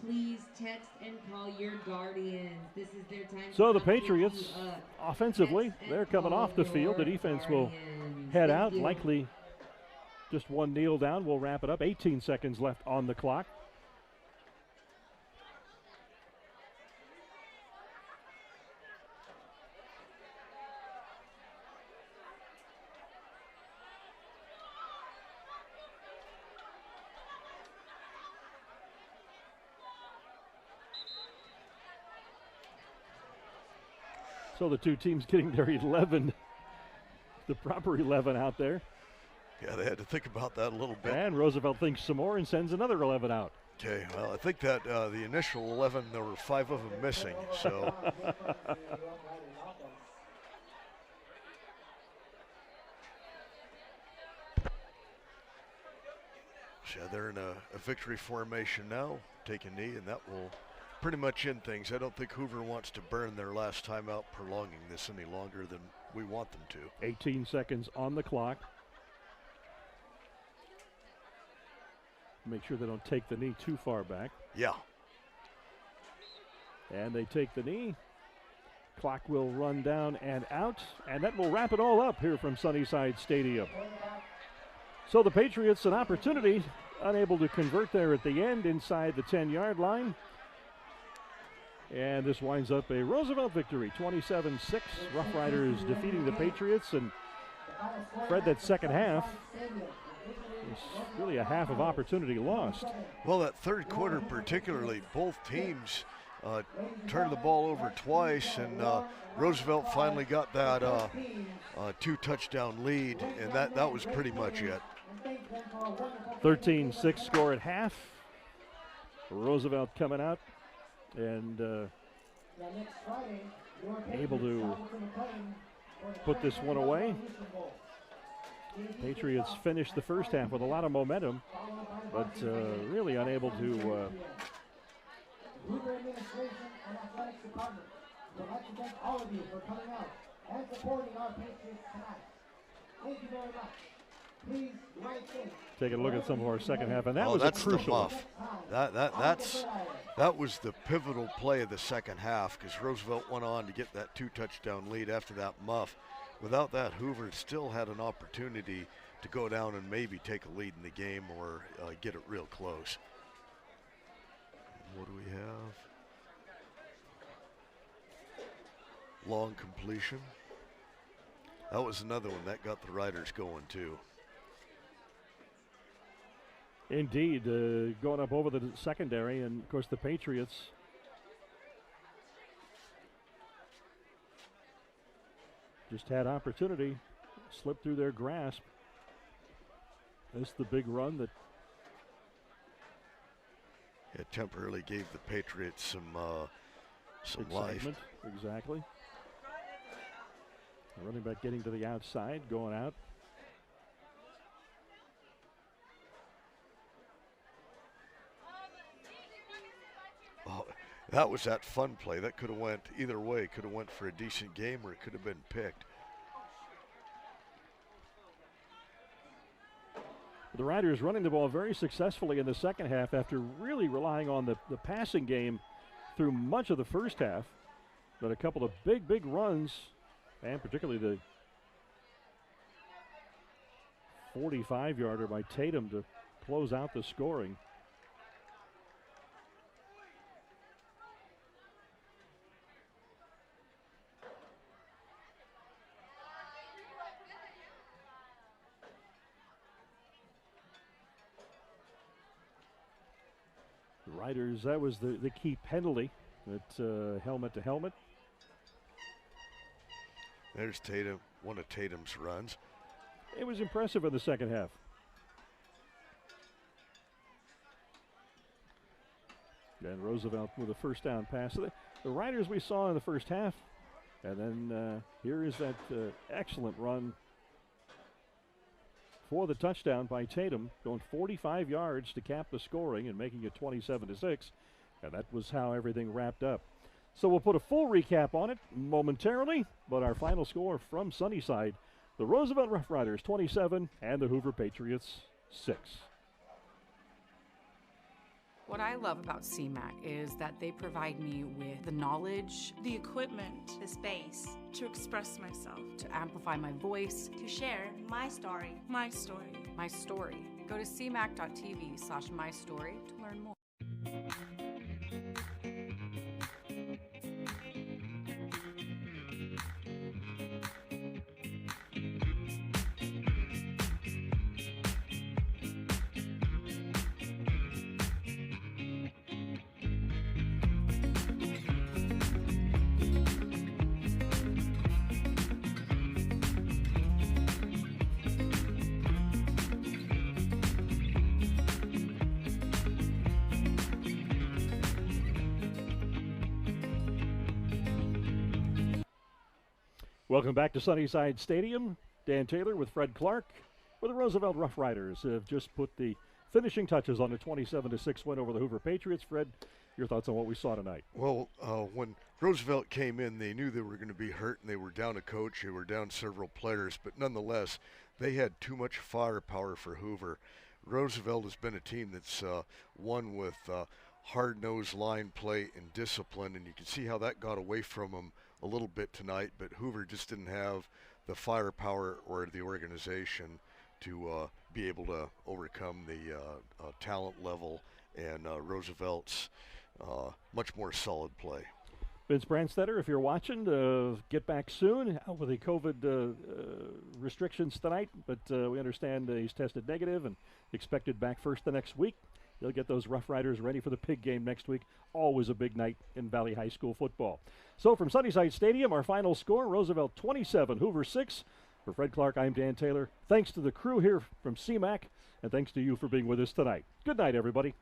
Please text and call your guardians. This is their time. So the Patriots, offensively, they're coming off the field. The defense will head out, likely just one kneel down. We'll wrap it up. 18 seconds left on the clock. So the two teams getting their 11, the proper 11 out there. Yeah, they had to think about that a little bit. And Roosevelt thinks some more and sends another 11 out. Okay, well, I think that the initial 11, there were 5 of them missing, so. So they're in a victory formation now, take a knee, and that will pretty much end things. I don't think Hoover wants to burn their last time out, prolonging this any longer than we want them to. 18 seconds on the clock. Make sure they don't take the knee too far back. Yeah. And they take the knee. Clock will run down and out, and that will wrap it all up here from Sunnyside Stadium. So the Patriots, an opportunity, unable to convert there at the end inside the 10-yard line. And this winds up a Roosevelt victory, 27-6. Rough Riders defeating the Patriots. And Fred, that second half was really a half of opportunity lost. Well, that third quarter particularly, both teams turned the ball over twice, and Roosevelt finally got that 2-touchdown lead, and that was pretty much it. 13-6 score at half. Roosevelt coming out and able to put this one away. Patriots finished the first half with a lot of momentum, but really unable to. Hoover Administration and Athletics Department would like to thank all of you for coming out and supporting our Patriots tonight. Thank you very much. Please write this. Taking a look at some of our second half, and that was that's a crucial. That was the pivotal play of the second half, because Roosevelt went on to get that 2-touchdown lead after that muff. without that, Hoover still had an opportunity to go down and maybe take a lead in the game or get it real close. What do we have? Long completion. That was another one that got the Riders going too. Indeed, going up over the secondary, and of course the Patriots just had opportunity, slipped through their grasp. This is the big run that temporarily gave the Patriots some life. Exactly. The running back getting to the outside, going out. Oh, that was that fun play. That could have went either way. Could have went for a decent game, or it could have been picked. The Riders running the ball very successfully in the second half after really relying on the passing game through much of the first half. But a couple of big runs, and particularly the 45-yarder by Tatum to close out the scoring. The Riders, that was the key penalty, that helmet to helmet. There's Tatum, one of Tatum's runs. It was impressive in the second half. And Roosevelt with a first down pass. The Riders we saw in the first half, and then here is that excellent run for the touchdown by Tatum, going 45 yards to cap the scoring and making it 27-6. And that was how everything wrapped up. So we'll put a full recap on it momentarily, but our final score from Sunnyside, the Roosevelt Rough Riders 27 and the Hoover Patriots 6. What I love about CMAC is that they provide me with the knowledge, the equipment, the space to express myself, to amplify my voice, to share my story. My story. My story. Go to cmac.tv/mystory to learn more. Welcome back to Sunnyside Stadium. Dan Taylor with Fred Clark, where the Roosevelt Rough Riders have just put the finishing touches on a 27-6 win over the Hoover Patriots. Fred, your thoughts on what we saw tonight? Well, when Roosevelt came in, they knew they were going to be hurt, and they were down a coach, they were down several players, but nonetheless, they had too much firepower for Hoover. Roosevelt has been a team that's won with hard-nosed line play and discipline, and you can see how that got away from them a little bit tonight, but Hoover just didn't have the firepower or the organization to be able to overcome the talent level and Roosevelt's much more solid play. Vince Brandstetter, if you're watching, get back soon. Out with the COVID restrictions tonight, but we understand he's tested negative and expected back first the next week. They'll get those Rough Riders ready for the pig game next week. Always a big night in Valley High School football. So from Sunnyside Stadium, our final score, Roosevelt 27, Hoover 6. For Fred Clark, I'm Dan Taylor. Thanks to the crew here from CMAC, and thanks to you for being with us tonight. Good night, everybody.